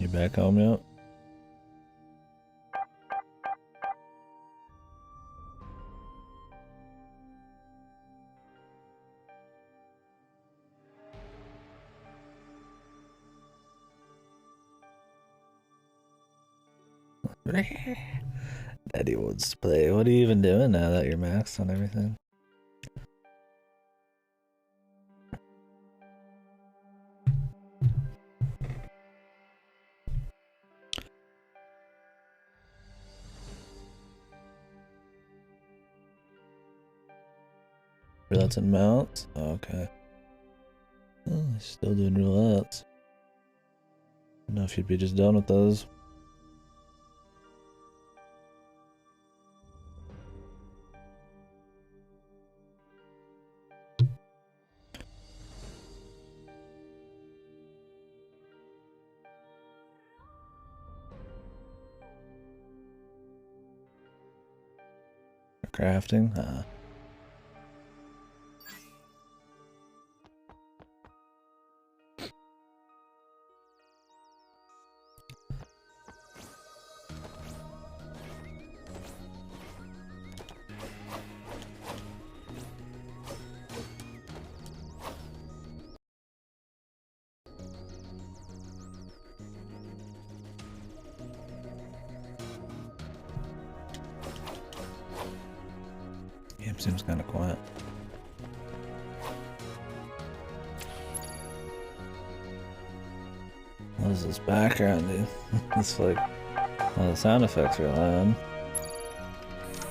You back home yet? Daddy wants to play. What are you even doing now that you're maxed on everything? Roulettes and mounts? Okay. Oh, still doing roulettes. I don't know if you'd be just done with those. Crafting? Game seems kind of quiet. What is this background, dude? It's like, well, the sound effects are loud.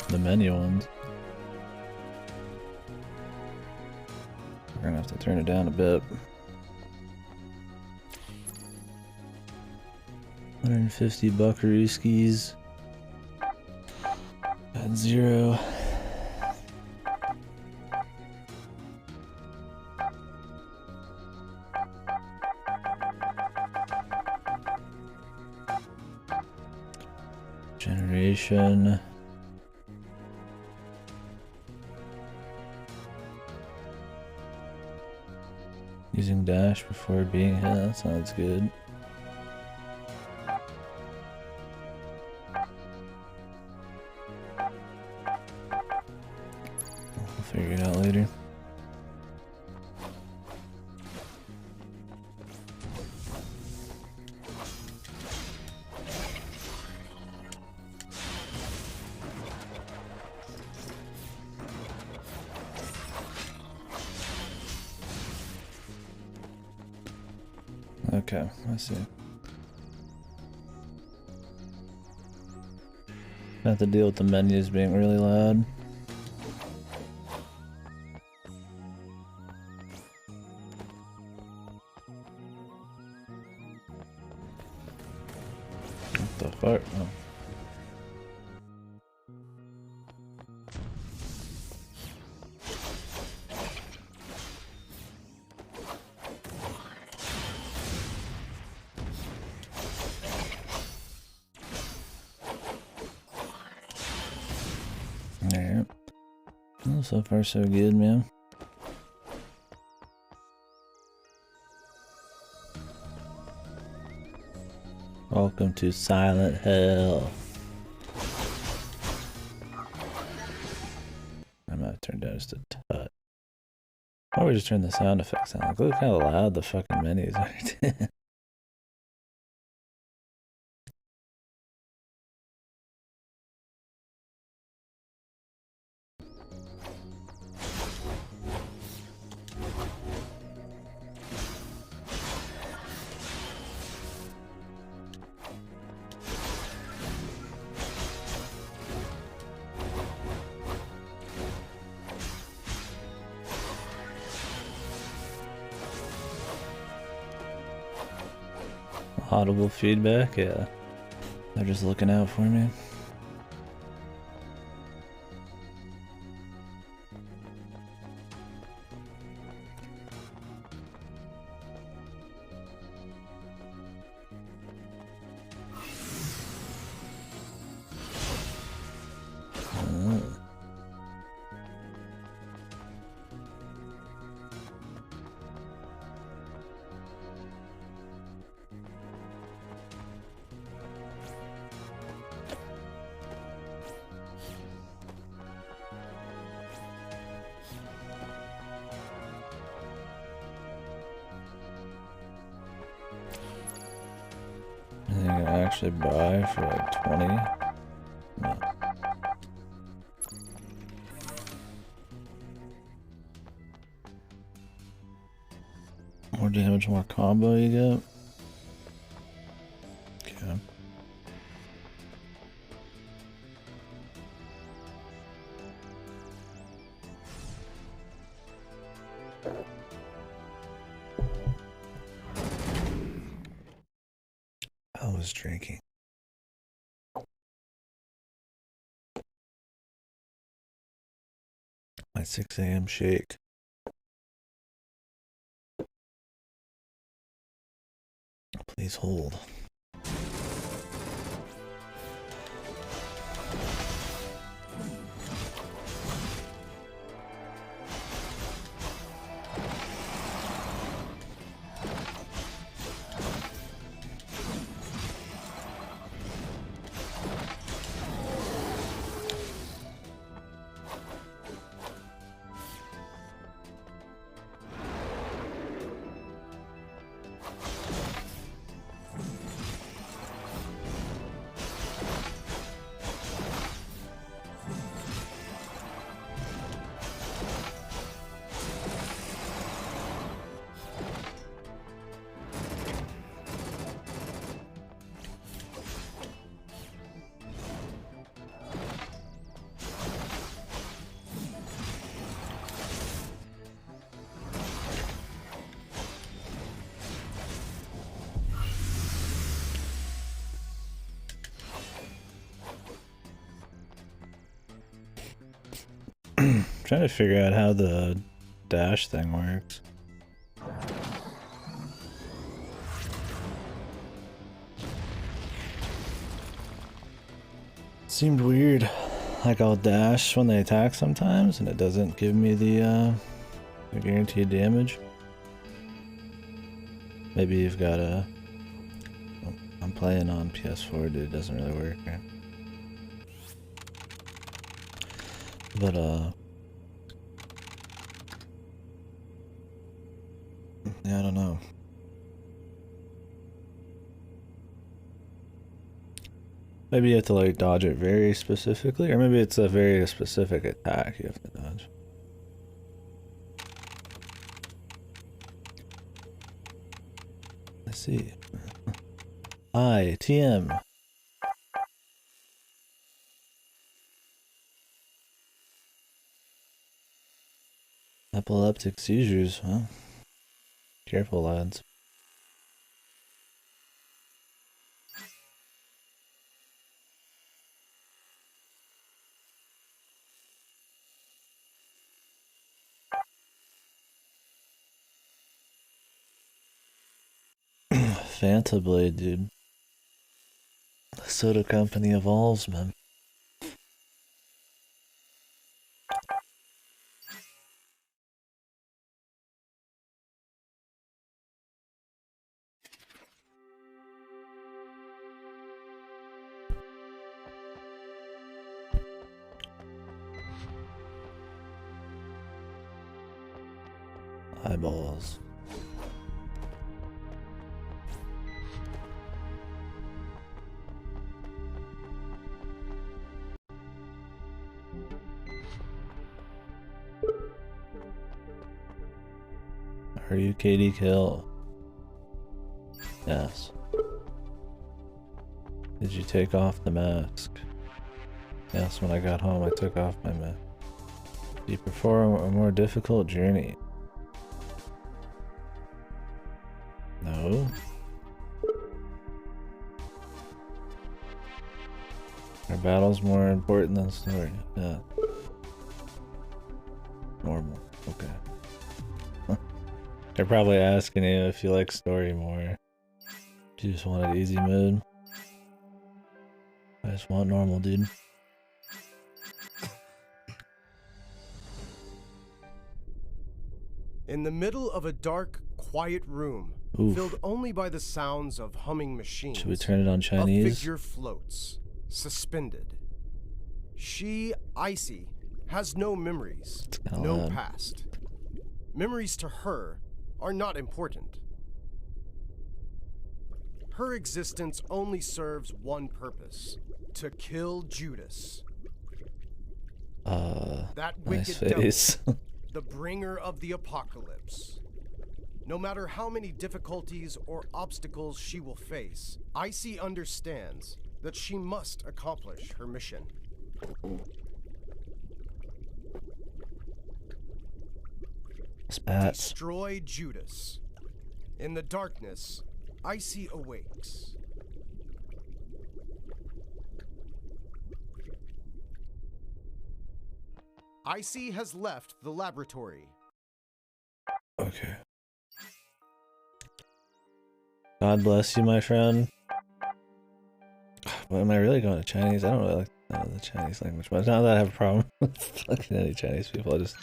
The menu ones. We're gonna have to turn it down a bit. 150 buckaroo skis. At 0. Generation. Using dash before being hit, that sounds good. We'll figure it out later. Okay, I see. Have to deal with the menus being really loud. What the fuck? Oh. Alright. Well, so far so good, man. Welcome to Silent Hill. I might have turned down just a touch. Why don't we just turn the sound effects on? Like, look how loud the fucking menus are. Audible feedback, yeah. They're just looking out for me. actually buy for like 20? No. More damage, more combo you get. Okay. I was drinking. My 6 a.m. shake. Please hold. Trying to figure out how the dash thing works. Seemed weird. Like I'll dash when they attack sometimes and it doesn't give me the guaranteed damage. Maybe you've got a... I'm playing on PS4, dude. It doesn't really work, right? But, yeah, I don't know. Maybe you have to, like, dodge it very specifically, or maybe it's a very specific attack you have to dodge. Let's see. TM. Epileptic seizures, huh? Careful, lads. Fanta Blade, dude. The soda company evolves, man. Eyeballs. Are you KDkill? Yes. Did you take off the mask? Yes, when I got home I took off my mask. Do you prefer a more difficult journey? No. Are battles more important than story? Yeah. Normal. Okay. They're probably asking you if you like story more. Do you just wanted easy mode? I just want normal, dude. In the middle of a dark, quiet room, filled only by the sounds of humming machines, should we turn it on Chinese? A figure floats, suspended. She, ICEY, has no memories, no past. Memories to her are not important. Her existence only serves one purpose: to kill Judas. That nice wicked face. devil, the bringer of the apocalypse. No matter how many difficulties or obstacles she will face, ICEY understands that she must accomplish her mission. Spats. Destroy Judas. In the darkness, ICEY awakes. ICEY has left the laboratory. Okay. God bless you, my friend. But am I really going to Chinese? I don't really like the Chinese language, but not that I have a problem with fucking any Chinese people. I just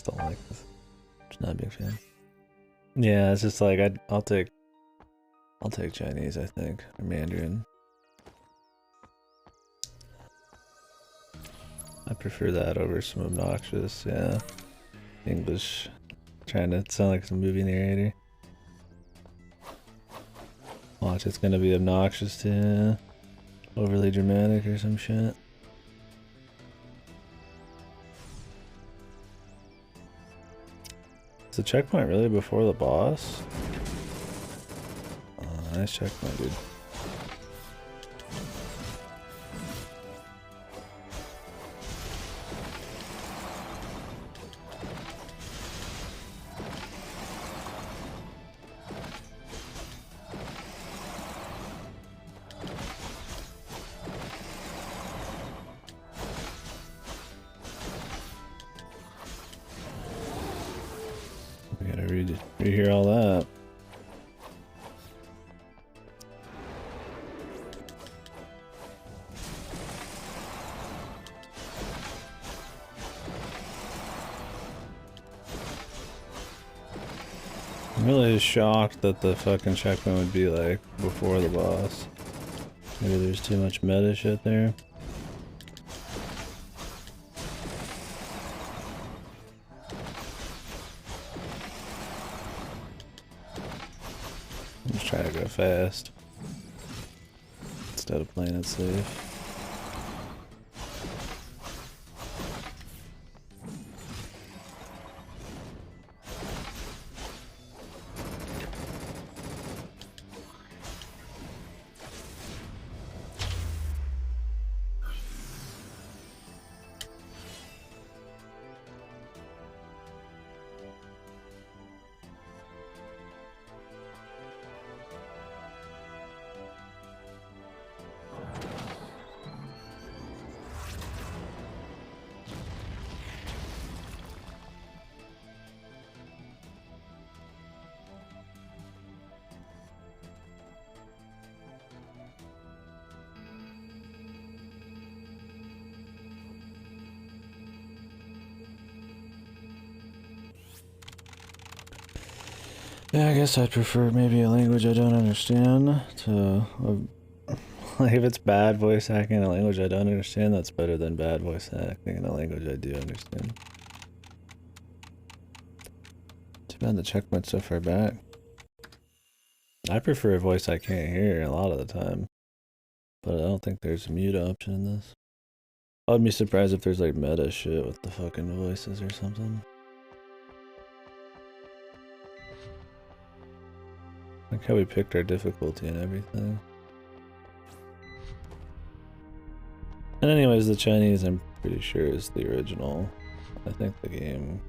don't like this. Just not a big fan. Yeah, it's just like I'll take Chinese, I think, or Mandarin. I prefer that over some obnoxious, yeah, English, trying to sound like some movie narrator. Watch, it's gonna be obnoxious to overly dramatic or some shit. Is the checkpoint really before the boss? Oh, nice checkpoint, dude. We gotta rehear all that. I'm really shocked that the fucking checkpoint would be like before the boss. Maybe there's too much meta shit there. I'm just trying to go fast instead of playing it safe. Yeah, I guess I'd prefer maybe a language I don't understand to... like, if it's bad voice acting in a language I don't understand, that's better than bad voice acting in a language I do understand. Too bad the checkpoint's so far back. I prefer a voice I can't hear a lot of the time. But I don't think there's a mute option in this. I'd be surprised if there's like meta shit with the fucking voices or something. Like how we picked our difficulty and everything. And anyways, the Chinese I'm pretty sure is the original. I think the game...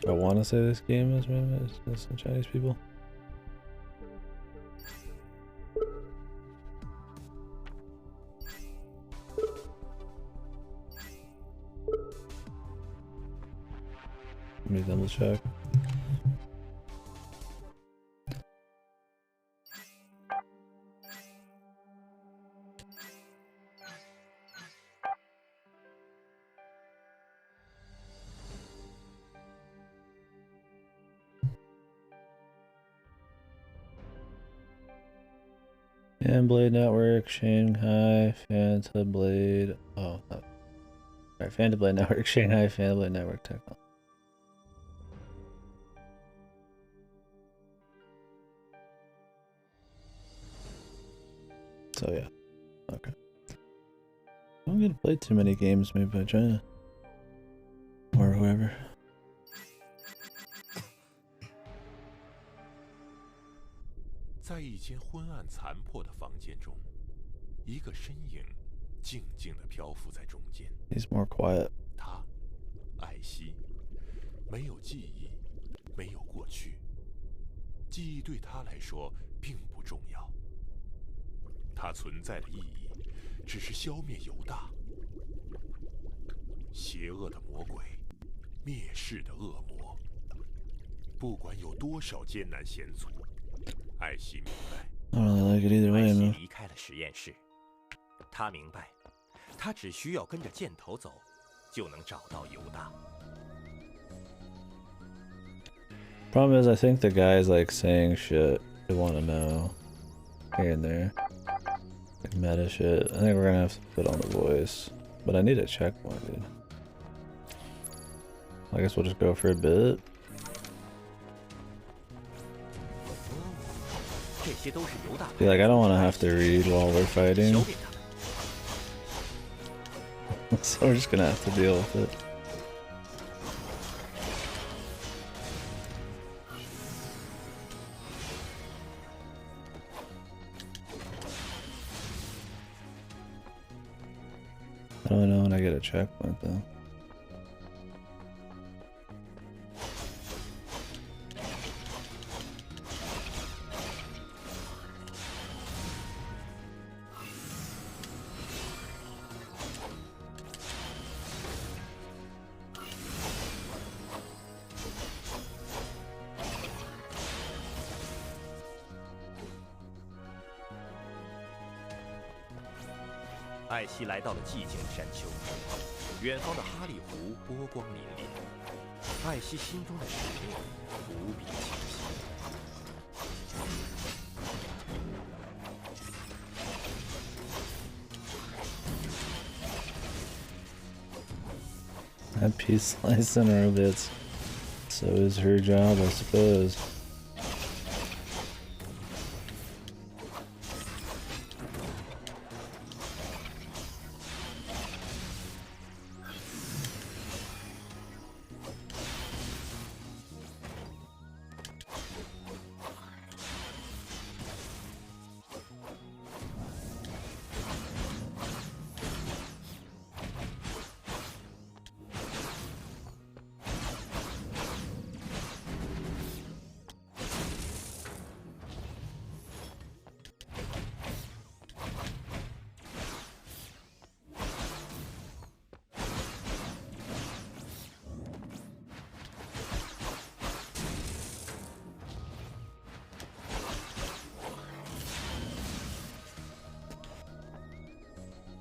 I want to say this game is maybe it's some Chinese people. Let me double check. Fanblade Network, Shanghai, Fantablade. Oh, no. Alright, Fantablade Network, Shanghai, Fantablade Network Technology. So yeah, okay. I don't get to play too many games made by China or whoever. 在一间昏暗残破的房间中，一个身影静静地漂浮在中间。 He's more quiet. 他，艾希，没有记忆，没有过去。记忆对他来说并不重要。他存在的意义，只是消灭犹大。邪恶的魔鬼，灭世的恶魔。不管有多少艰难险阻。 艾希明白， I don't really like it either way, 艾希 man. 离开了实验室，他明白，他只需要跟着箭头走，就能找到犹大。 Problem is, I think the guy's like saying shit they want to know here and there, like meta shit. I think we're gonna have to put on the voice, but I need a checkpoint, dude. I guess we'll just go for a bit. 这些都是犹大。 Be like, I don't want to have to read while we're fighting, 消灭他们。 so we're just gonna have to deal with it. I don't know when I get a checkpoint though. "艾希来到了寂静的山丘，远方的哈利湖波光粼粼。艾希心中的使命无比清晰。 That piece slicing her bits. So is her job, I suppose.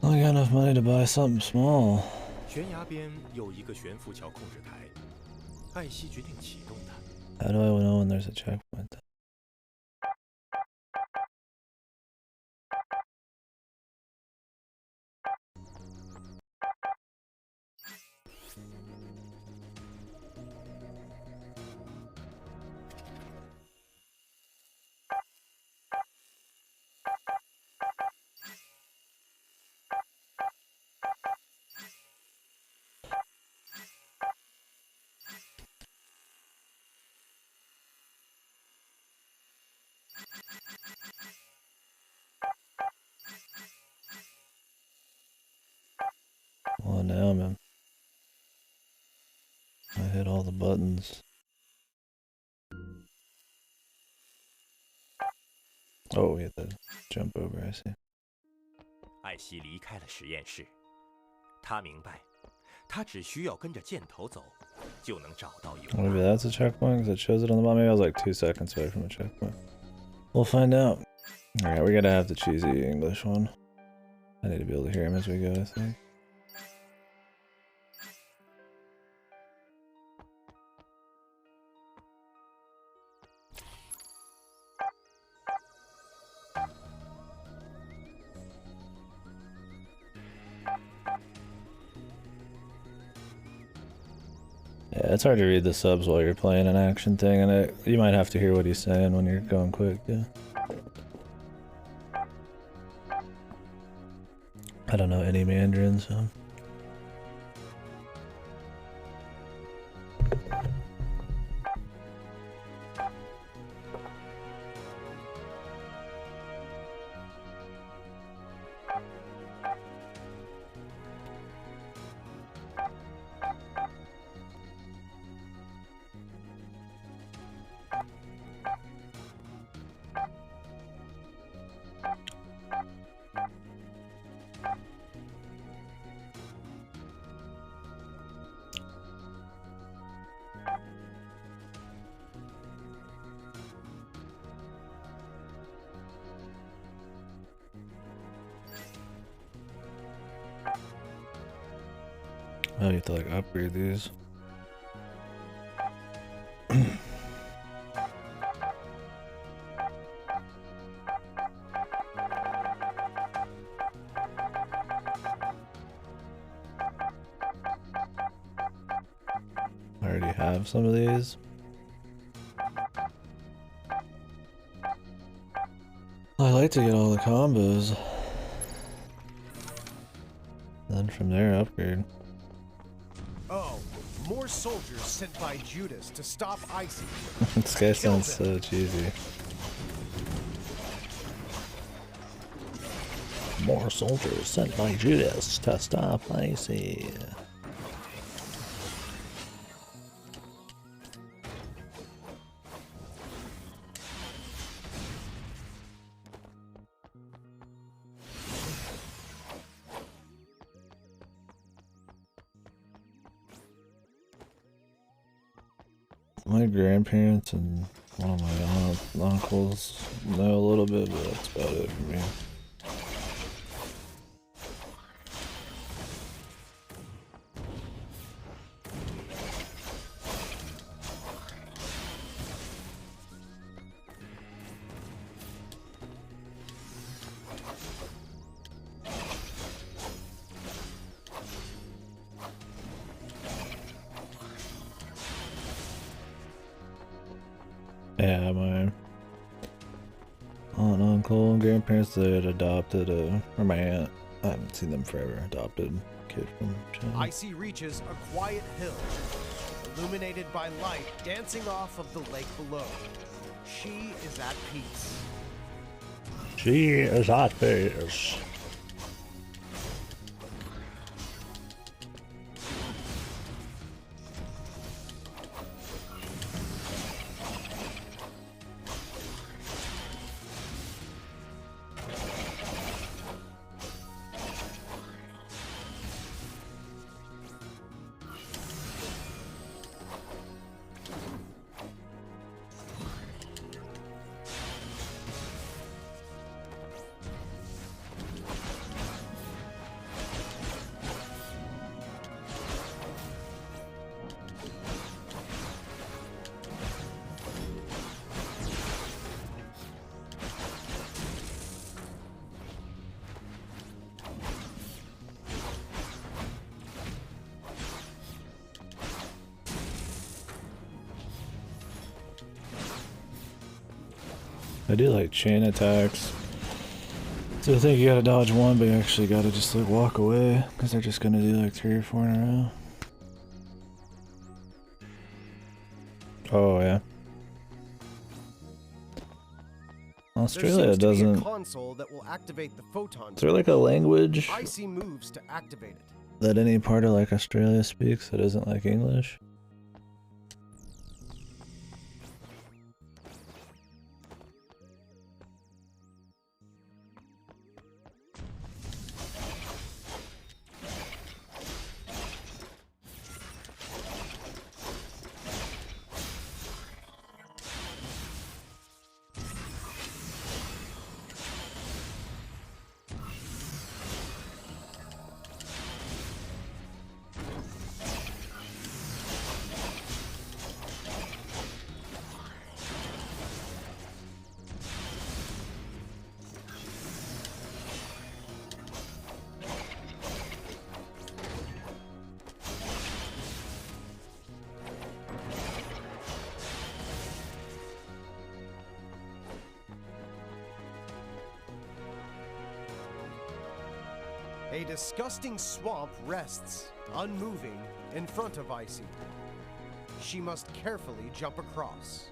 I got enough money to buy something small. 悬崖边有一个悬浮桥控制台，艾希决定启动它。 How do I know when there's a checkpoint? Well, now, man. I hit all the buttons. Oh, we hit the jump over, I see. 艾希离开了实验室，他明白，他只需要跟着箭头走，就能找到犹大。 Maybe that's a checkpoint because it shows it on the bottom. Maybe I was like 2 seconds away from a checkpoint. We'll find out. Alright, we gotta have the cheesy English one. I need to be able to hear him as we go, I think. Yeah, it's hard to read the subs while you're playing an action thing, and you might have to hear what he's saying when you're going quick, yeah. I don't know any Mandarin, so. Oh, you have to like upgrade these. I already have some of these. I like to get all the combos. Then from there, upgrade. Oh, more soldiers sent by Judas to stop ICEY. This guy sounds so cheesy. More soldiers sent by Judas to stop ICEY. My grandparents and one of my uncles know a little bit, but that's about it for me. Yeah, my aunt, uncle, and grandparents that had adopted or my aunt, I haven't seen them forever, adopted a kid from China. ICEY reaches a quiet hill, illuminated by light dancing off of the lake below. She is at peace. She is at peace. I do like chain attacks. So I think you gotta dodge one, but you actually gotta just like walk away, because they're just gonna do like 3 or 4 in a row. Oh yeah. Australia doesn't. Be a console that will activate the photon. Is there like a language ICEY moves to activate it. that any part of like Australia speaks that isn't like English? A disgusting swamp rests, unmoving, in front of ICEY. She must carefully jump across.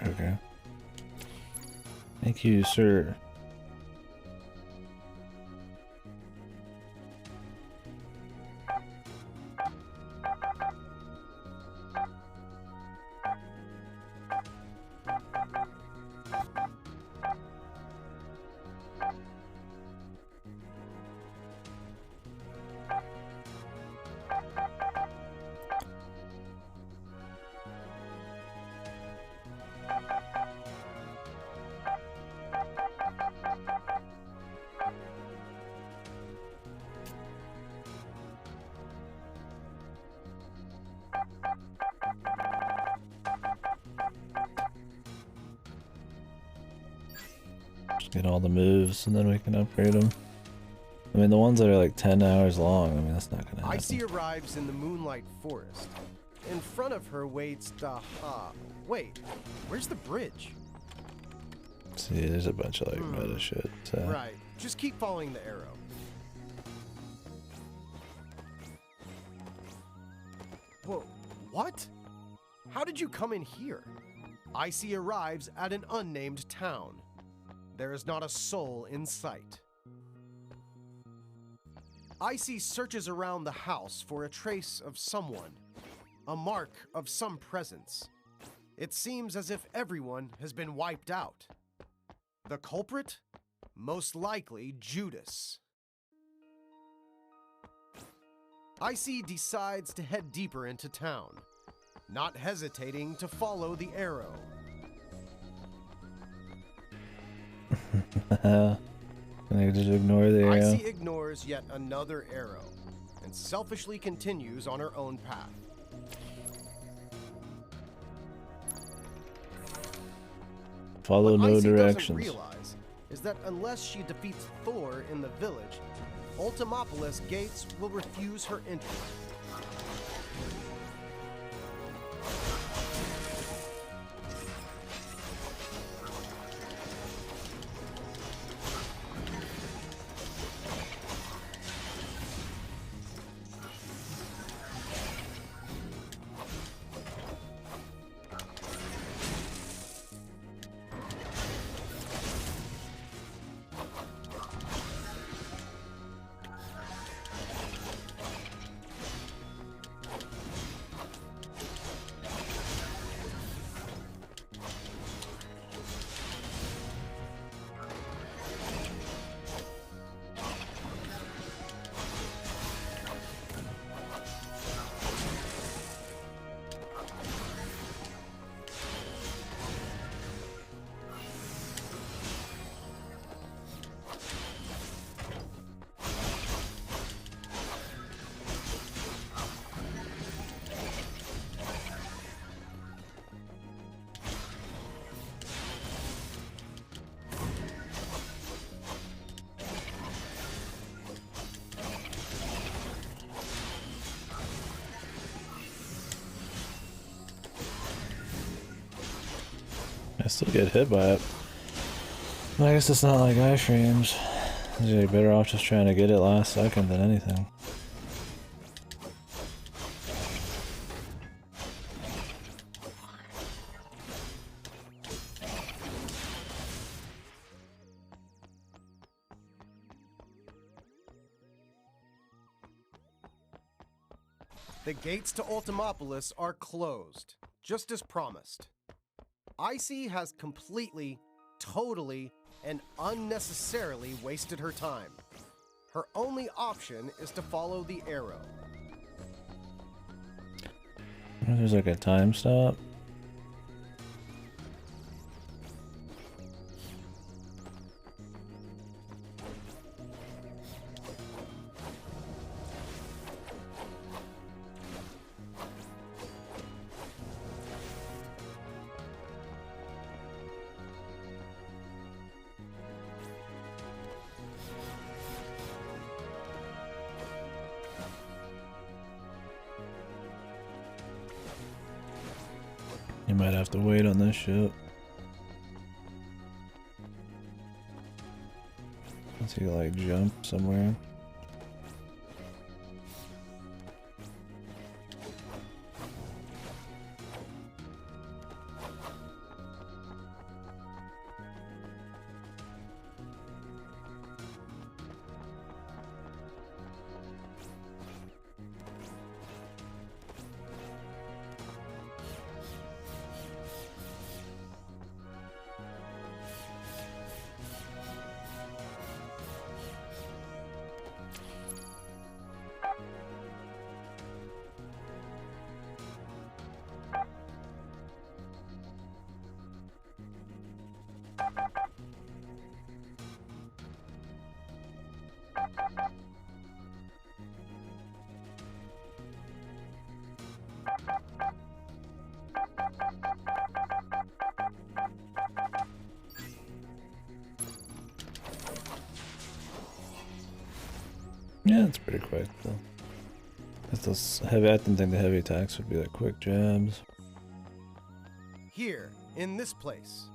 Okay. Thank you, sir. Get all the moves and then we can upgrade them. I mean, the ones that are like 10 hours long, I mean, that's not gonna happen. ICEY arrives in the Moonlight Forest. In front of her waits Daha. Wait, where's the bridge? See, there's a bunch of like meta shit. So. Right, just keep following the arrow. Whoa, what? How did you come in here? ICEY arrives at an unnamed town. There is not a soul in sight. ICEY searches around the house for a trace of someone, a mark of some presence. It seems as if everyone has been wiped out. The culprit? Most likely Judas. ICEY decides to head deeper into town, not hesitating to follow the arrow. Can I just ignore the arrow? ICEY ignores yet another arrow and selfishly continues on her own path. Follow What no ICEY directions. doesn't realize is that unless she defeats Thor in the village, Ultimopolis gates will refuse her entry. I still get hit by it. I guess it's not like ice frames. You're better off just trying to get it last second than anything. The gates to Ultimopolis are closed, just as promised. ICEY has completely, totally, and unnecessarily wasted her time. Her only option is to follow the arrow. There's like a time stop. You might have to wait on this shit. Unless you like jump somewhere. Yeah, it's pretty quick though. It's those heavy. I didn't think the heavy attacks would be like quick jabs. Here, in this place.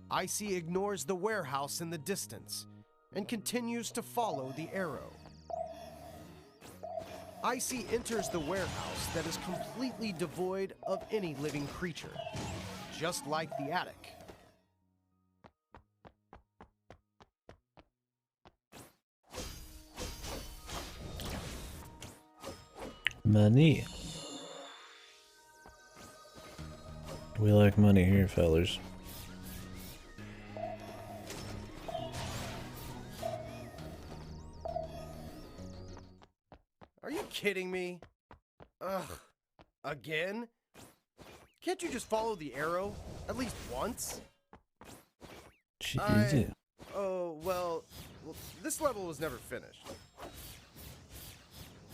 ICEY ignores the warehouse in the distance and continues to follow the arrow. ICEY enters the warehouse that is completely devoid of any living creature, just like the attic. Money. We like money here, fellers. Are you kidding me? Ugh. Again? Can't you just follow the arrow at least once? Jeez. Oh, well, this level was never finished.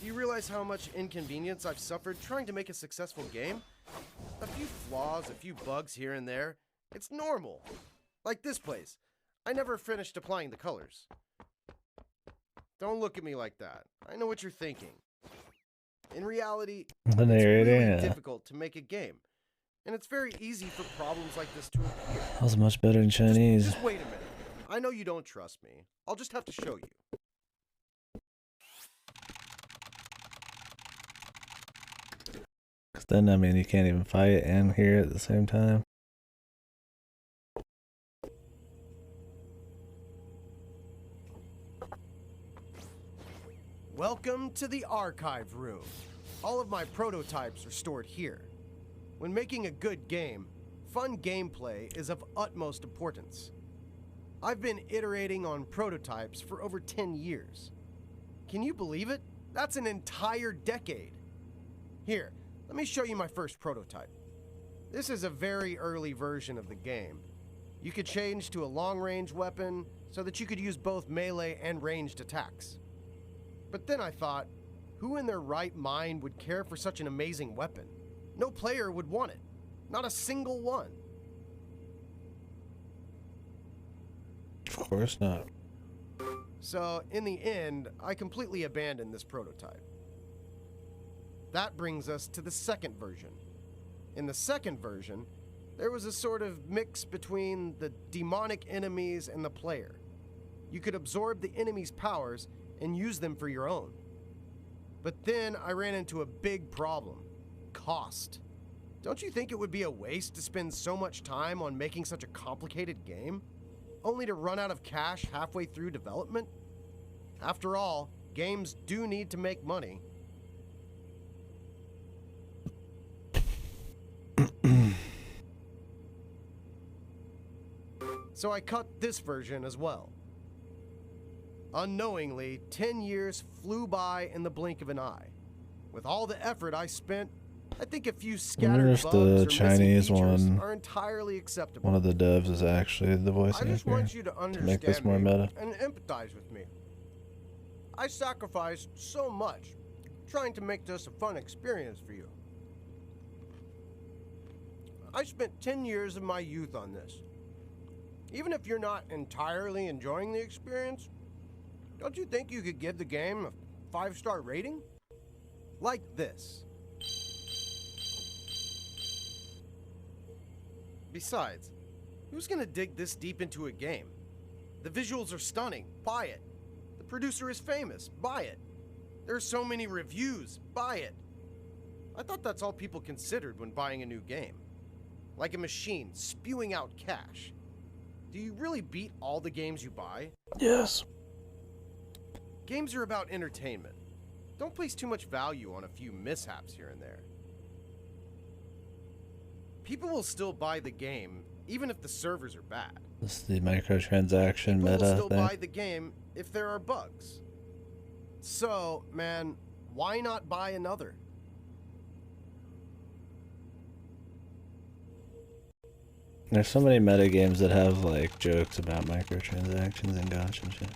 Do you realize how much inconvenience I've suffered trying to make a successful game? A few flaws, a few bugs here and there. It's normal. Like this place. I never finished applying the colors. Don't look at me like that. I know what you're thinking. In reality, it's really difficult to make a game. And it's very easy for problems like this to appear. That was much better in Chinese. Just wait a minute. I know you don't trust me. I'll just have to show you. Cause then, I mean, you can't even fight and hear at the same time. Welcome to the archive room. All of my prototypes are stored here. When making a good game, fun gameplay is of utmost importance. I've been iterating on prototypes for over 10 years. Can you believe it? That's an entire decade. Here, let me show you my first prototype. This is a very early version of the game. You could change to a long-range weapon so that you could use both melee and ranged attacks. But then I thought, who in their right mind would care for such an amazing weapon? No player would want it. Not a single one. Of course not. So, in the end, I completely abandoned this prototype. That brings us to the second version. In the second version, there was a sort of mix between the demonic enemies and the player. You could absorb the enemy's powers and use them for your own. But then I ran into a big problem: cost. Don't you think it would be a waste to spend so much time on making such a complicated game, only to run out of cash halfway through development? After all, games do need to make money. So I cut this version as well. Unknowingly, 10 years flew by in the blink of an eye. With all the effort I spent, I think a few scattered bugs the Chinese one are entirely acceptable. One of the devs is actually the voice actor. I just want you to make this understand more meta. and empathize with me. I sacrificed so much trying to make this a fun experience for you. I spent 10 years of my youth on this. Even if you're not entirely enjoying the experience, don't you think you could give the game a 5-star rating? Like this. Besides, Who's gonna dig this deep into a game? The visuals are stunning, buy it. The producer is famous, buy it. There's so many reviews, buy it. I thought that's all people considered when buying a new game. Like a machine spewing out cash. Do you really beat all the games you buy? Yes. Games are about entertainment. Don't place too much value on a few mishaps here and there. People will still buy the game, even if the servers are bad. This is the microtransaction People meta will still thing. buy the game if there are bugs. So, man, why not buy another? There's so many meta games that have like jokes about microtransactions and gacha and shit.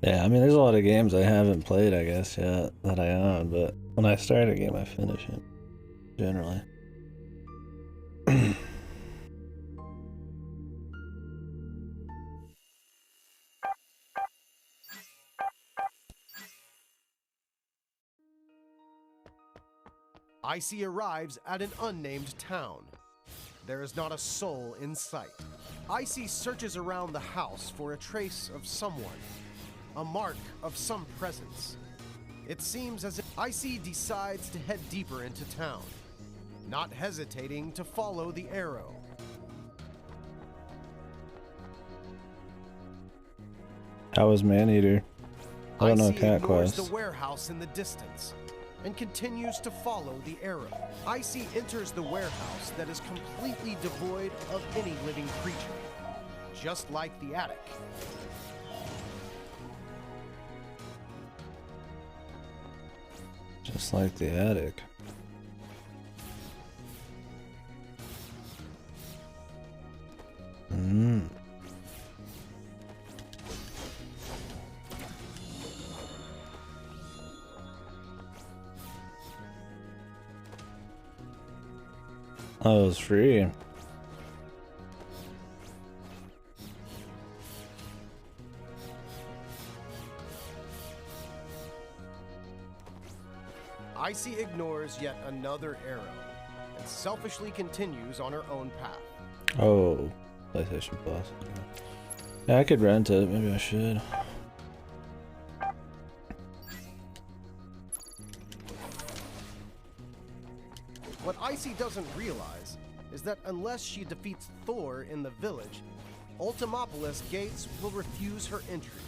Yeah, I mean, there's a lot of games I haven't played, I guess, yet that I own, but when I start a game, I finish it, generally. ICEY arrives at an unnamed town. There is not a soul in sight. ICEY searches around the house for a trace of someone, a mark of some presence. It seems as if ICEY decides to head deeper into town, not hesitating to follow the arrow. How was Maneater? I don't know ICEY Cat ignores Quest. the warehouse in the distance and continues to follow the arrow. ICEY enters the warehouse that is completely devoid of any living creature, just like the attic. Just like the attic. Oh, it was free. ICEY ignores yet another arrow and selfishly continues on her own path. Oh, PlayStation Plus. Yeah, I could rent it. Maybe I should. What ICEY doesn't realize is that unless she defeats Thor in the village, Ultimopolis gates will refuse her entry.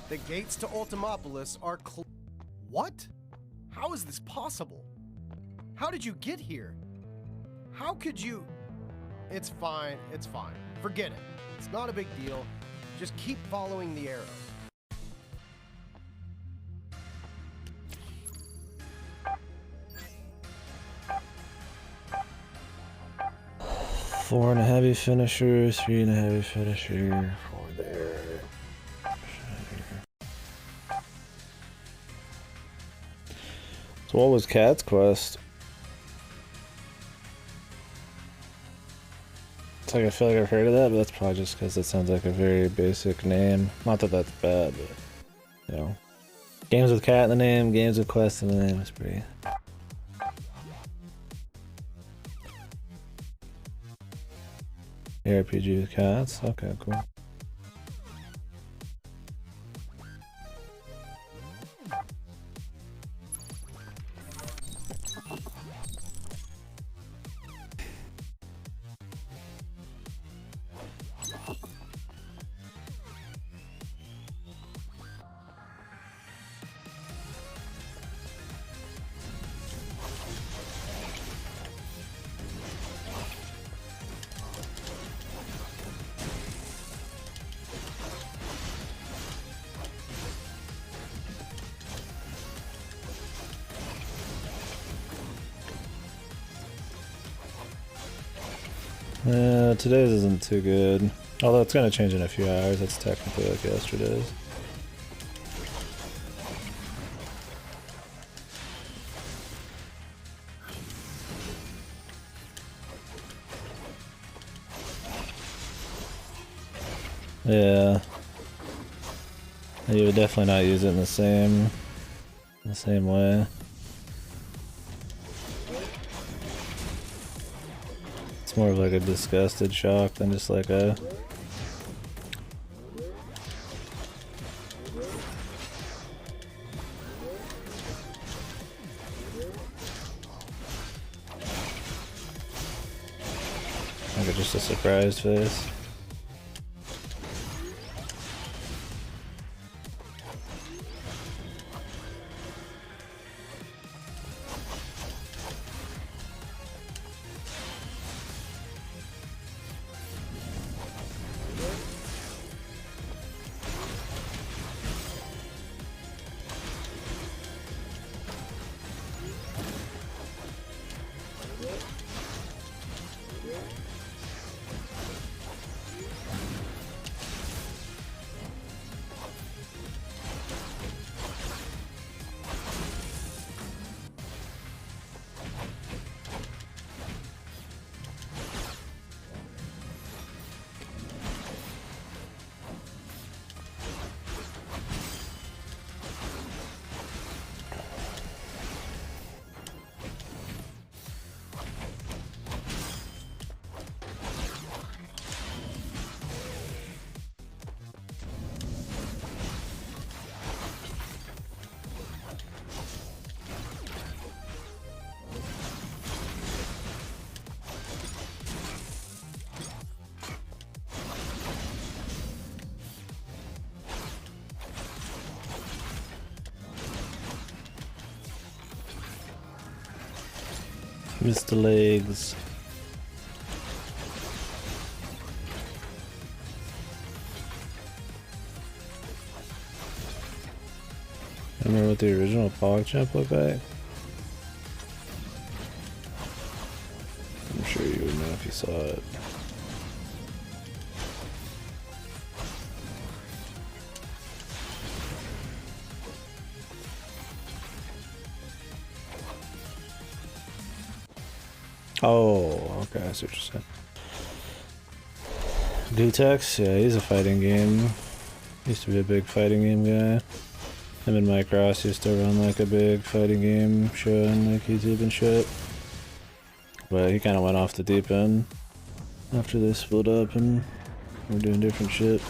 The gates to Ultimopolis are What? How is this possible? How did you get here? How could you... It's fine, it's fine. Forget it. It's not a big deal. Just keep following the arrow. Four and a heavy finisher, 3 and a heavy finisher, 4 there. So what was Cat's Quest? It's like I feel like I've heard of that, but that's probably just because it sounds like a very basic name. Not that that's bad, but you know, games with cat in the name, games with quest in the name is pretty. RPG with cats. Okay, cool. Today's isn't too good. Although it's gonna change in a few hours, it's technically like yesterday's. Yeah. You would definitely not use it in the same way. It's more of like a disgusted shock than just like a... like just a surprised face. Missed the legs. Remember what the original PogChamp looked like? I'm sure you would know if you saw it. Oh, okay, I see what you're saying. Gutex, yeah, he's a fighting game. Used to be a big fighting game guy. Him and Mike Ross used to run like a big fighting game show on like YouTube and shit. But he kind of went off the deep end after they split up and were doing different shit.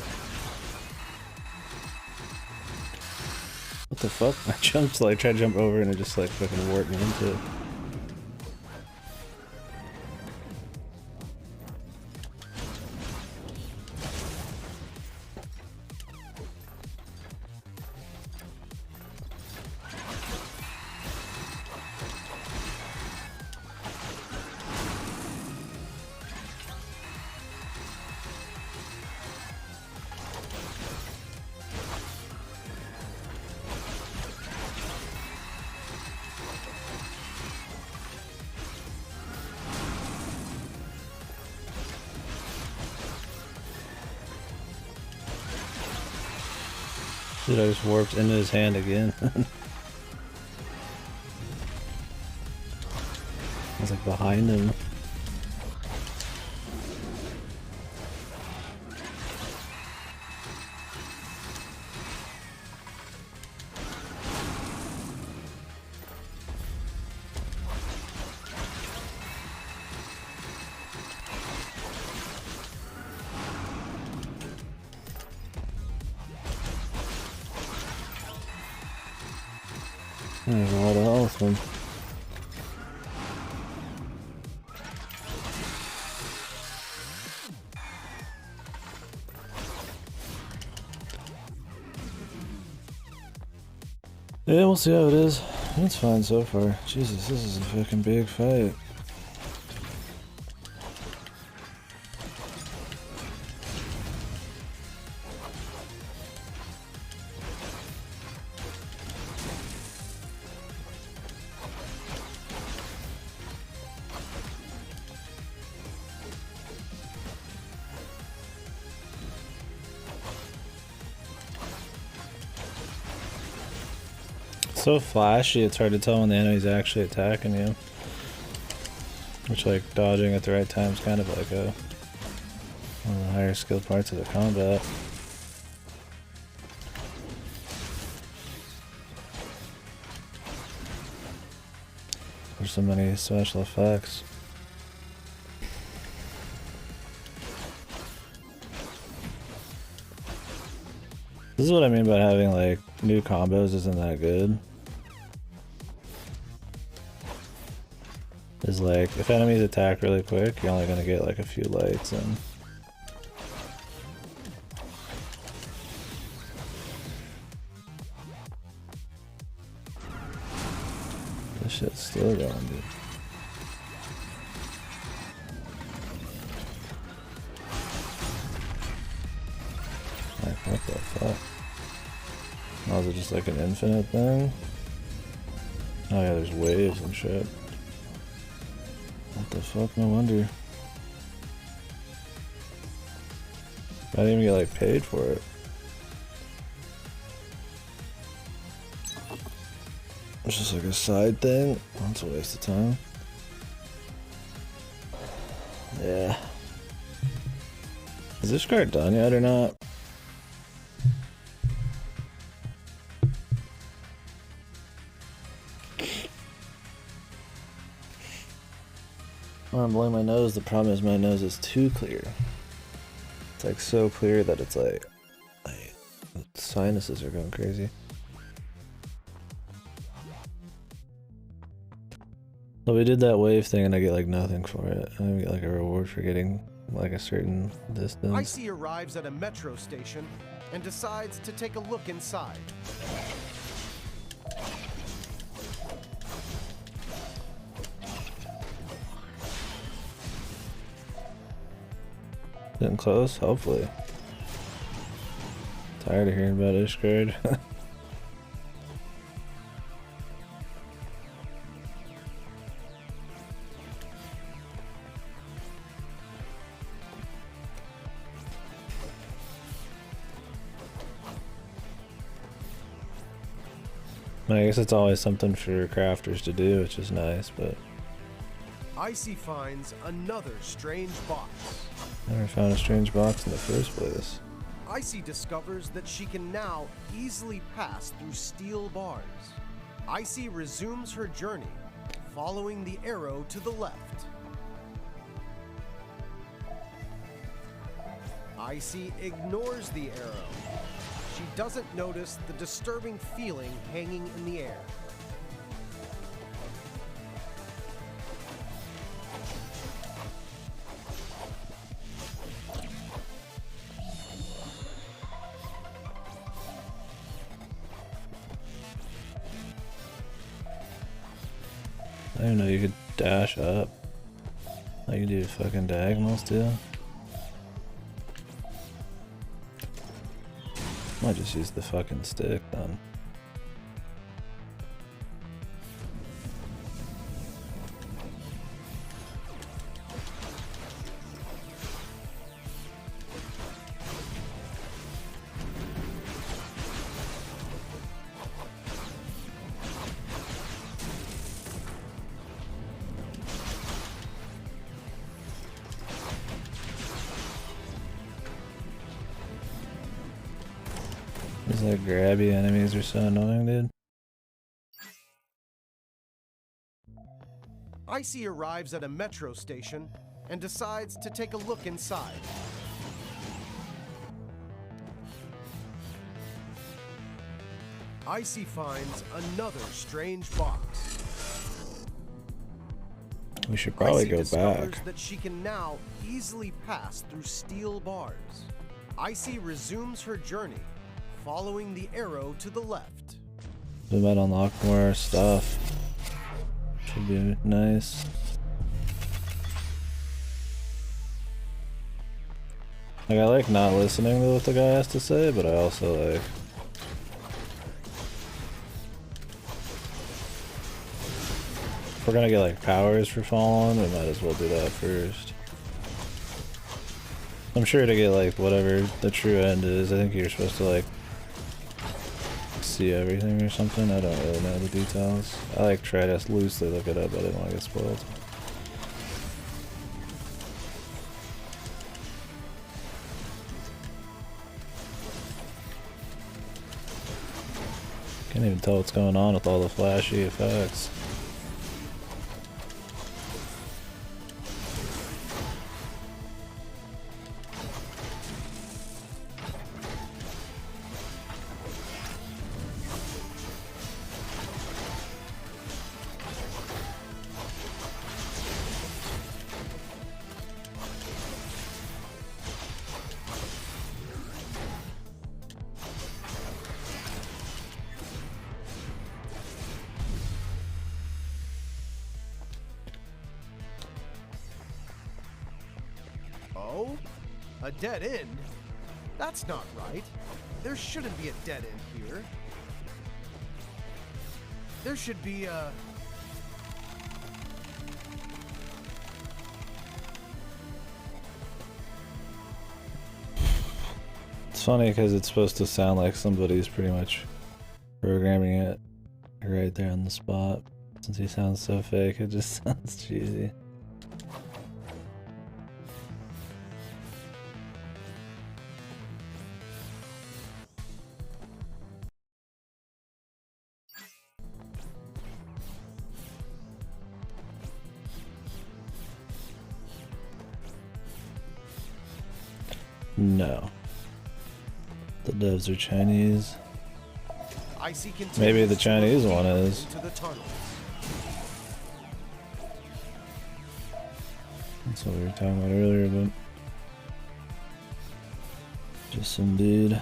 What the fuck? I jumped, like, tried to jump over and it just like fucking warped me into it. Dude, I just warped into his hand again. I was like behind him. There's a lot of health, man. Yeah, we'll see how it is. It's fine so far. Jesus, this is a fucking big fight. so flashy, it's hard to tell when the enemy's actually attacking you. Which, like, dodging at the right time is kind of like one of the higher skilled parts of the combat. There's so many special effects. This is what I mean by having, like, new combos isn't that good. Is like, if enemies attack really quick, you're only gonna get like a few lights and... This shit's still going, dude. Like, what the fuck? Oh, is it just like an infinite thing? Oh yeah, there's waves and shit. What the fuck? No wonder. I didn't even get like paid for it. It's just like a side thing. That's a waste of time. Yeah. Is this card done yet or not? I'm blowing my nose. The problem is my nose is too clear. It's like so clear that it's like sinuses are going crazy. Well, we did that wave thing and I get like nothing for it. I don't get like a reward for getting like a certain distance. ICEY arrives at a metro station and decides to take a look inside. Getting close, hopefully. Tired of hearing about Ishgard. I guess it's always something for crafters to do, which is nice, but... ICEY finds another strange box. Never found a strange box in the first place. ICEY discovers that she can now easily pass through steel bars. ICEY resumes her journey, following the arrow to the left. ICEY ignores the arrow. She doesn't notice the disturbing feeling hanging in the air. I didn't know you could dash up. Like you do fucking diagonals too. Might just use the fucking stick then. These like grabby enemies are so annoying, dude. ICEY arrives at a metro station and decides to take a look inside. ICEY finds another strange box. We should probably ICEY go discovers back. that she can now easily pass through steel bars. ICEY resumes her journey, following the arrow to the left. We might unlock more stuff. Should be nice. Like I like not listening to what the guy has to say, but I also like... If we're gonna get like powers for Fallen, we might as well do that first. I'm sure to get like whatever the true end is, I think you're supposed to like see everything or something. I don't really know the details. I like try to loosely look it up, but I didn't want to get spoiled. Can't even tell what's going on with all the flashy effects. Oh? A dead end? That's not right. There shouldn't be a dead end here. There should be a... It's funny because it's supposed to sound like somebody's pretty much programming it right there on the spot. Since he sounds so fake, it just sounds cheesy. No. The devs are Chinese. Maybe the Chinese one is. That's what we were talking about earlier, but just some dude.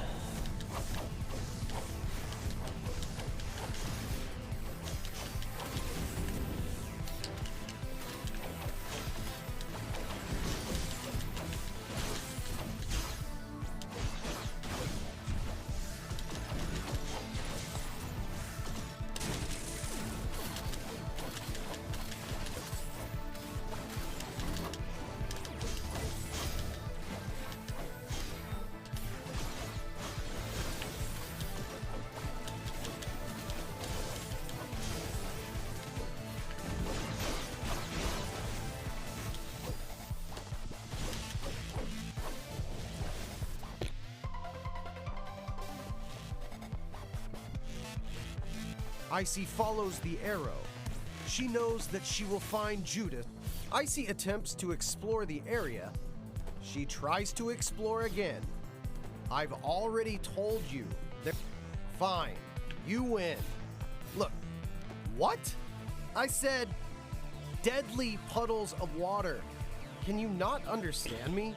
ICEY follows the arrow. She knows that she will find Judith. ICEY attempts to explore the area. She tries to explore again. I've already told you that... Fine, you win. Look, what? I said deadly puddles of water. Can you not understand me?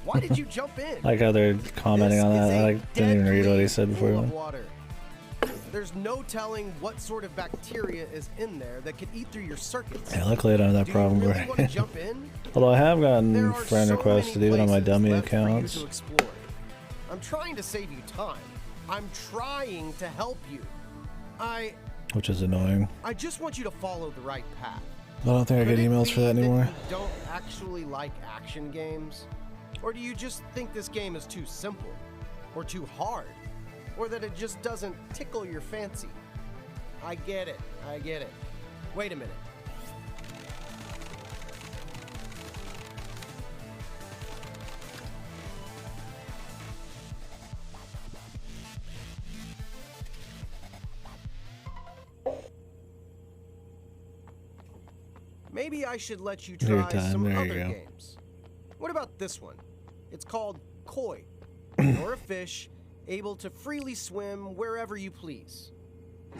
Why did you jump in? I like how they're commenting on that. I didn't even read what he said before. Water. There's no telling what sort of bacteria is in there that could eat through your circuits. Yeah, luckily I don't have that problem. Do you really want to jump in? Although I have gotten friend requests even on my dummy accounts. I'm trying to save you time. I'm trying to help you. Which is annoying. I just want you to follow the right path. I don't think I get emails for that anymore. You don't actually like action games? Or do you just think this game is too simple? Or too hard? Or that it just doesn't tickle your fancy? I get it. I get it. Wait a minute. Maybe I should let you try some other games. What about this one? It's called Koi. You're a fish, able to freely swim wherever you please.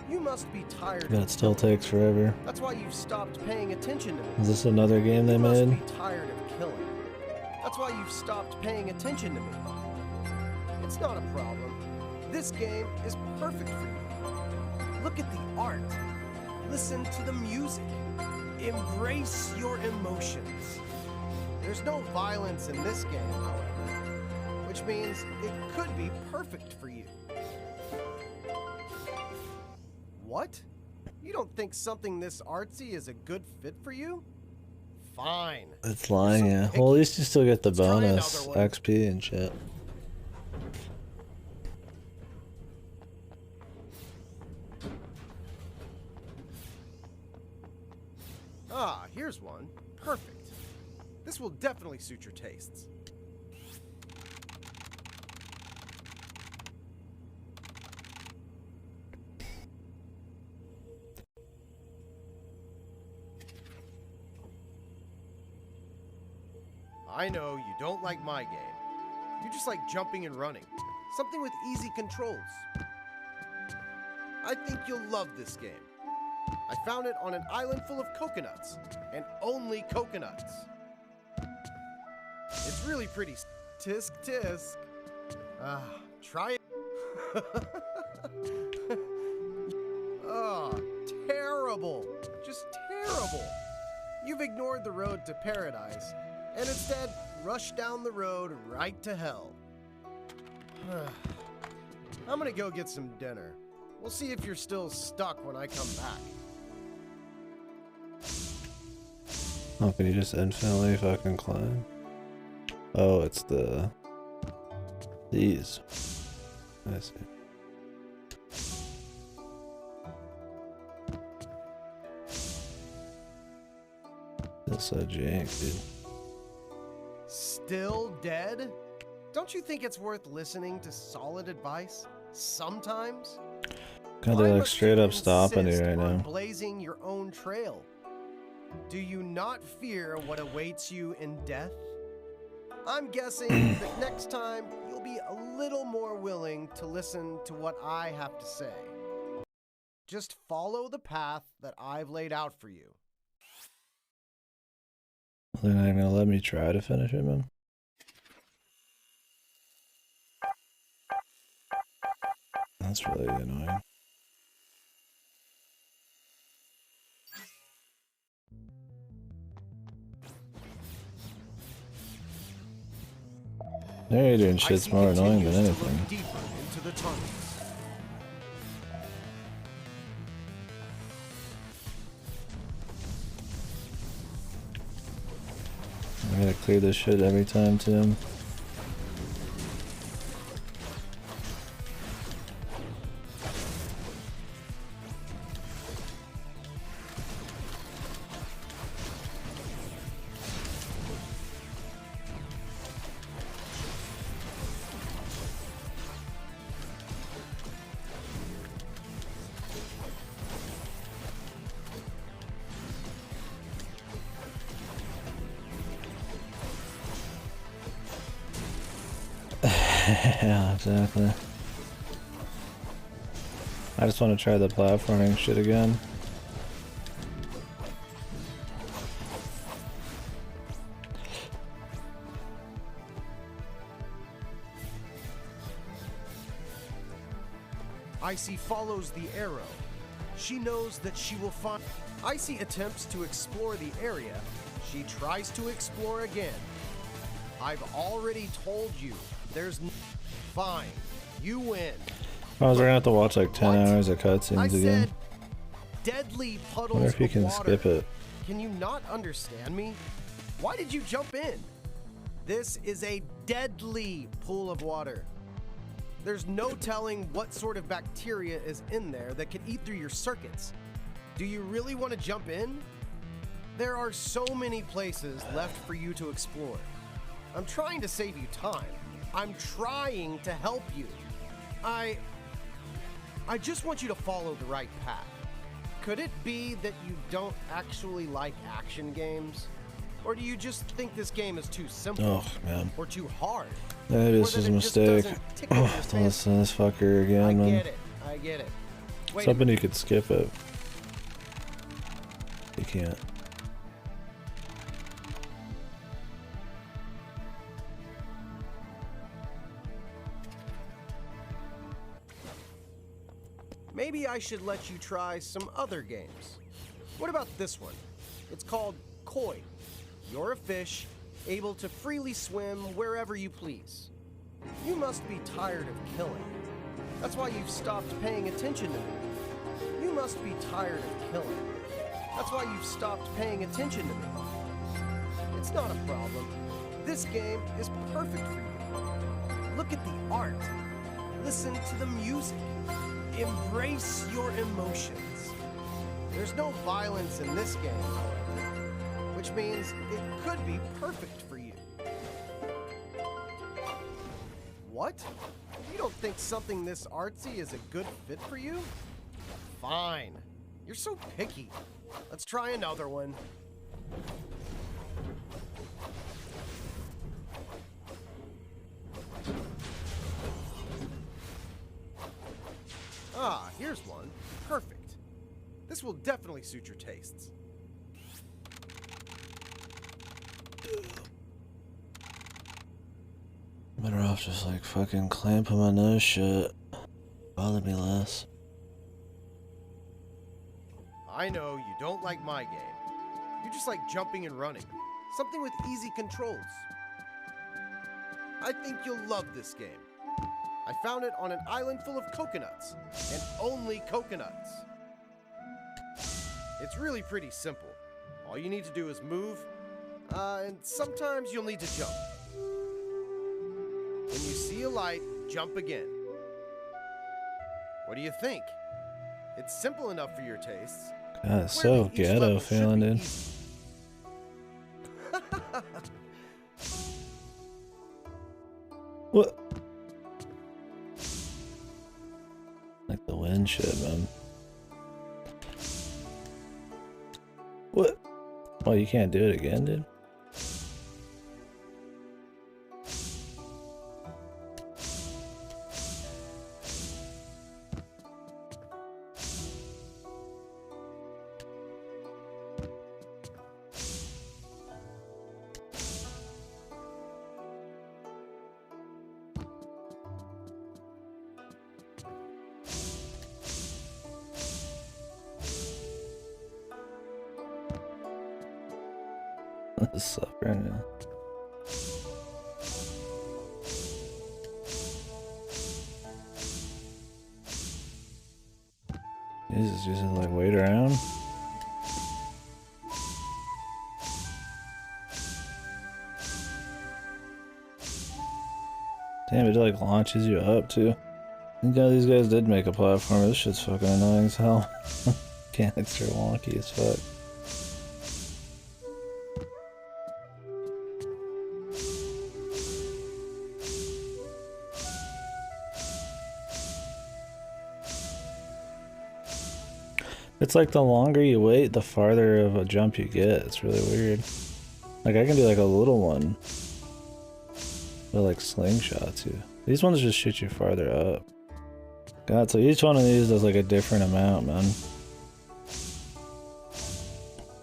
You must be tired. That still takes forever. That's why you've stopped paying attention to me. Is this another game they made? You must be tired of killing. That's why you've stopped paying attention to me. It's not a problem. This game is perfect for you. Look at the art. Listen to the music. Embrace your emotions. There's no violence in this game, however, which means it could be perfect for you. What? You don't think something this artsy is a good fit for you? Fine. It's lying, yeah. Well, at least you still get the bonus XP and shit. Perfect. This will definitely suit your tastes. I know you don't like my game. You just like jumping and running. Something with easy controls. I think you'll love this game. I found it on an island full of coconuts, and only coconuts. It's really pretty. Tisk tisk. Try it. Oh, terrible. Just terrible. You've ignored the road to paradise, and instead rushed down the road right to hell. I'm gonna go get some dinner. We'll see if you're still stuck when I come back. Oh, can you just infinitely fucking climb? Oh, it's these. I see. That's so jank, dude. Still dead? Don't you think it's worth listening to solid advice sometimes? God, they're like straight up stopping you right now. Blazing your own trail. Do you not fear what awaits you in death? I'm guessing that next time you'll be a little more willing to listen to what I have to say. Just follow the path that I've laid out for you. They're not even gonna let me try to finish it, man. That's really annoying. They're doing shit's more annoying than anything. Deeper into the tunnels. I gotta clear this shit every time, Tim. Yeah, exactly. I just want to try the platforming shit again. ICEY follows the arrow. She knows that she will find. ICEY attempts to explore the area. She tries to explore again. I've already told you. There's fine. You win. I was gonna have to watch like 10 hours of cutscenes again. Deadly I puddles wonder if you of can water. skip it. Can you not understand me? Why did you jump in? This is a deadly pool of water. There's no telling what sort of bacteria is in there that could eat through your circuits. Do you really want to jump in? There are so many places left for you to explore. I'm trying to save you time. I'm trying to help you. I just want you to follow the right path. Could it be that you don't actually like action games? Or do you just think this game is too simple? Oh, man. Or too hard? Maybe this Or is that a it just mistake. doesn't tickle your To listen fancy? to this fucker again, man. I get it. Wait a Something minute. you could skip it. You can't. Maybe I should let you try some other games. What about this one? It's called Koi. You're a fish, able to freely swim wherever you please. You must be tired of killing. That's why you've stopped paying attention to me. You must be tired of killing. That's why you've stopped paying attention to me. It's not a problem. This game is perfect for you. Look at the art. Listen to the music. Embrace your emotions. There's no violence in this game, however, which which means it could be perfect for you. What? You don't think something this artsy is a good fit for you? Fine. You're so picky. Let's try another one. Ah, here's one. Perfect. This will definitely suit your tastes. Better off just like fucking clamping my nose shut. Bother me less. I know you don't like my game. You just like jumping and running. Something with easy controls. I think you'll love this game. I found it on an island full of coconuts, and only coconuts. It's really pretty simple. All you need to do is move, and sometimes you'll need to jump. When you see a light, jump again. What do you think? It's simple enough for your tastes. God, it's so ghetto feeling, dude. What? Like the wind shit, man. What? Oh, you can't do it again, dude? Suffering now. Jesus, just like wait around. Damn, it like launches you up too. Thank God these guys did make a platform. This shit's fucking annoying as hell. Mechanics are wonky as fuck. It's like the longer you wait, the farther of a jump you get. It's really weird. Like I can do like a little one, but like slingshots you. These ones just shoot you farther up. God, so each one of these does like a different amount, man.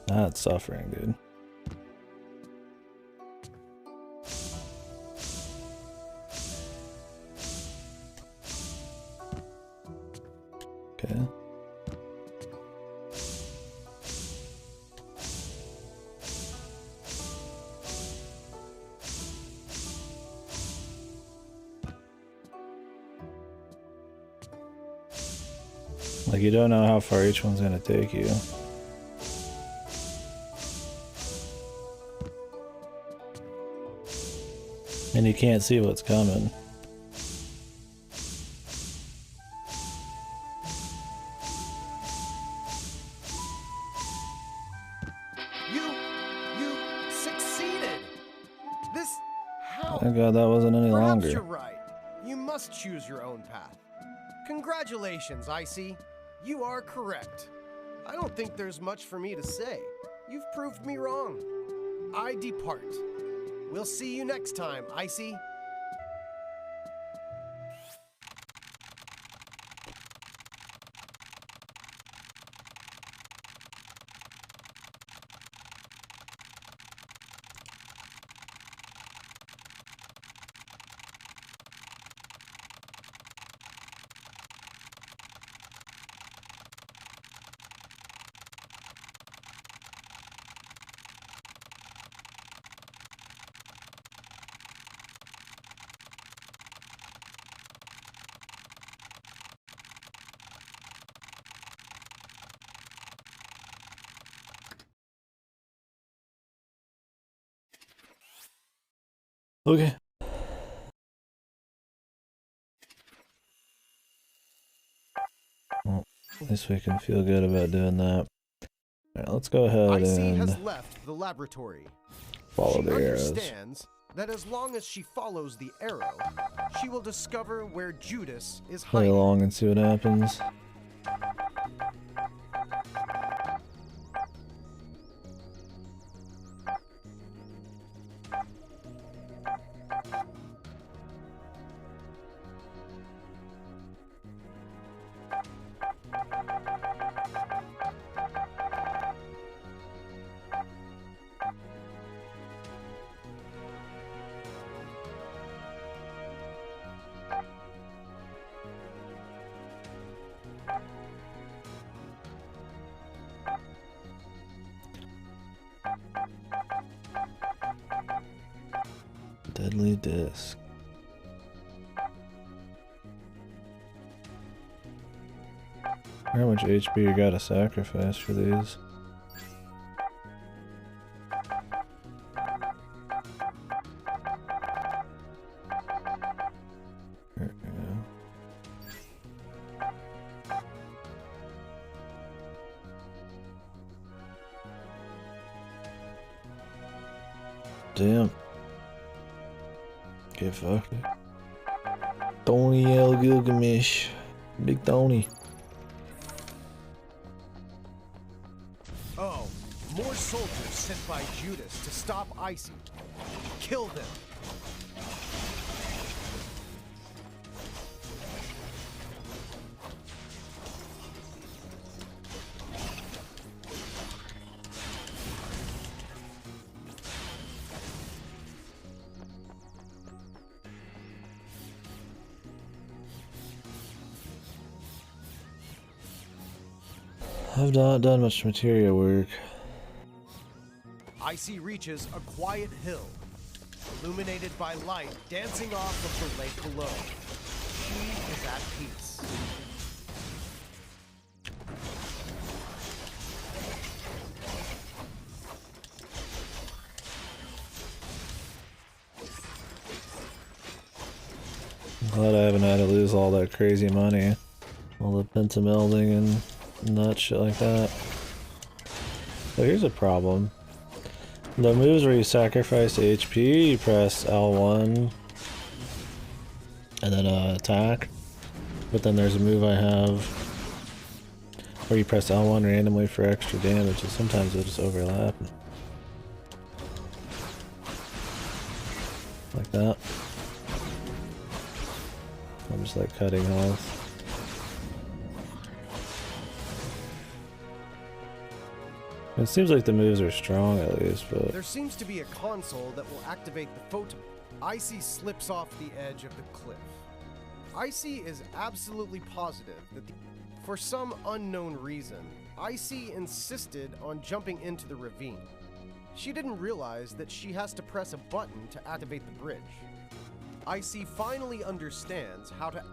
That's suffering, dude. Okay. Like you don't know how far each one's gonna take you. And you can't see what's coming. You succeeded! This, how? Thank God that wasn't any Perhaps longer. you're right. You must choose your own path. Congratulations, ICEY. You are correct. I don't think there's much for me to say. You've proved me wrong. I depart. We'll see you next time, ICEY. Okay. Well, at least we can feel good about doing that. Alright, let's go ahead ICEY has and left the laboratory. follow She the arrows. understands that as long as she follows the arrow, she will discover where Judas is Play hiding. along and see what happens. Deadly disc. How much HP you gotta sacrifice for these? There we go. Damn. Get fucked. Tony L. Gilgamesh. Big Tony. Oh, more soldiers sent by Judas to stop ICEY. Kill them. I've not done much material work. ICEY reaches a quiet hill, illuminated by light dancing off of the lake below. She is at peace. I'm glad I haven't had to lose all that crazy money. All the pentamelding and nut shit like that. So here's a problem. The moves where you sacrifice HP, you press L1 and then attack. But then there's a move I have where you press L1 randomly for extra damage, and sometimes they'll just overlap. Like that. I'm just like cutting health. It seems like the moves are strong at least, but There seems to be a console that will activate the photon. ICEY slips off the edge of the cliff. ICEY is absolutely positive that for some unknown reason, ICEY insisted on jumping into the ravine. She didn't realize that she has to press a button to activate the bridge. ICEY finally understands how to...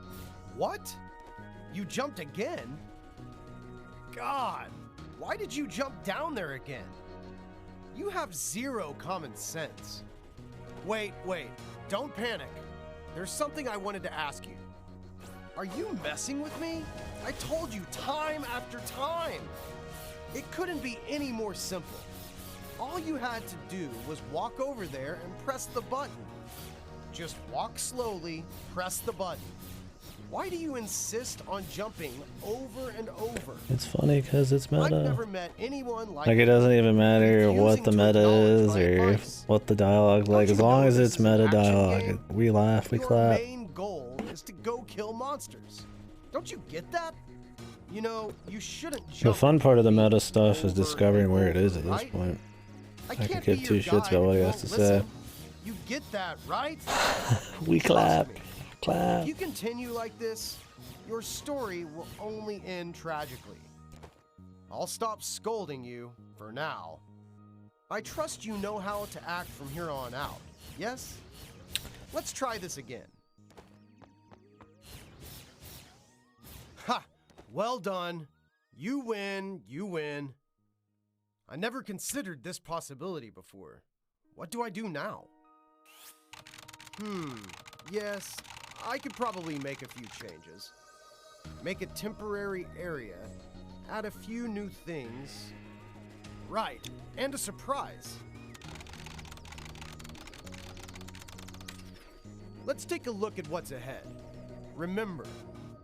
What? You jumped again? God! Why did you jump down there again? You have zero common sense. Wait, don't panic. There's something I wanted to ask you. Are you messing with me? I told you time after time. It couldn't be any more simple. All you had to do was walk over there and press the button. Just walk slowly, press the button. Why do you insist on jumping over and over? it's funny because it's I've meta. never met anyone like Like it doesn't even matter what the meta is or advice. what the dialogue like. Don't As you long know as this it's is an meta action dialogue, game? we laugh, we Your clap. main goal is to go kill monsters. Don't you get that? You know, you shouldn't The jump fun part of the over meta stuff is and discovering where it over, is at this right? point. I could can't give be two your shits guide about what if he you has to won't say. listen. You get that, right? We clap, Trust me. clap. If you continue like this, your story will only end tragically. I'll stop scolding you for now. I trust you know how to act from here on out, yes? Let's try this again. Ha! Well done. You win, you win. I never considered this possibility before. What do I do now? Yes, I could probably make a few changes. Make a temporary area, add a few new things, Right, and a surprise. Let's take a look at what's ahead. Remember,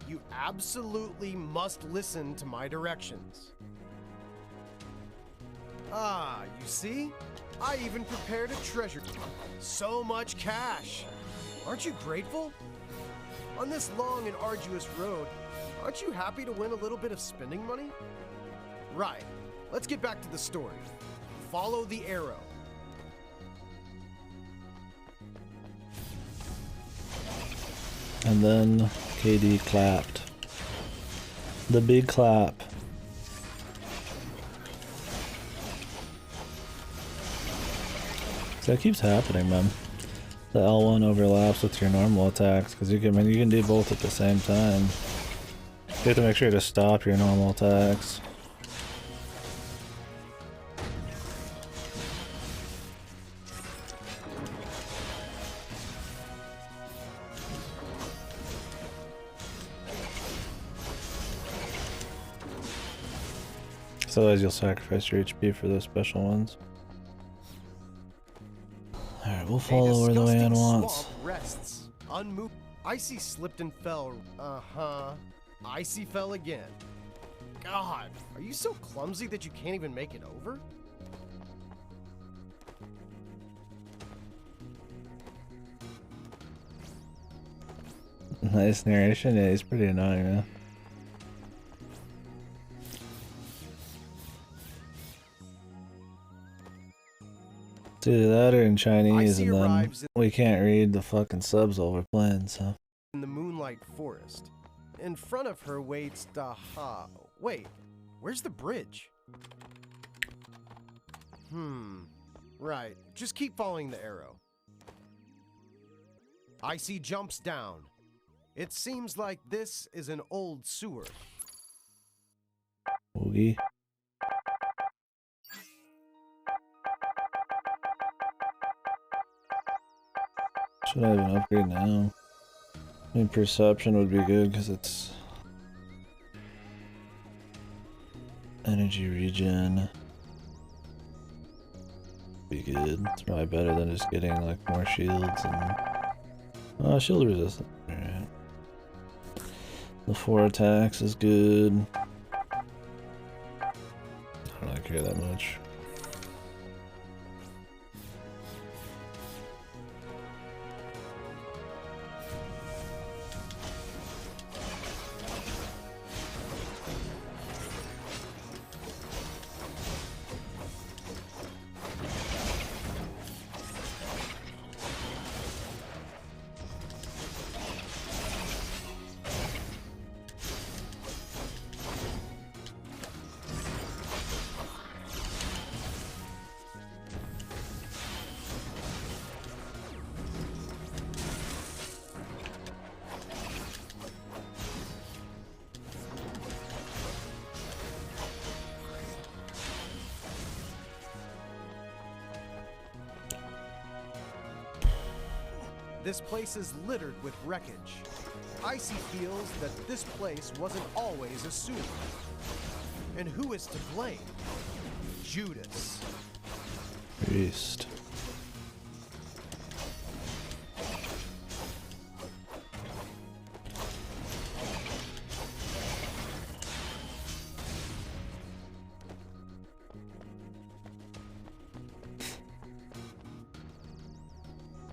you absolutely must listen to my directions. Ah, you see? I even prepared a treasure. So much cash! Aren't you grateful? On this long and arduous road, aren't you happy to win a little bit of spending money? Right. Let's get back to the story. Follow the arrow. And then KD clapped. The big clap. So that keeps happening, man. The L1 overlaps with your normal attacks because you can do both at the same time. You have to make sure to stop your normal attacks. So otherwise you'll sacrifice your HP for those special ones. Alright, we'll follow where the man wants. Rests, unmoved. ICEY slipped and fell. ICEY fell again. God, are you so clumsy that you can't even make it over? Nice narration. Yeah, he's pretty annoying, man. It's either that or in Chinese, and then we can't read the fucking subs while we're playing, so. In the moonlight forest. In front of her waits Daha. Wait, where's the bridge? Right, just keep following the arrow. ICEY jumps down. It seems like this is an old sewer. Oogie. Should I have an upgrade now? I mean, perception would be good because it's energy regen. Be good. It's probably better than just getting like more shields and shield resistance. Alright. The 4 attacks is good. I don't really care that much. This place is littered with wreckage. ICEY feels that this place wasn't always a sewer. And who is to blame? Judas. Priest.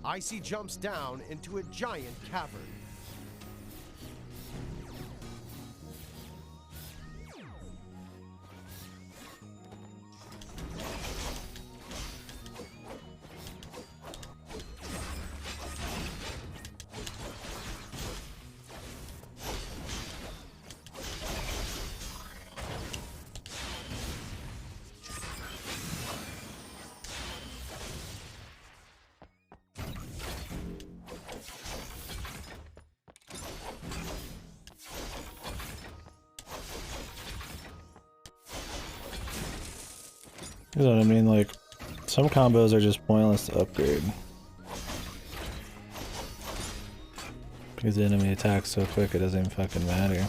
ICEY jumps down into a giant cavern. You know what I mean? Like, some combos are just pointless to upgrade. Because the enemy attacks so quick it doesn't even fucking matter.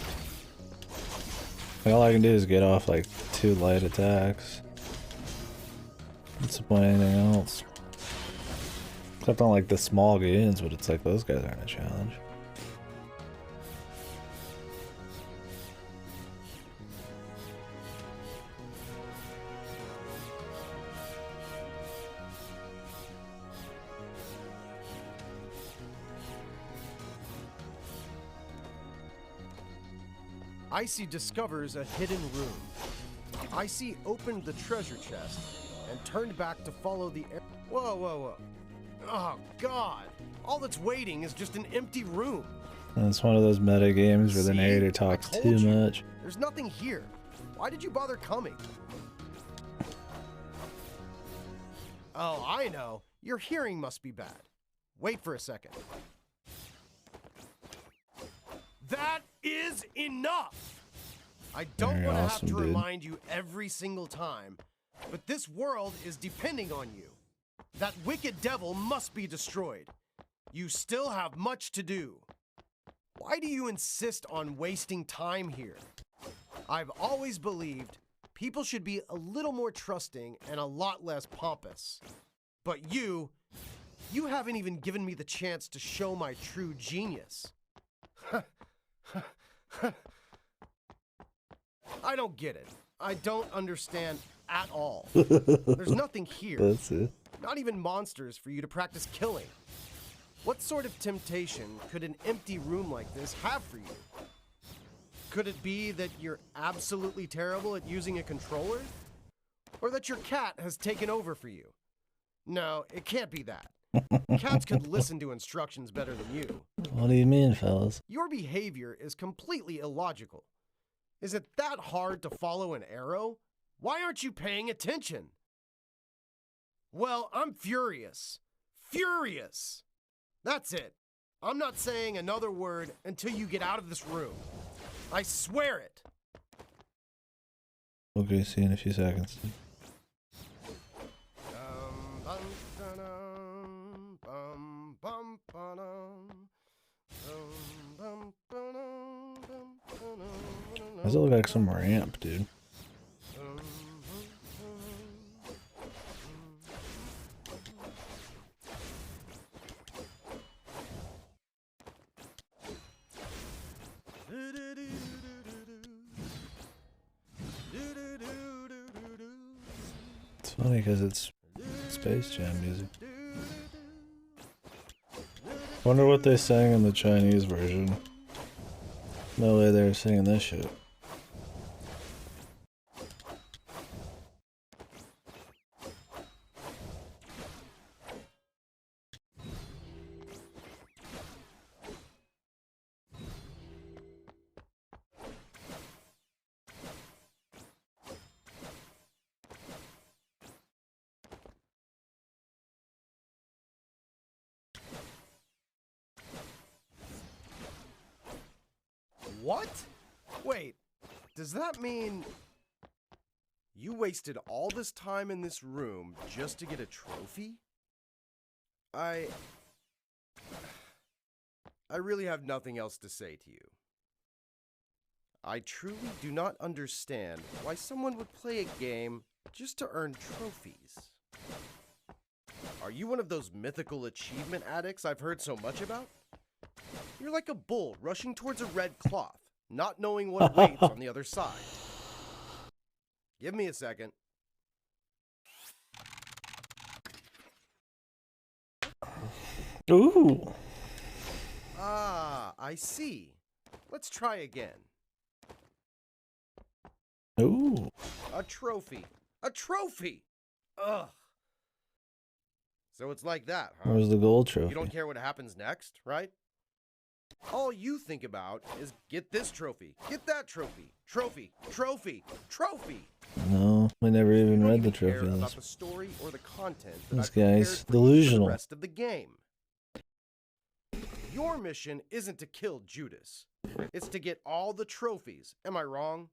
Like, all I can do is get off like 2 light attacks. What's the point of anything else? Except on like the small games, but it's like those guys aren't a challenge. ICEY discovers a hidden room. ICEY opened the treasure chest and turned back to follow the air. Whoa, whoa, whoa. Oh, God. All that's waiting is just an empty room. And it's one of those meta games where the narrator talks too much. There's nothing here. Why did you bother coming? Oh, I know. Your hearing must be bad. Wait for a second. That is enough! I don't want to have to remind you every single time, but this world is depending on you. That wicked devil must be destroyed. You still have much to do. Why do you insist on wasting time here? I've always believed people should be a little more trusting and a lot less pompous. But you haven't even given me the chance to show my true genius. I don't get it. I don't understand at all. There's nothing here. That's it. Not even monsters for you to practice killing. What sort of temptation could an empty room like this have for you? Could it be that you're absolutely terrible at using a controller? Or that your cat has taken over for you? No, it can't be that. Cats could listen to instructions better than you. What do you mean, fellas? Your behavior is completely illogical. Is it that hard to follow an arrow? Why aren't you paying attention? Well, I'm furious. Furious! That's it. I'm not saying another word until you get out of this room. I swear it. Okay, see you in a few seconds. Does it look like some ramp, dude? It's funny because it's Space Jam music. Wonder what they sang in the Chinese version. No way they're singing this shit. What? Wait, does that mean you wasted all this time in this room just to get a trophy? I really have nothing else to say to you. I truly do not understand why someone would play a game just to earn trophies. Are you one of those mythical achievement addicts I've heard so much about? You're like a bull rushing towards a red cloth, not knowing what waits on the other side. Give me a second. Ooh. Ah, I see. Let's try again. Ooh. A trophy. A trophy! Ugh. So it's like that, huh? Where's the gold trophy? You don't care what happens next, right? All you think about is get this trophy, get that trophy, trophy, trophy, trophy. No, we never even read the Care trophy about list. the story or the content that This I've prepared guy's for you for delusional. the rest of the game. Your mission isn't to kill Judas. It's to get all the trophies. Am I wrong?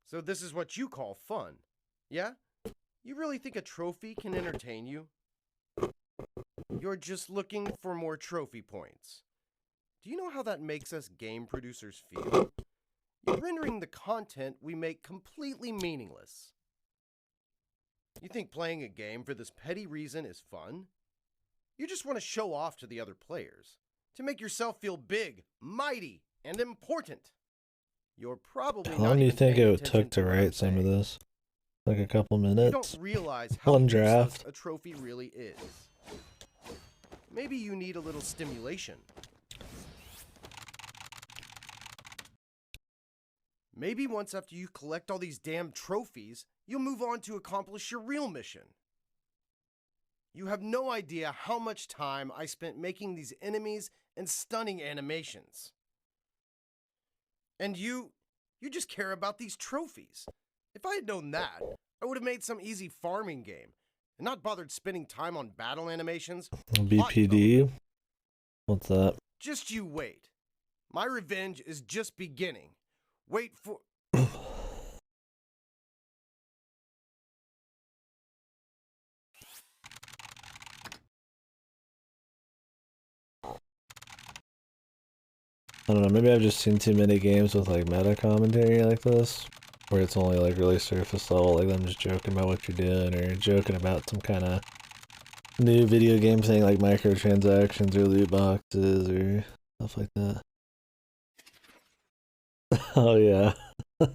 So this is what you call fun, yeah? You really think a trophy can entertain you? You're just looking for more trophy points. Do you know how that makes us game producers feel? You're rendering the content we make completely meaningless. You think playing a game for this petty reason is fun? You just want to show off to the other players, to make yourself feel big, mighty, and important. You're probably How long do you think it took to write some of this? this? Like a couple You minutes? don't realize how One useless draft. a trophy really is. Maybe you need a little stimulation. Maybe once after you collect all these damn trophies, you'll move on to accomplish your real mission. You have no idea how much time I spent making these enemies and stunning animations. And you just care about these trophies. If I had known that, I would have made some easy farming game and not bothered spending time on battle animations. BPD? What's that? Just you wait. My revenge is just beginning. Wait for... I don't know, maybe I've just seen too many games with like meta commentary like this, where it's only like really surface level, like them just joking about what you're doing, or joking about some kind of new video game thing like microtransactions or loot boxes or stuff like that. Oh yeah,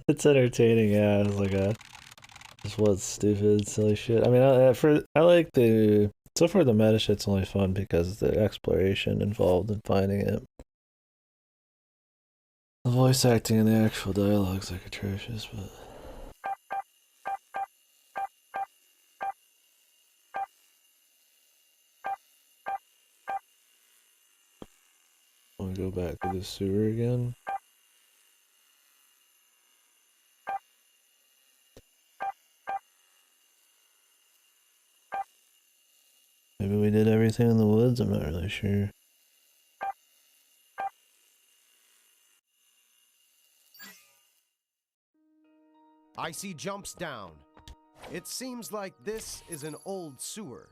it's entertaining. Yeah, it's like just what stupid, silly shit. I mean, I like the so far the meta shit's only fun because the exploration involved in finding it. The voice acting and the actual dialogue's like atrocious, but I want to go back to the sewer again. Maybe we did everything in the woods, I'm not really sure. ICEY jumps down. It seems like this is an old sewer.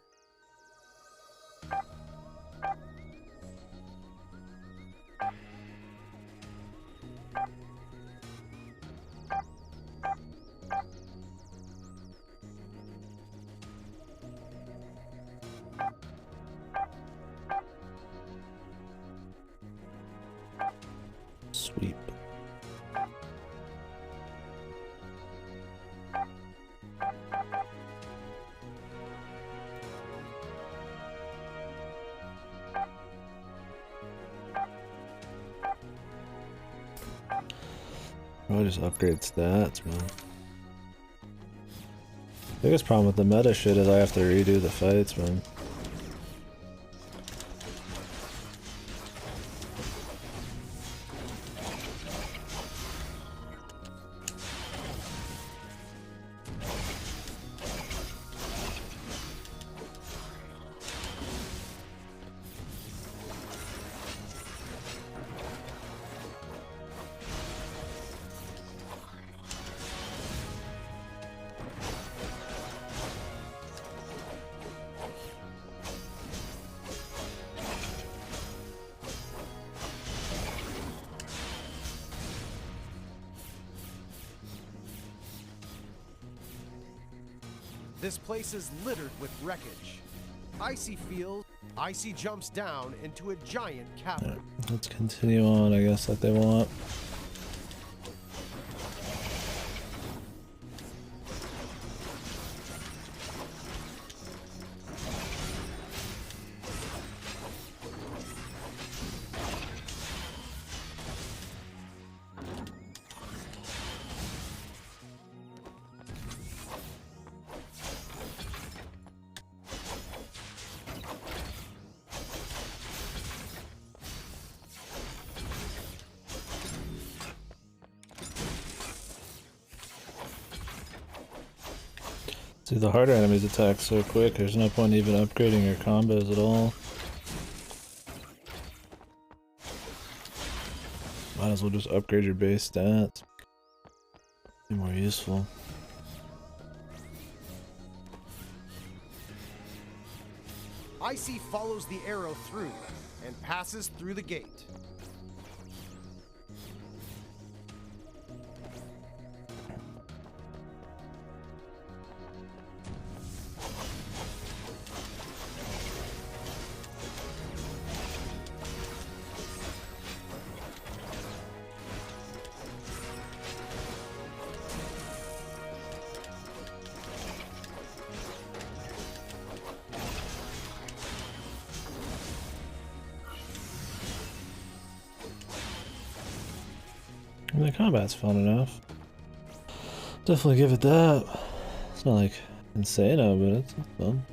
Sweep. Probably just upgrade stats, man. Biggest problem with the meta shit is I have to redo the fights, man. This place is littered with wreckage. ICEY jumps down into a giant cavern. Right, let's continue on, I guess, like they want. See, the harder enemies attack so quick, there's no point even upgrading your combos at all. Might as well just upgrade your base stats. Be more useful. ICEY follows the arrow through and passes through the gate. I mean, the combat's fun enough. Definitely give it that. It's not like insane, but it's fun.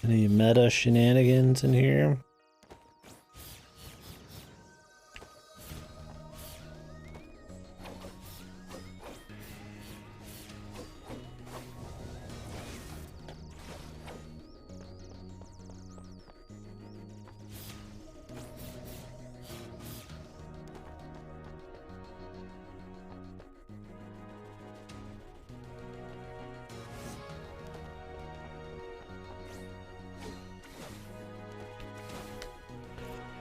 Any meta shenanigans in here?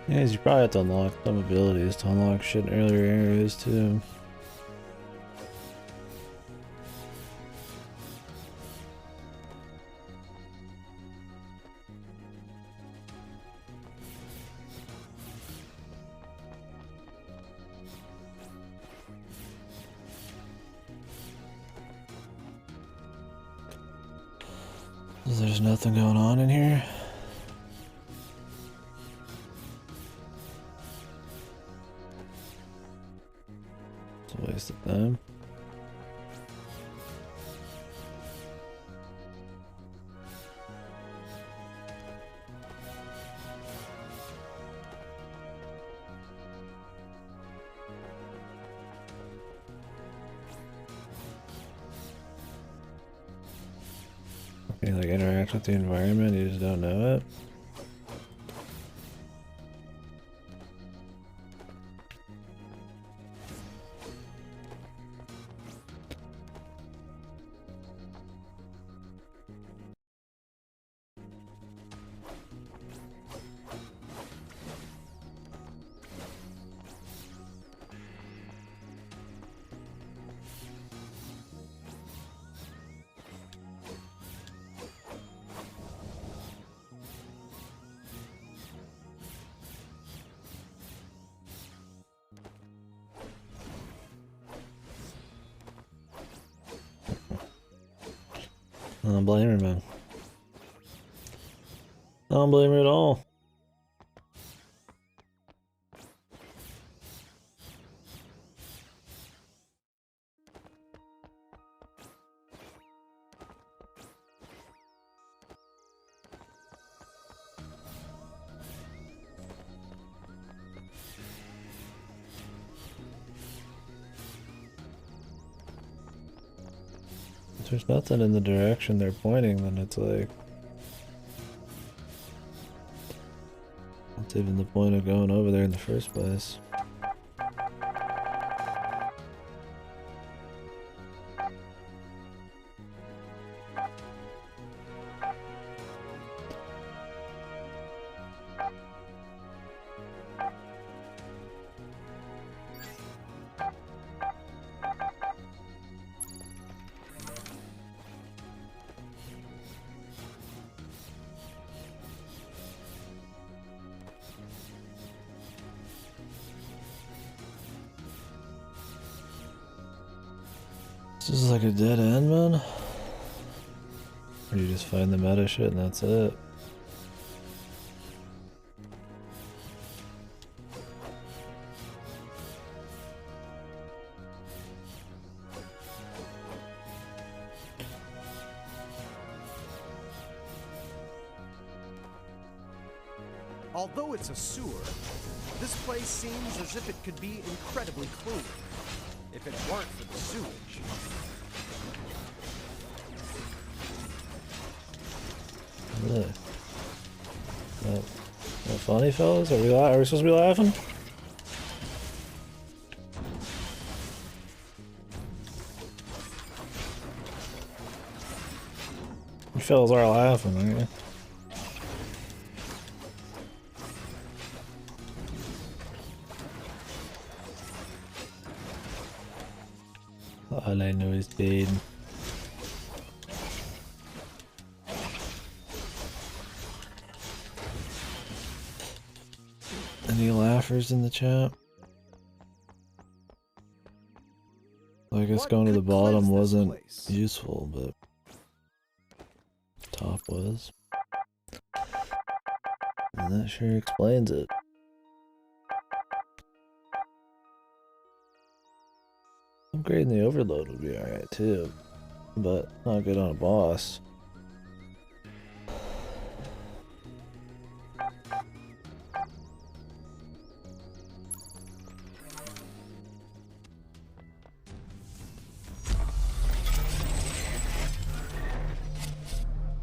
Yeah, you probably have to unlock some abilities to unlock shit in earlier areas too. There's nothing going on in here. It's a waste of time. Can you like interact with the environment, you just don't know it? I don't blame her, man. I don't blame her at all. If there's nothing in the direction they're pointing, then it's like, what's even the point of going over there in the first place? This is like a dead end, man. Or you just find the meta shit and that's it. Although it's a sewer, this place seems as if it could be incredibly clean, if it weren't for the sewage. Really? That funny, fellas? Are we supposed to be laughing? You fellas are laughing, aren't you? All I know is dead. Any laughers in the chat? I guess What going to the could cleanse bottom this wasn't place? useful, but top was. And that sure explains it. Upgrading the overload would be alright too, but not good on a boss.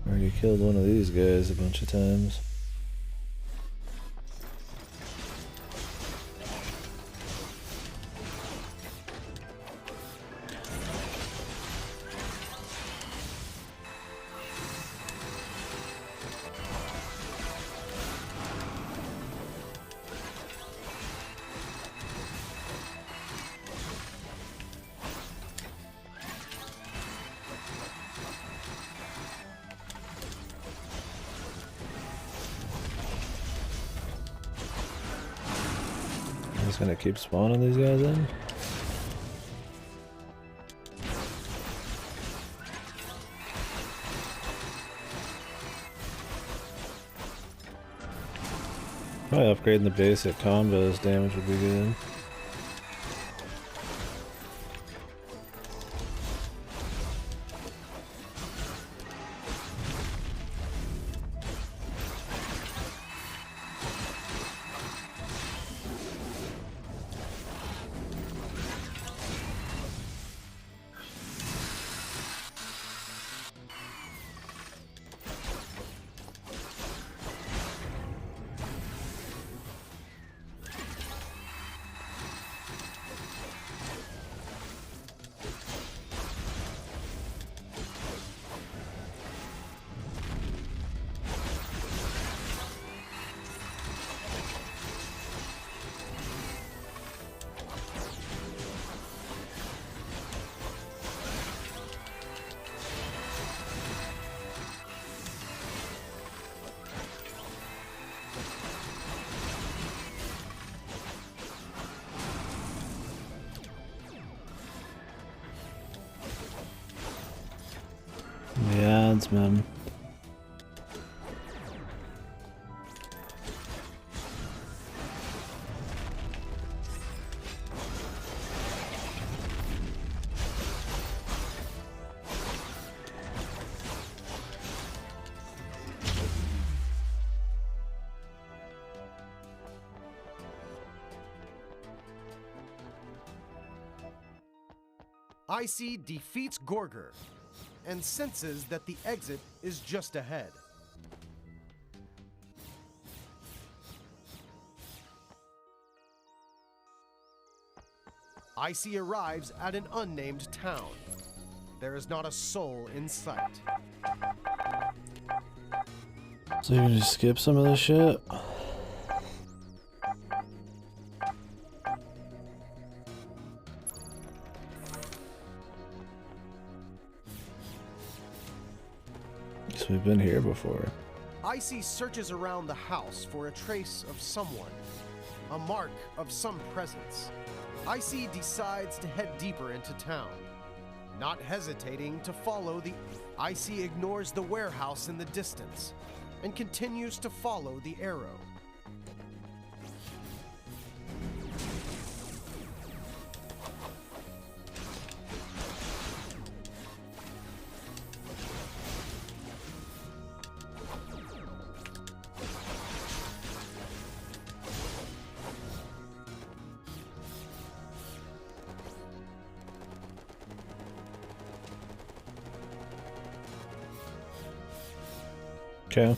Already killed one of these guys a bunch of times. Just gonna keep spawning these guys in. Probably upgrading the basic combos damage would be good. The ads, man. ICEY defeats Gorger and senses that the exit is just ahead. ICEY arrives at an unnamed town. There is not a soul in sight. So you're gonna skip some of this shit? Guess we've been here before. ICEY searches around the house for a trace of someone, a mark of some presence. ICEY decides to head deeper into town. not hesitating to follow the... ICEY ignores the warehouse in the distance and continues to follow the arrow. Okay.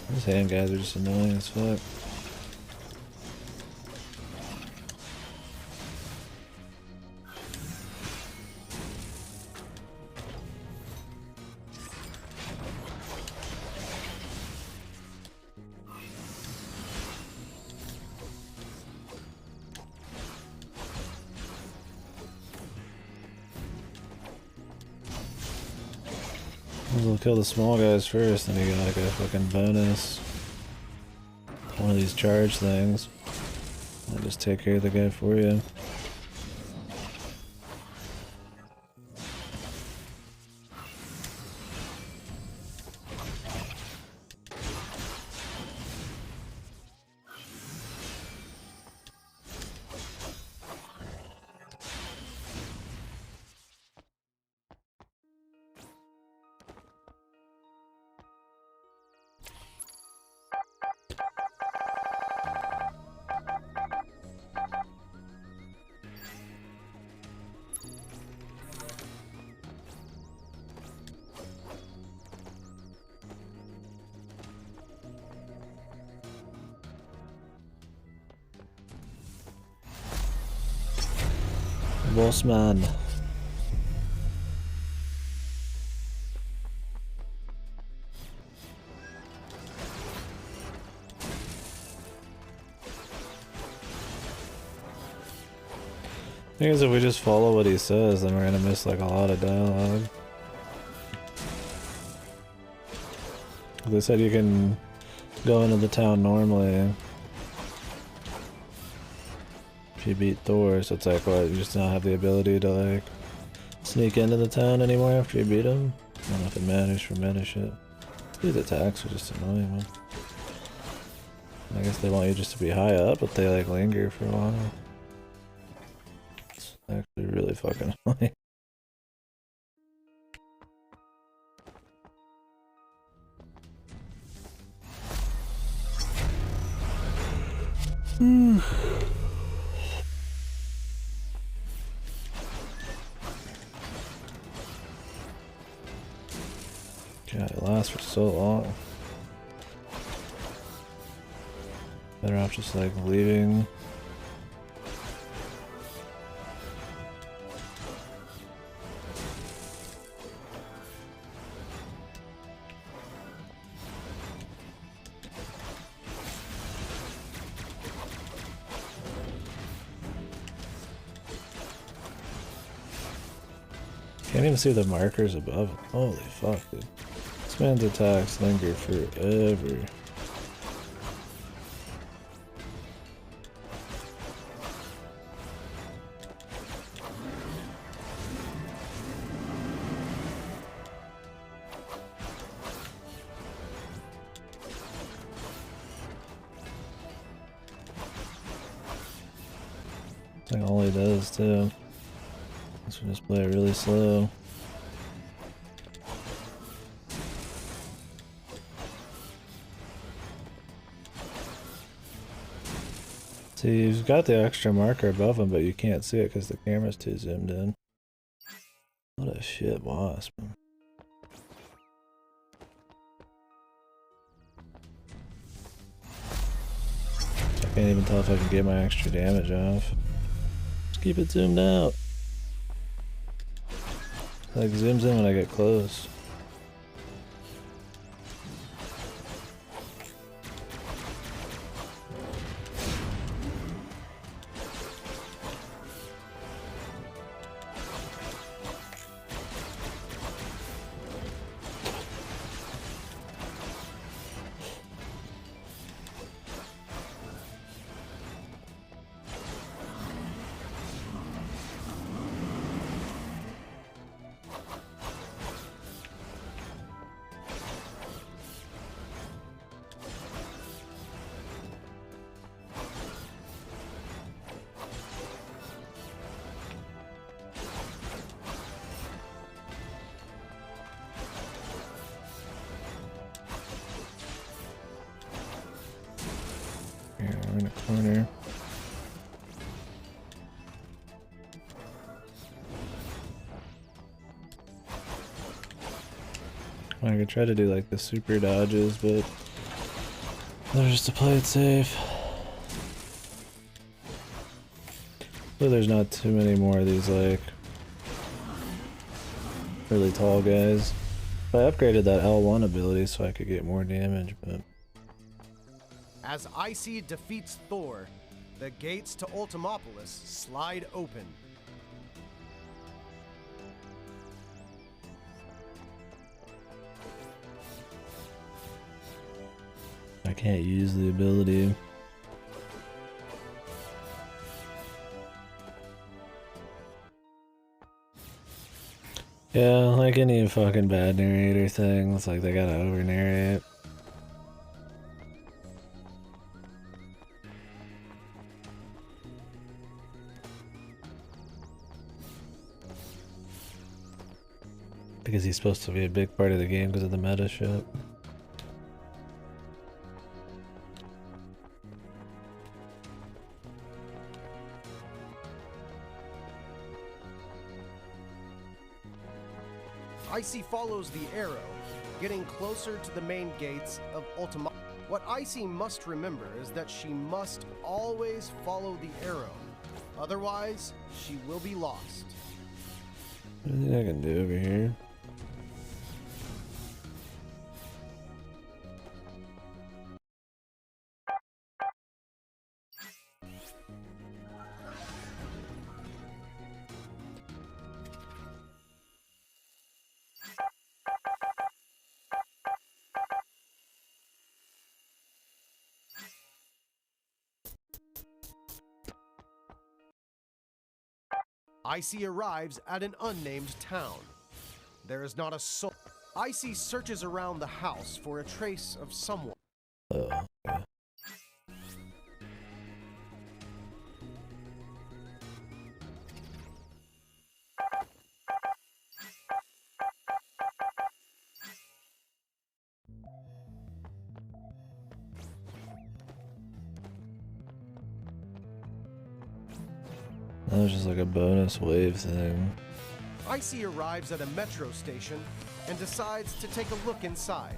These hand guys are just annoying as fuck. We'll kill the small guys first, then you get like a fucking bonus. One of these charge things. I'll just take care of the guy for you. Bossman. Thing is, if we just follow what he says, then we're gonna miss like a lot of dialogue. They said you can go into the town normally if you beat Thor, so it's like, what, you just don't have the ability to like sneak into the town anymore after you beat him? I don't know if it matters for meta shit. These attacks are just annoying, man. I guess they want you just to be high up, but they like linger for a while. It's actually really fucking annoying. God, it lasts for so long. Better off just like leaving. Can't even see the markers above him. Holy fuck, dude. This man's attacks linger forever. That's like all he does too. Let's just play it really slow. See, you've got the extra marker above him, but you can't see it because the camera's too zoomed in. What a shit boss, man. I can't even tell if I can get my extra damage off. Let's keep it zoomed out. It like zooms in when I get close. Here, we're in a corner. I could try to do like the super dodges, but they're just to play it safe. So there's not too many more of these like really tall guys. I upgraded that L1 ability so I could get more damage, but As ICEY defeats Thor, the gates to Ultimopolis slide open. I can't use the ability. Yeah, like any fucking bad narrator thing, it's like they gotta over narrate. Because he's supposed to be a big part of the game because of the meta shit. ICEY follows the arrow, getting closer to the main gates of Ultima. What ICEY must remember is that she must always follow the arrow. Otherwise, she will be lost. Anything I can do over here? ICEY arrives at an unnamed town. There is not a soul. ICEY searches around the house for a trace of someone. Oh, yeah. That was just like a bonus wave thing. ICEY arrives at a metro station and decides to take a look inside.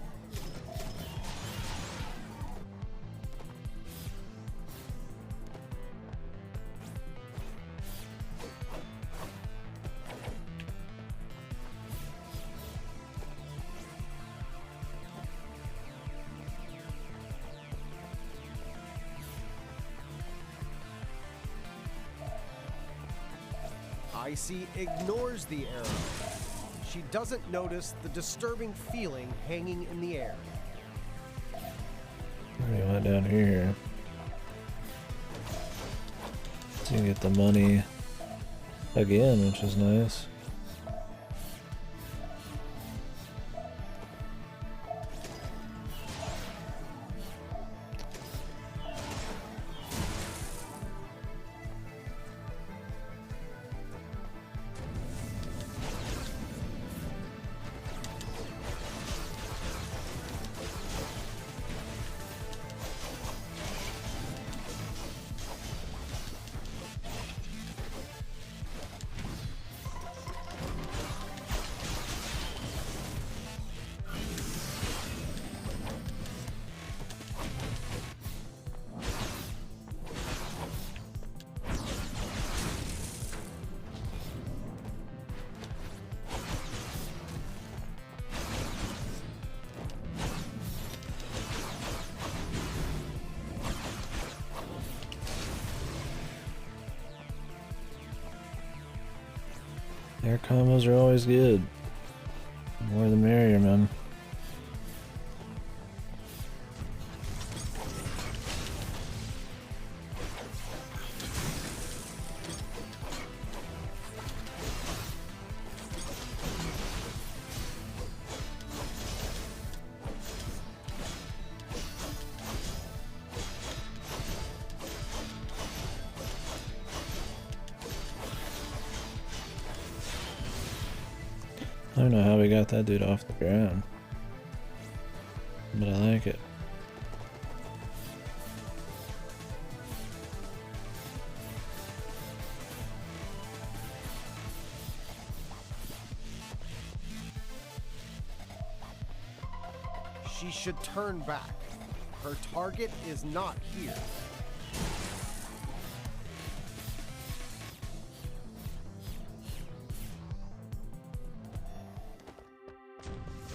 ICEY ignores the arrow. She doesn't notice the disturbing feeling hanging in the air. We went down here. So you can get the money again, which is nice. Air combos are always good. The more the merrier, man. I don't know how we got that dude off the ground, but I like it. she should turn back. Her target is not here.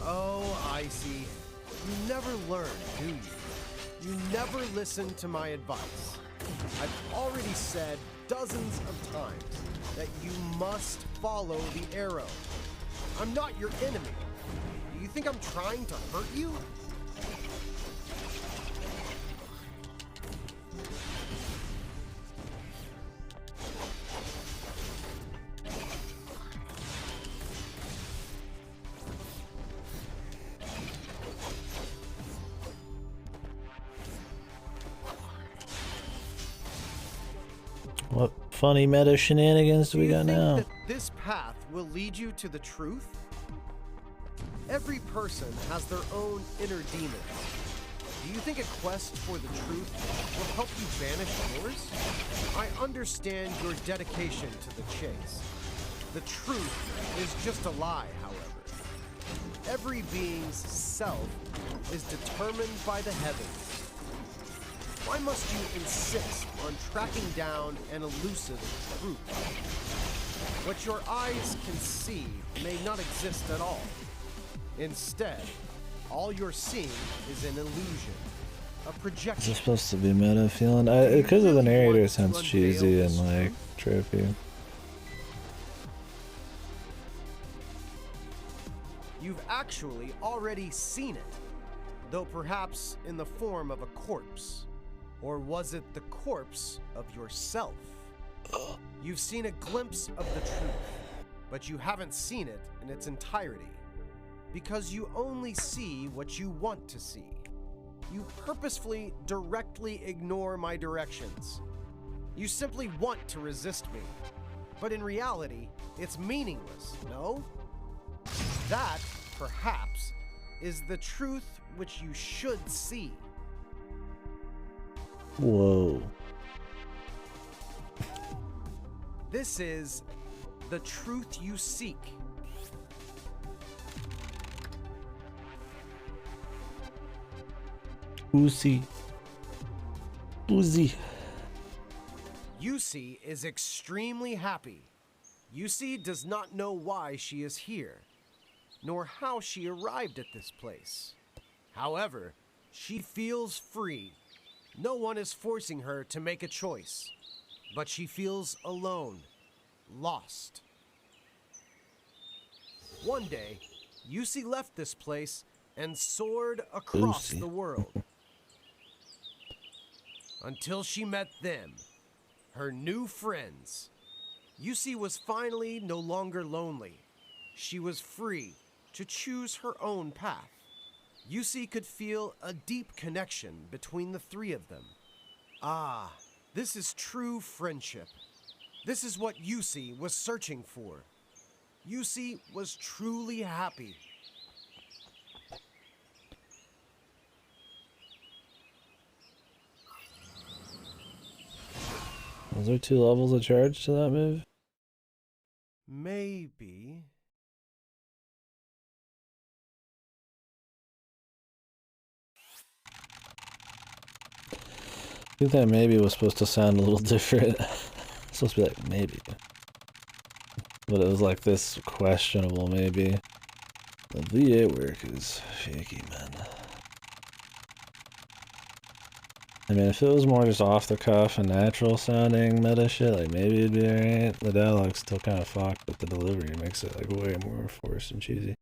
Oh, ICEY, you never learn, do you? You never listen to my advice. I've already said dozens of times that you must follow the arrow. I'm not your enemy. Do you think I'm trying to hurt you? What funny meta shenanigans do we got now? That this path will lead you to the truth? Every person has their own inner demons. Do you think a quest for the truth will help you banish yours? I understand your dedication to the chase. The truth is just a lie, however. Every being's self is determined by the heavens. Why must you insist on tracking down an elusive truth? What your eyes can see may not exist at all. Instead, all you're seeing is an illusion, a projection. Is this supposed to be meta feeling? Because of the narrator, it sounds cheesy and like trippy. You've actually already seen it, though perhaps in the form of a corpse. Or was it the corpse of yourself? You've seen a glimpse of the truth, but you haven't seen it in its entirety. Because you only see what you want to see. You purposefully directly ignore my directions. You simply want to resist me. But in reality, it's meaningless, no? That, perhaps, is the truth which you should see. Whoa. This is the truth you seek. Uzi. ICEY is extremely happy. ICEY does not know why she is here, nor how she arrived at this place. However, she feels free. No one is forcing her to make a choice, but she feels alone, lost. One day, ICEY left this place and soared across the world. Until she met them, her new friends. ICEY was finally no longer lonely. She was free to choose her own path. ICEY could feel a deep connection between the three of them. Ah, this is true friendship. This is what ICEY was searching for. ICEY was truly happy. Was there 2 levels of charge to that move? Maybe. I think that maybe was supposed to sound a little different. It's supposed to be like maybe. But it was like this questionable maybe. The V8 work is shaky, man. I mean, if it was more just off the cuff and natural sounding meta shit, like maybe it'd be alright. The dialogue's still kind of fucked, but the delivery makes it like way more forced and cheesy.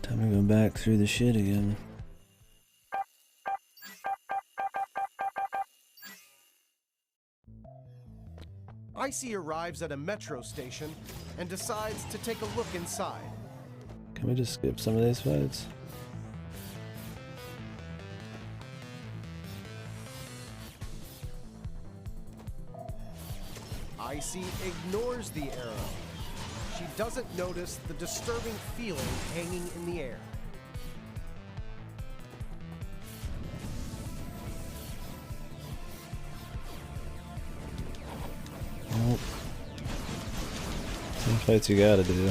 Time to go back through the shit again. ICEY arrives at a metro station and decides to take a look inside. Can we just skip some of these fights? ICEY ignores the arrow. She doesn't notice the disturbing feeling hanging in the air. Nope. Some fights you gotta do.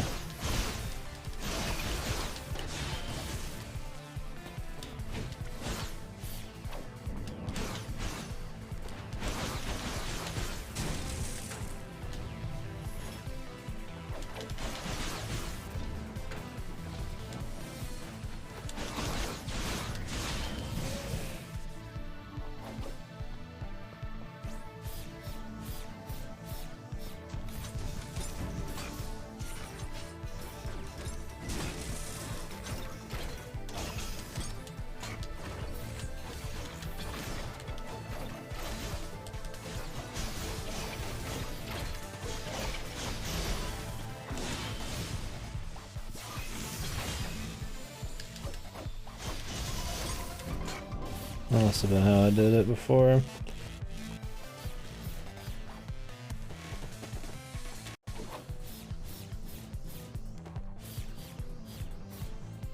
That must have been how I did it before.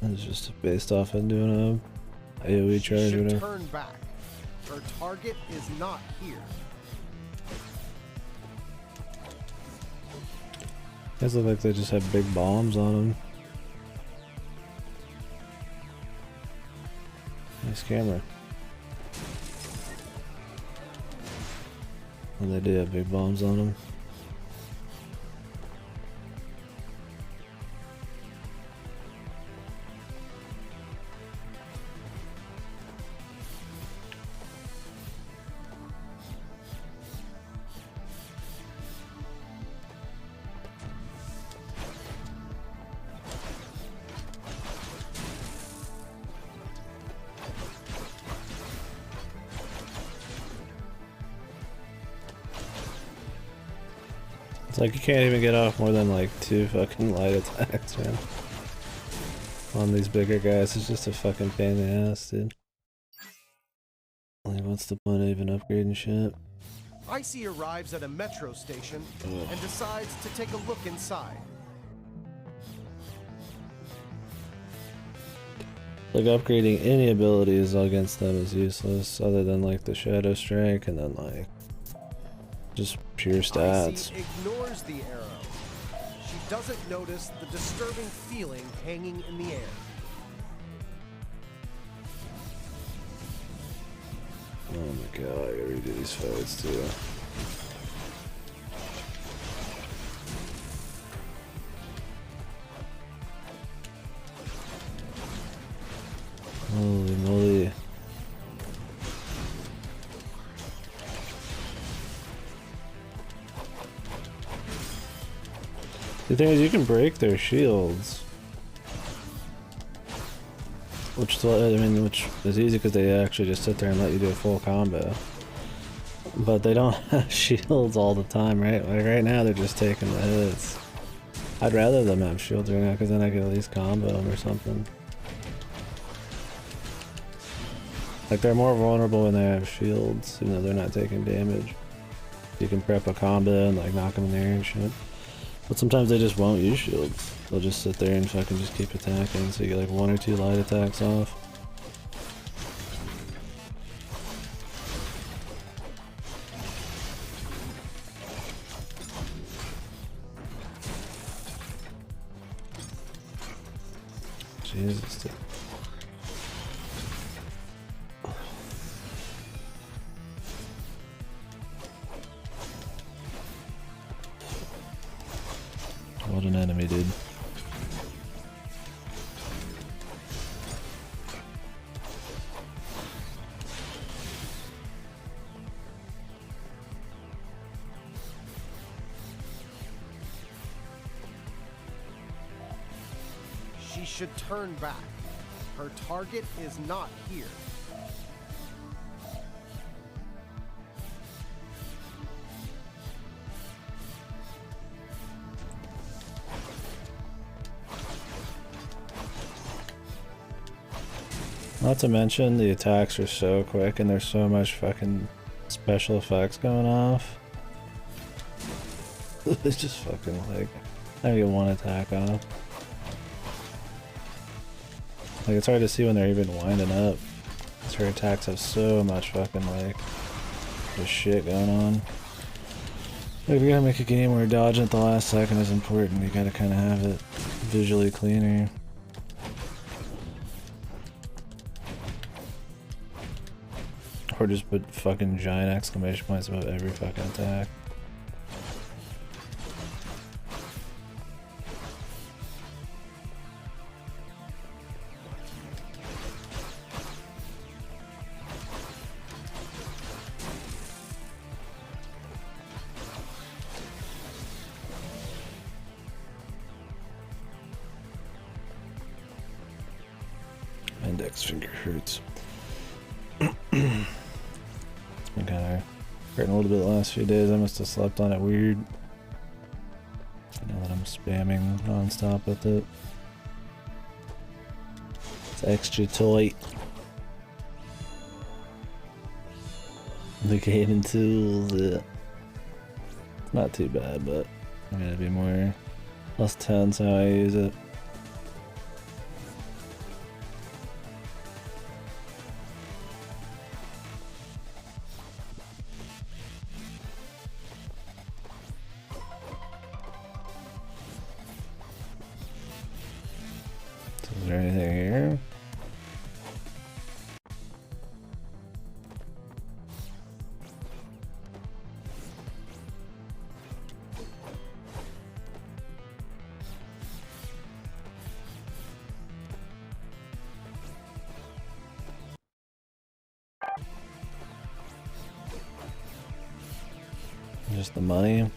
It's just based off of doing a AoE charge or She should whatever. turn back. Her target is not here. Guys look like they just have big bombs on them. Nice camera. And they do have big bombs on them. It's like you can't even get off more than like 2 fucking light attacks, man. On these bigger guys, it's just a fucking pain in the ass, dude. Like, what's the point of even upgrading shit? ICEY arrives at a metro station and decides to take a look inside. Like, upgrading any abilities against them is useless, other than like the Shadow Strike and then like just pure stats. ICEY ignores the arrow. She doesn't notice the disturbing feeling hanging in the air. Oh my god, I gotta redo these fights too. Holy moly. The thing is, you can break their shields. Which is easy because they actually just sit there and let you do a full combo. But they don't have shields all the time, right? Like right now they're just taking the hits. I'd rather them have shields right now because then I could at least combo them or something. Like they're more vulnerable when they have shields, even though they're not taking damage. You can prep a combo and like knock them in the air and shit. But sometimes they just won't use shields. They'll just sit there and fucking just keep attacking, so you get like 1 or 2 light attacks off. Jesus, dude. What an enemy, dude. She should turn back. Her target is not here. Not to mention, the attacks are so quick and there's so much fucking special effects going off. It's just fucking like, I get one attack off. Like, it's hard to see when they're even winding up. Because her attacks have so much fucking, like, just shit going on. Like, if you're gonna make a game where dodging at the last second is important, you gotta kind of have it visually cleaner. Or just put fucking giant exclamation points above every fucking attack. Index finger hurts. It's been kind of hurting a little bit the last few days. I must have slept on it weird. Now that I'm spamming non-stop with it. It's extra tight. The gaming tools, yeah. It's not too bad, but I'm gonna be more less tense how I use it. Is there anything here? Just the money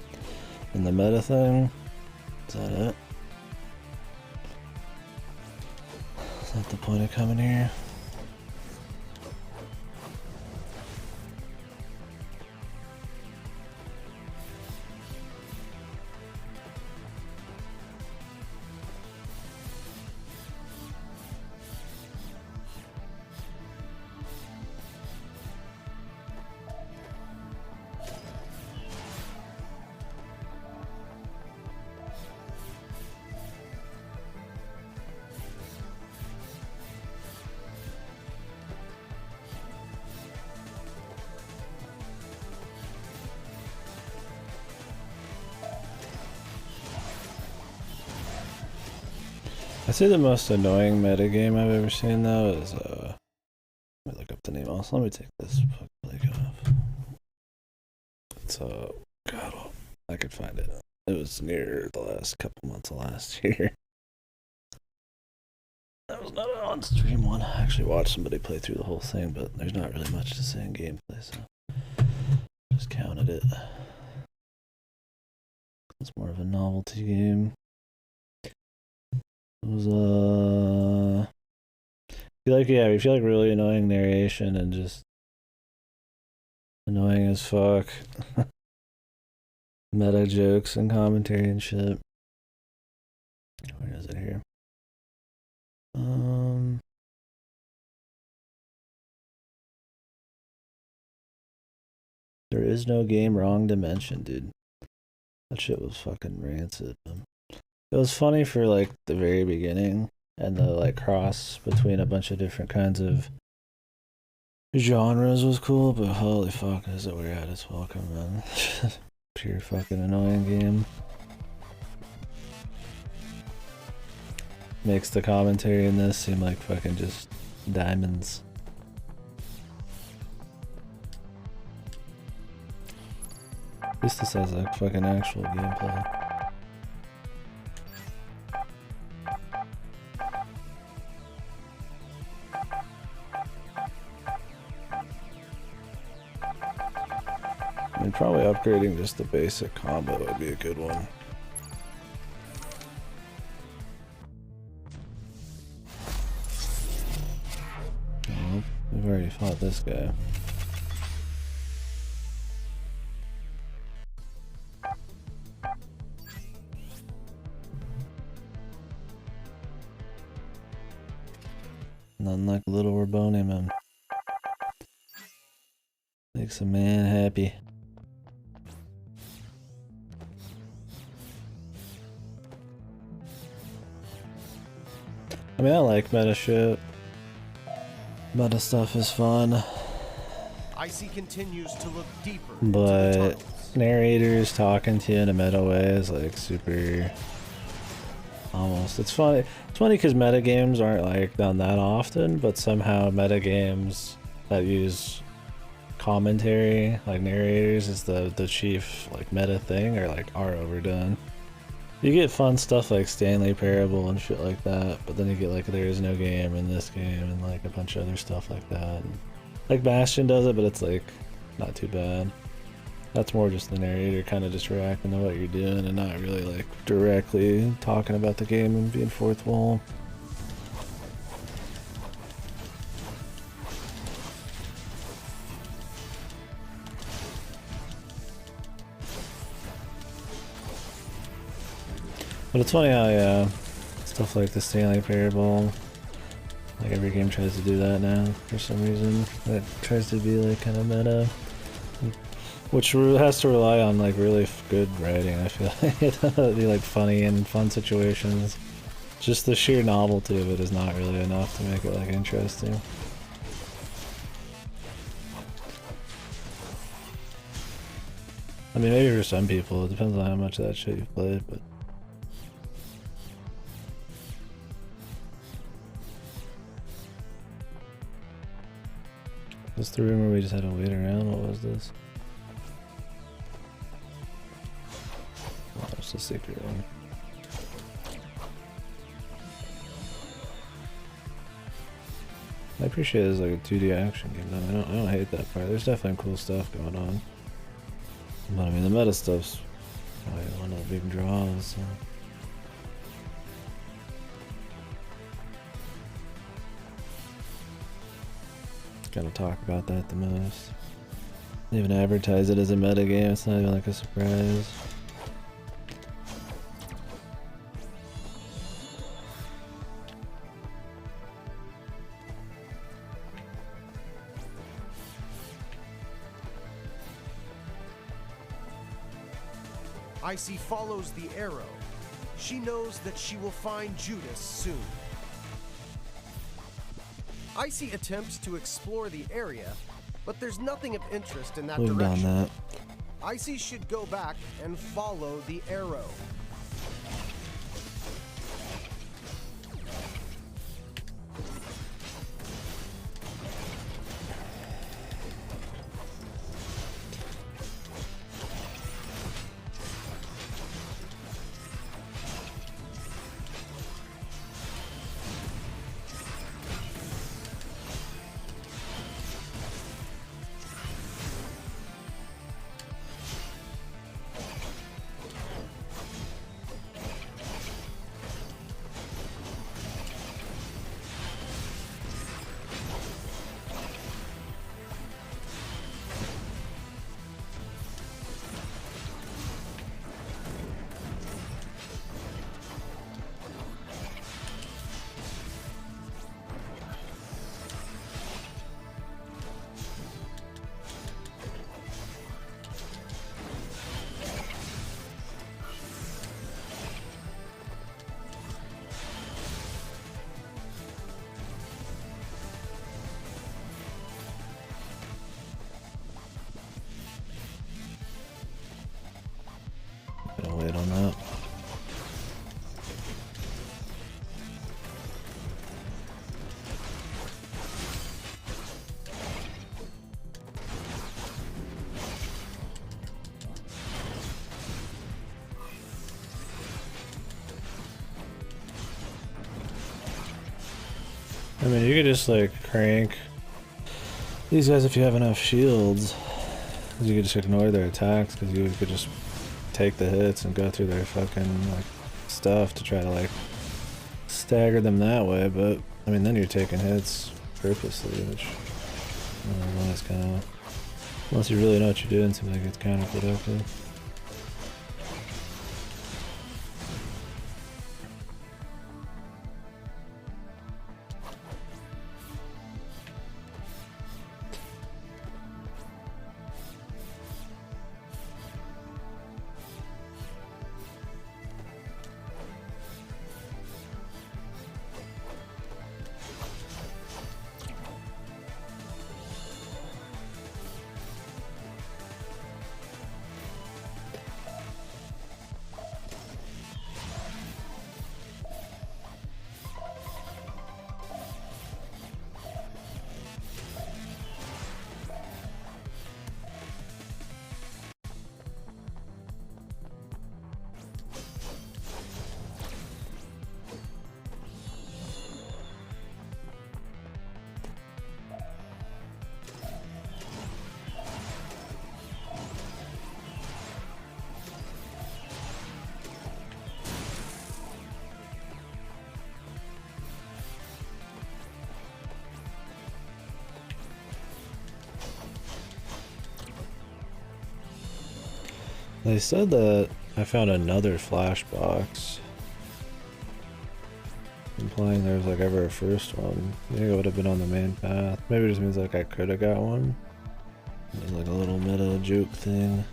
and the meta thing? Is that it? Is that the point of coming here? I'd say the most annoying metagame I've ever seen though is let me look up the name. Also, let me take this fucking off. It's God, I could find it. It was near the last couple months of last year. That was not an on-stream one. I actually watched somebody play through the whole thing, but there's not really much to say in gameplay, so just counted it. It's more of a novelty game. It was if you feel like really annoying narration and just annoying as fuck meta jokes and commentary and shit. Where is it here? There is no game, wrong dimension, dude. That shit was fucking rancid. It was funny for like the very beginning and the like cross between a bunch of different kinds of genres was cool, but holy fuck, is it we're at its welcome, man. Pure fucking annoying game. Makes the commentary in this seem like fucking just diamonds. At least this has like fucking actual gameplay. I mean, probably upgrading just the basic combo would be a good one. Well, we've already fought this guy. Nothing like a little Rabone, man. Makes a man happy. I mean, I like meta shit. Meta stuff is fun. ICEY continues to look deeper into the But tunnels. narrators talking to you in a meta way is like super. Almost. It's funny. It's funny because meta games aren't like done that often, but somehow meta games that use commentary, like narrators, is the chief like meta thing, or like are overdone. You get fun stuff like Stanley Parable and shit like that, but then you get like There Is No Game in this game and like a bunch of other stuff like that. And, like Bastion does it, but it's like not too bad. That's more just the narrator kind of just reacting to what you're doing and not really like directly talking about the game and being fourth wall. But it's funny how, yeah, stuff like the Stanley Parable, like every game tries to do that now for some reason. It tries to be like kind of meta. Which has to rely on like really good writing, I feel like. It'd be like funny and fun situations. Just the sheer novelty of it is not really enough to make it like interesting. I mean, maybe for some people, it depends on how much of that shit you've played, but... Was the room where we just had to wait around? What was this? Oh, it's a secret one. I appreciate it as like a 2D action game though. I don't hate that part. There's definitely cool stuff going on. But I mean the meta stuff's probably one of the big draws, so. Gotta talk about that the most. They even advertise it as a meta game, it's not even like a surprise. ICEY follows the arrow. She knows that she will find Judas soon. ICEY attempts to explore the area, but there's nothing of interest in that We've direction. done that. ICEY should go back and follow the arrow. Gotta wait on that. I mean, you could just like crank these guys if you have enough shields. You could just ignore their attacks because you could just take the hits and go through their fucking like stuff to try to like stagger them that way. But I mean, then you're taking hits purposely, which I don't know, it's kind of, unless you really know what you're doing, seems like it's counterproductive. They said that I found another flash box, implying there was like ever a first one. I think it would have been on the main path. Maybe it just means like I could have got one. It was like a little meta joke thing.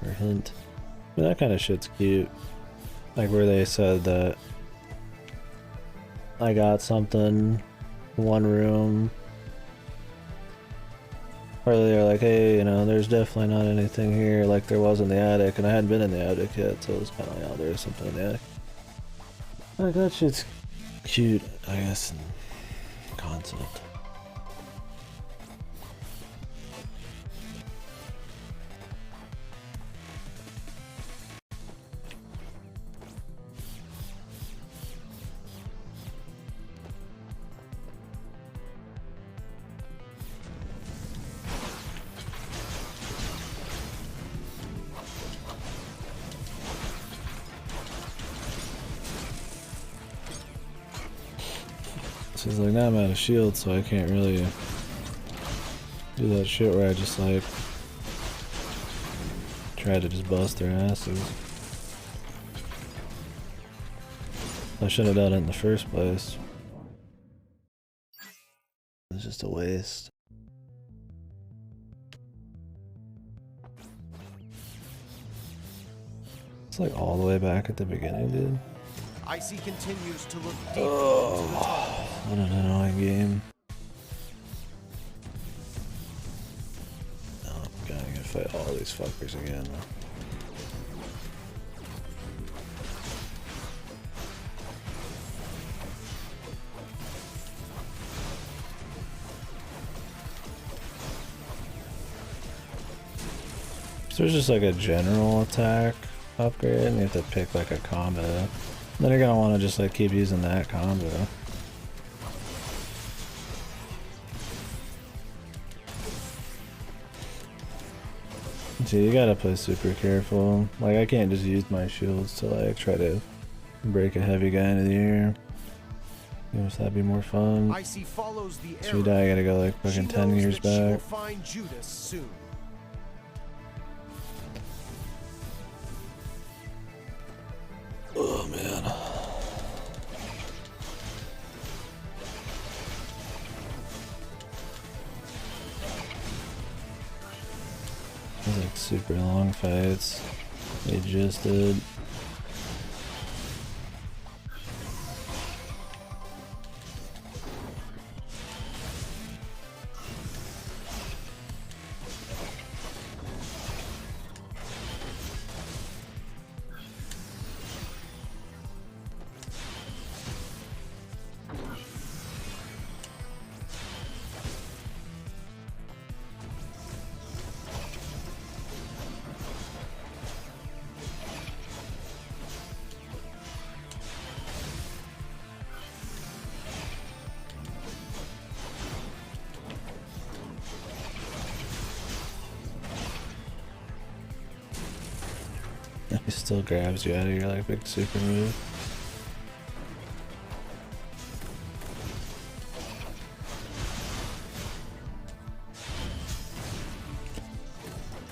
Or hint. I mean, that kind of shit's cute. Like where they said that I got something in one room. Or they're like, hey, you know, there's definitely not anything here like there was in the attic, and I hadn't been in the attic yet, so it was kind of like, oh, there's something in the attic. Like, that shit's cute, I guess, in concept. She's like, now I'm out of shield, so I can't really do that shit where I just like try to just bust their asses. I should have done it in the first place. It's just a waste. It's like all the way back at the beginning, dude. ICEY continues to look deep into the tunnel. What an annoying game. Oh, I'm gonna fight all these fuckers again. So there's just like a general attack upgrade, and you have to pick like a combo. Then you're gonna want to just like keep using that combo. So you gotta play super careful. Like I can't just use my shields to like try to break a heavy guy into the air. You know, so that'd be more fun. ICEY follows the So you die, I gotta go like fucking 10 years back. She will find Judas soon. Oh man. Those like super long fights. They just did. He still grabs you out of your like big super move.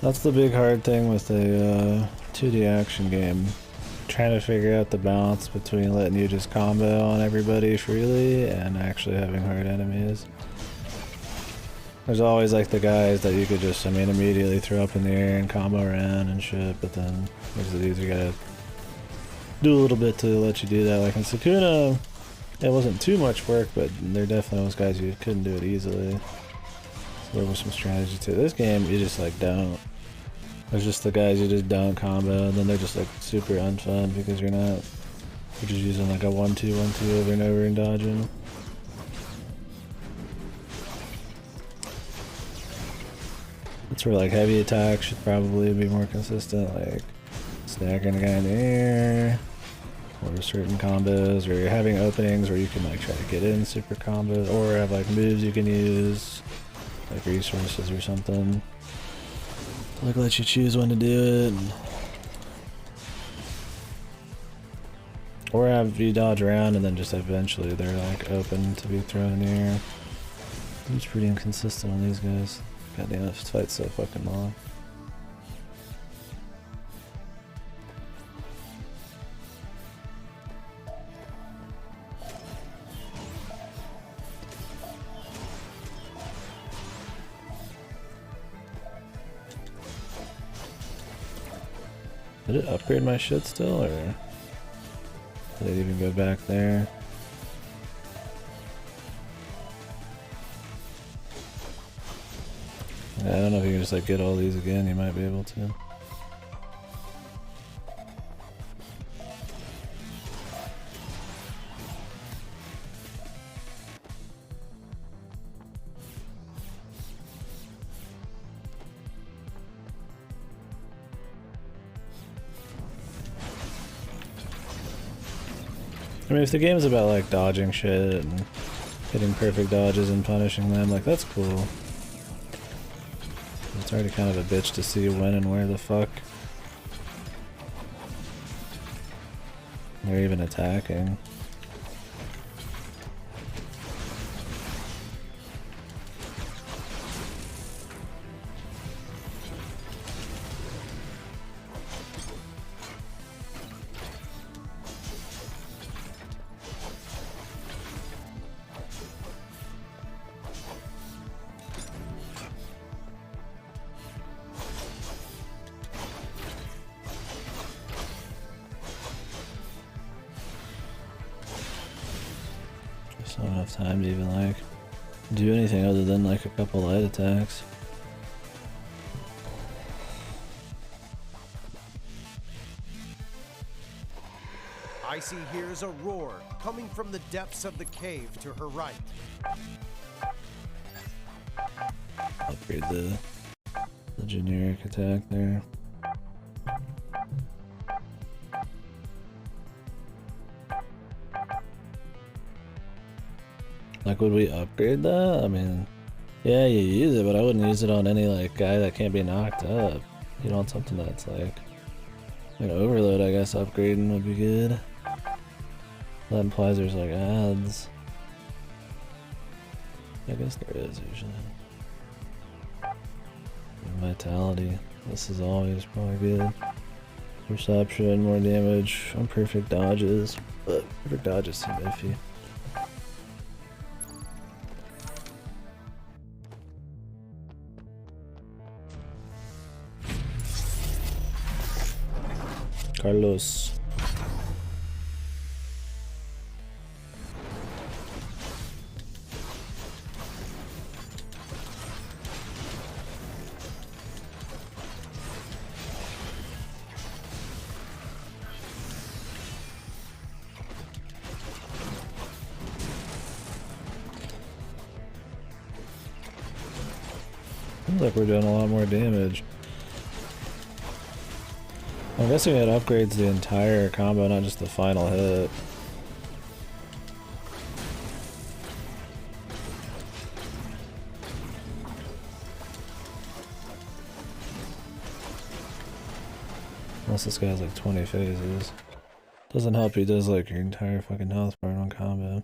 That's the big hard thing with a 2D action game. Trying to figure out the balance between letting you just combo on everybody freely and actually having hard enemies. There's always like the guys that you could just, I mean, immediately throw up in the air and combo around and shit, but then there's the dudes you gotta do a little bit to let you do that. Like in Sukuna, it wasn't too much work, but there definitely was guys you couldn't do it easily. So there was some strategy to it. This game, you just like don't. There's just the guys you just don't combo, and then they're just like super unfun because you're just using like a 1-2, 1-2 over and over and dodging. That's where like heavy attacks should probably be more consistent, like staggering a guy in the air, or certain combos, or you're having openings where you can like try to get in super combos, or have like moves you can use, like resources or something. Like let you choose when to do it. Or have you dodge around and then just eventually they're like open to be thrown in the air. It's pretty inconsistent on these guys. God damn, this fight's so fucking long. Did it upgrade my shit still, or did it even go back there? Yeah, I don't know if you can just like get all these again, you might be able to. I mean, if the game's about like dodging shit and hitting perfect dodges and punishing them, like that's cool. It's already kind of a bitch to see when and where the fuck they're even attacking. Just not enough time to even like do anything other than like a couple light attacks. ICEY hears a roar coming from the depths of the cave to her right. Upgrade the generic attack there. Like, would we upgrade that? I mean, yeah, you use it, but I wouldn't use it on any like guy that can't be knocked up. You want something that's like overload, I guess upgrading would be good. That implies there's like ads. I guess there is usually. Vitality. This is always probably good. Perception, more damage, imperfect dodges. But perfect dodges seem iffy. Carlos. Seems like we're doing a lot more damage. I'm guessing it upgrades the entire combo, not just the final hit. Unless this guy has like 20 phases. Doesn't help he does like your entire fucking health bar on combo.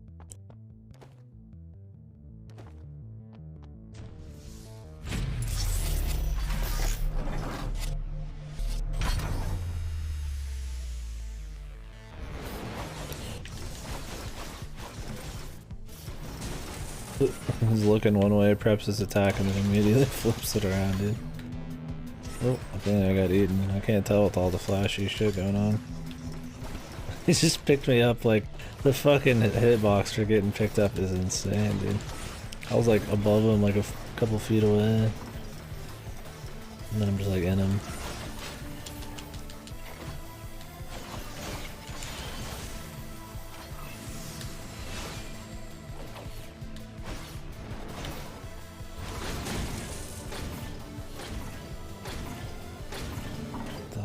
He's looking one way, preps his attack, and then immediately flips it around, dude. Oh, I think I got eaten. I can't tell with all the flashy shit going on. He just picked me up, like, the fucking hitbox for getting picked up is insane, dude. I was like above him, like a couple feet away. And then I'm just like in him.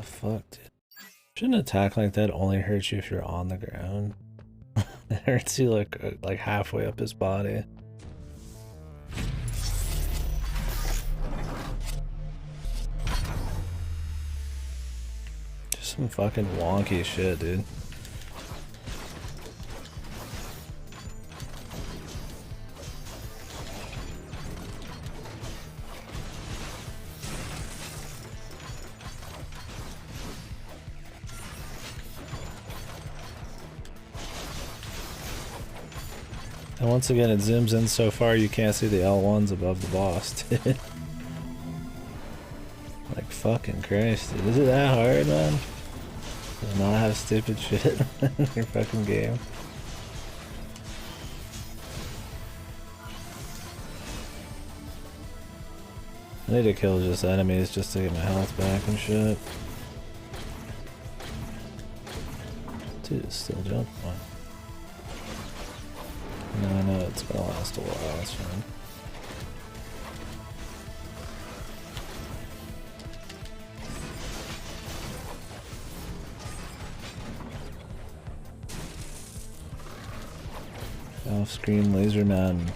Fuck, dude. Shouldn't an attack like that only hurt you if you're on the ground? It hurts you like halfway up his body. Just some fucking wonky shit, dude. And once again, it zooms in so far you can't see the L1s above the boss, dude. Like fucking Christ, dude. Is it that hard, man? Does not have stupid shit in your fucking game. I need to kill just enemies just to get my health back and shit. Dude, it's still jumping. No, I know it's gonna last a while, that's fine. Off-screen laser man.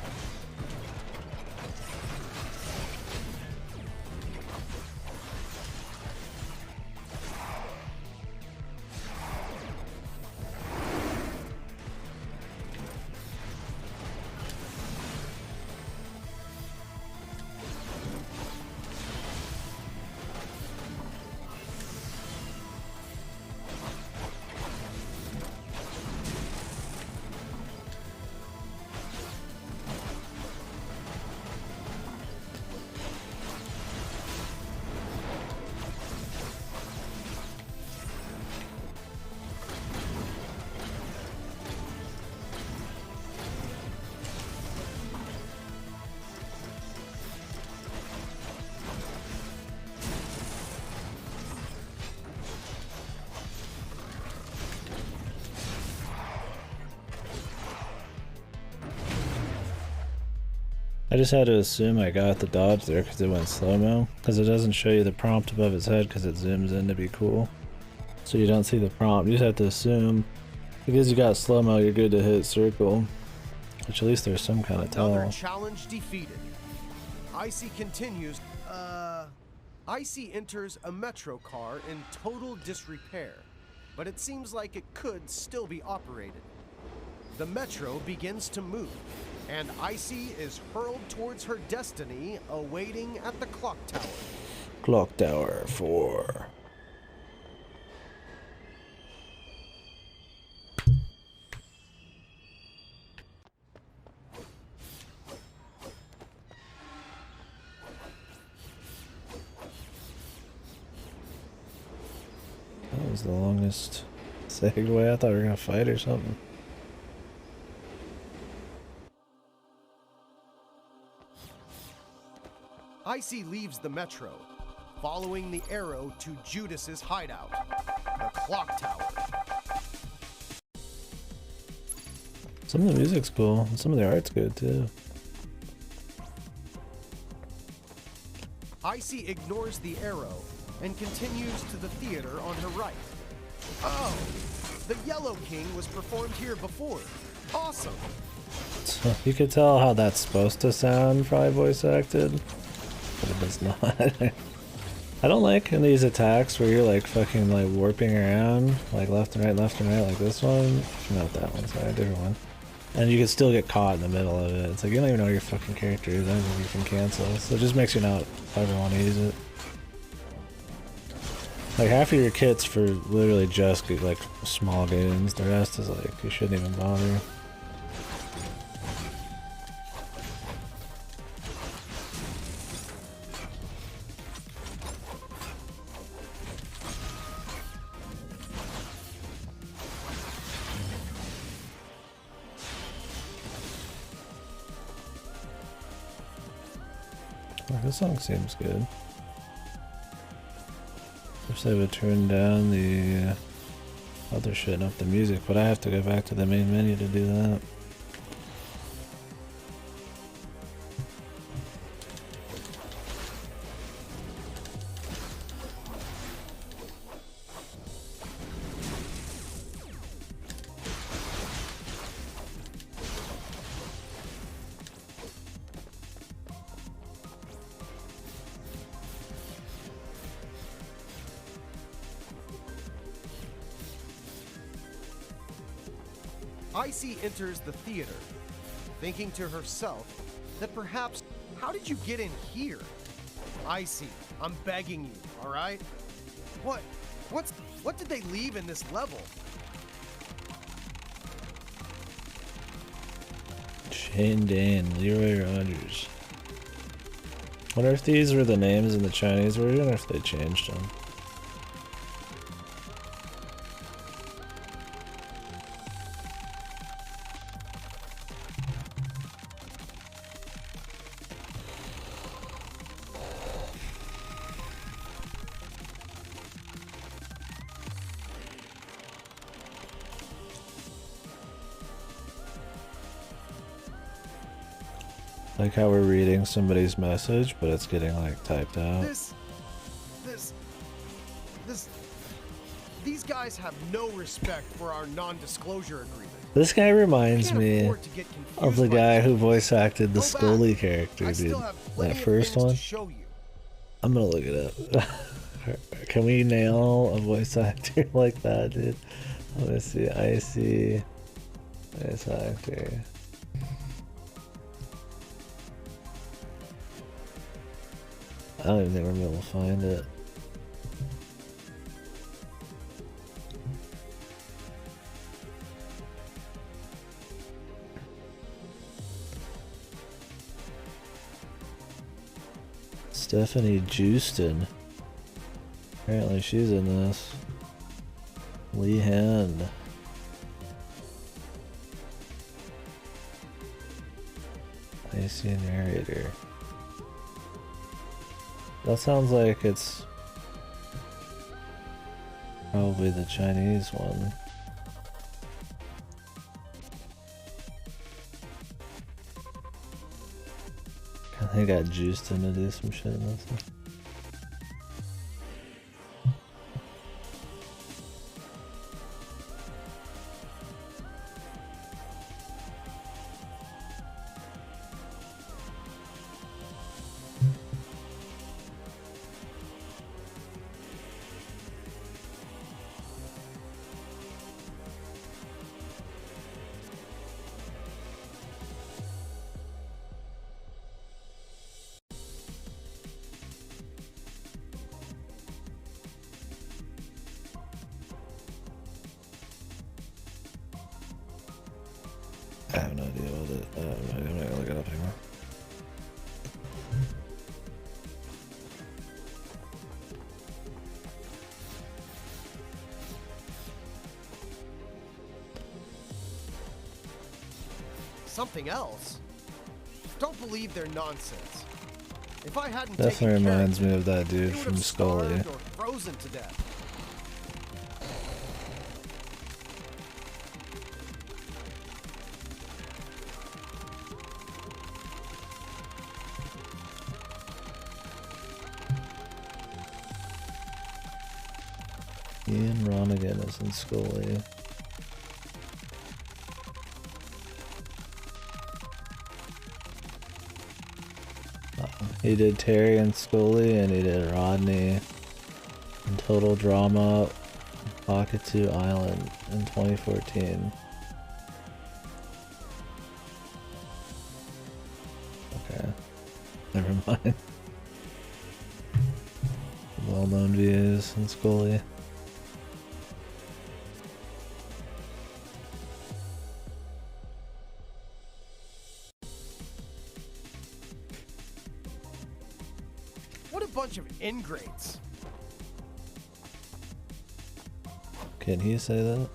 I just had to assume I got the dodge there because it went slow-mo. Because it doesn't show you the prompt above his head because it zooms in to be cool. So you don't see the prompt. You just have to assume because you got slow-mo, you're good to hit circle. Which at least there's some kind of tell. Another challenge defeated. ICEY continues. ICEY enters a metro car in total disrepair, but it seems like it could still be operated. The metro begins to move, and ICEY is hurled towards her destiny, awaiting at the clock tower. Clock tower 4. That was the longest segue. I thought we were gonna fight or something. ICEY leaves the metro, following the arrow to Judas's hideout, the clock tower. Some of the music's cool, and some of the art's good too. ICEY ignores the arrow and continues to the theater on her right. Oh, the Yellow King was performed here before. Awesome. So you could tell how that's supposed to sound, probably voice acted. But it does not. I don't like in these attacks where you're like fucking like warping around, like left and right, like this one. Not that one, sorry, a different one. And you can still get caught in the middle of it. It's like you don't even know where your fucking character is. I don't think you can cancel. So it just makes you not ever want to use it. Like half of your kit's for literally just like small games. The rest is like you shouldn't even bother. This song seems good. Wish they would turn down the other shit and up the music, but I have to go back to the main menu to do that. ICEY enters the theater, thinking to herself that perhaps, how did you get in here? ICEY, I'm begging you, all right? What did they leave in this level? Shane Dane, Leroy Rogers. Wonder if these were the names in the Chinese version or if they changed them. Like how we're reading somebody's message, but it's getting like typed out. These guys have no respect for our non-disclosure agreement. This guy reminds me of the guy who voice acted the Go back. Scully character, I dude. still have That plenty of first things one. to show you. I'm gonna look it up. Can we nail a voice actor like that, dude? Let me see. ICEY voice actor. I don't even think we're gonna be able to find it. Stephanie Justin. Apparently she's in this. Lee Hand. ICEY narrator. That sounds like it's probably the Chinese one. They got juiced in to do some shit in this one. I have no idea what it. I'm not gonna look it up anymore. Something else? Don't believe their nonsense. If I hadn't Definitely taken care reminds of me of that you, dude they would from have Scully. starved or frozen to death. Ian Ronigan is in Scully. He did Terry and Scully, and he did Rodney in Total Drama, Wakatu Island in 2014. Okay, never mind. Well-known views in Scully. What a bunch of ingrates. Can he say that?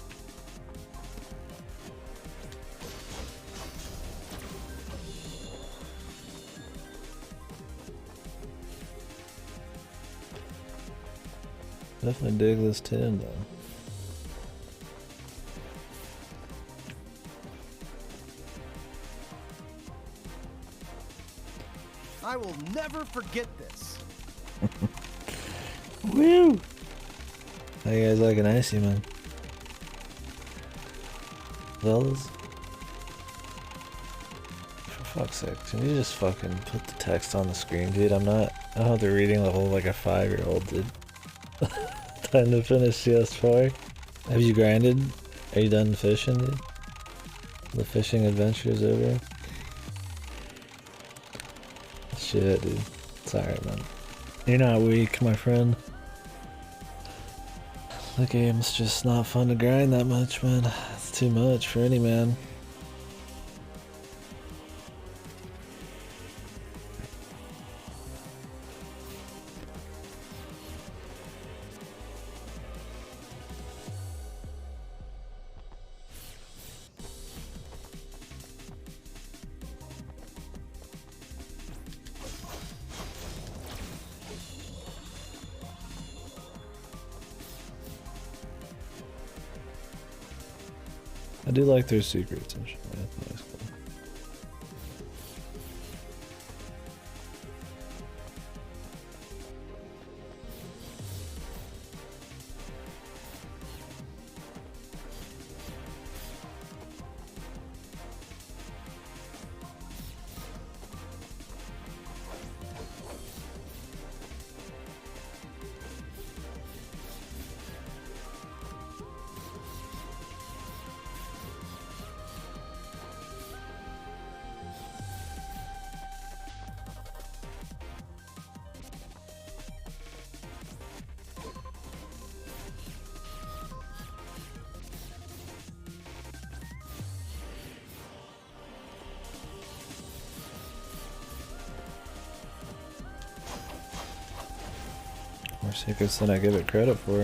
Definitely dig this tune though. I will never forget this. Woo! How you guys liking ICEY, man? Fellas? For fuck's sake, can you just fucking put the text on the screen, dude? I don't have the reading level like a 5-year-old, dude. Time to finish CS4. Have you grinded? Are you done fishing, dude? The fishing adventure is over? Shit, dude. It's alright, man. You're not weak, my friend. The game's just not fun to grind that much, man. It's too much for any man. I do like their secrets and shit. That's cool. More secrets than I give it credit for.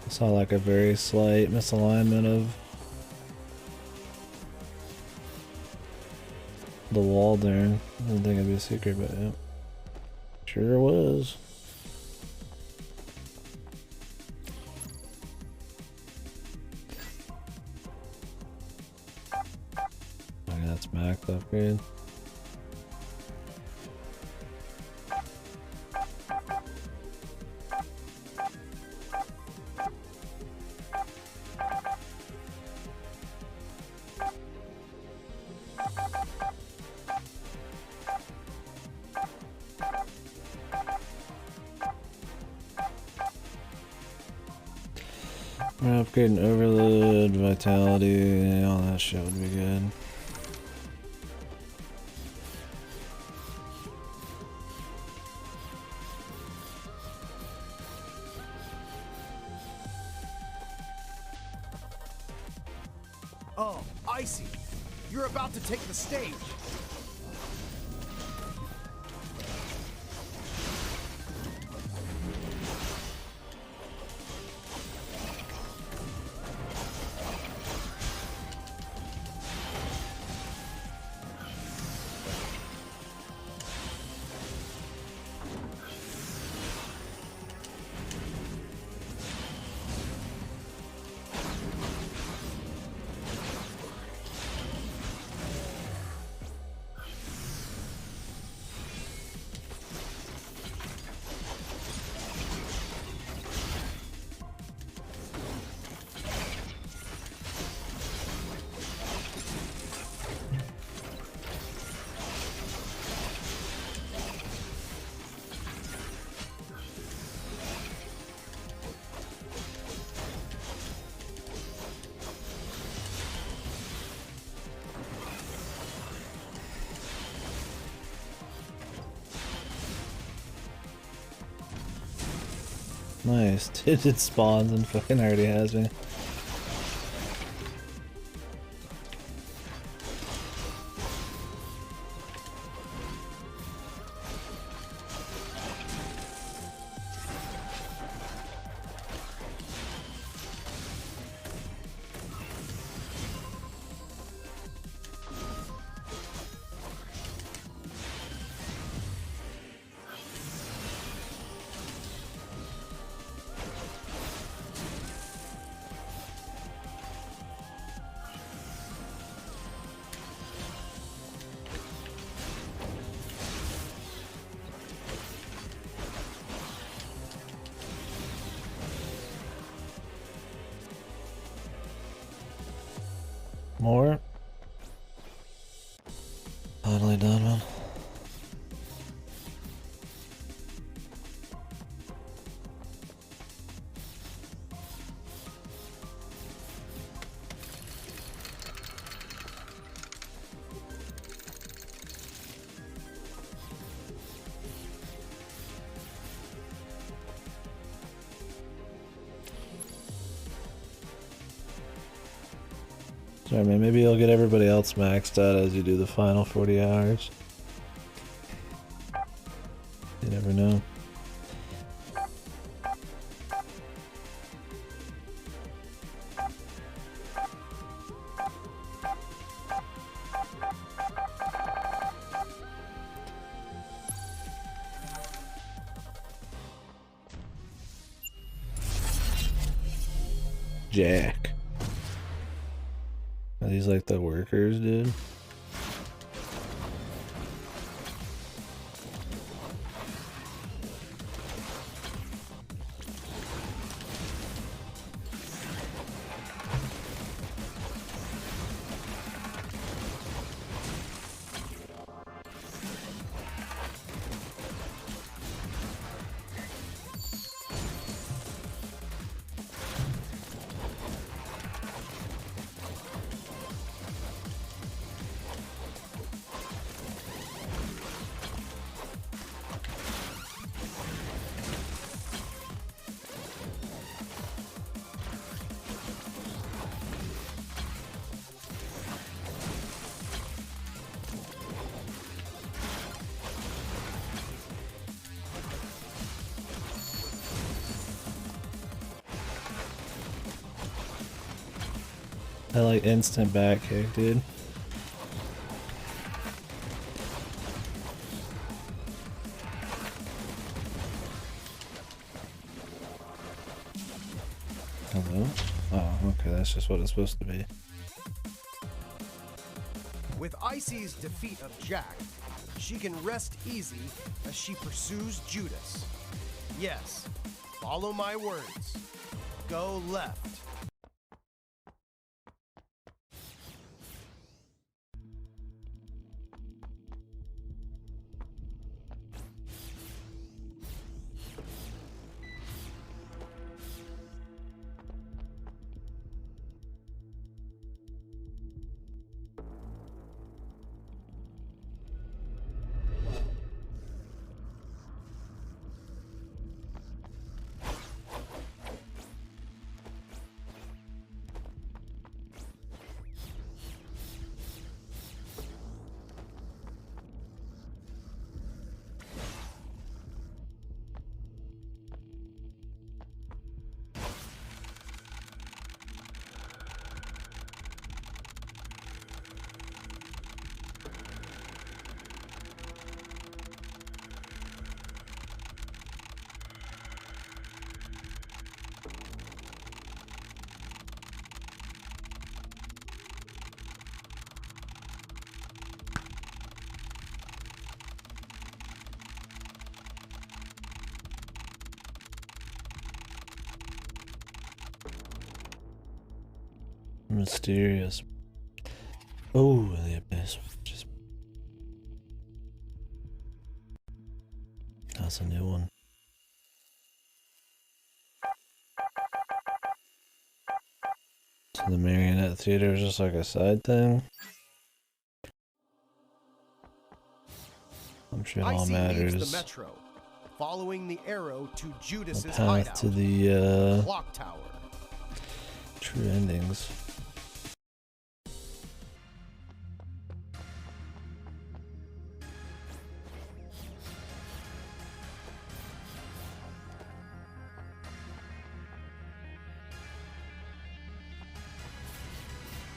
I saw like a very slight misalignment of the wall there. I didn't think it'd be a secret, but yeah. Sure was. Okay, that's max upgrade. We're upgrading overload, vitality, all that shit would be good. Oh, ICEY, you're about to take the stage. Nice. Dude, it spawns and fucking already has me. More? Totally done, man. Sorry, man. Maybe you'll get everybody else maxed out as you do the final 40 hours. You never know. Jack. Are these like the workers, dude? I like instant back kick, dude. Hello? Oh, okay, that's just what it's supposed to be. With ICEY's defeat of Jack, she can rest easy as she pursues Judas. Yes, follow my words. Go left. Mysterious. Oh, the abyss. Just... That's a new one. So the marionette theater is just like a side thing. I'm sure it all matters. The metro, following the arrow to Judas's path hideout, to the clock tower. True endings.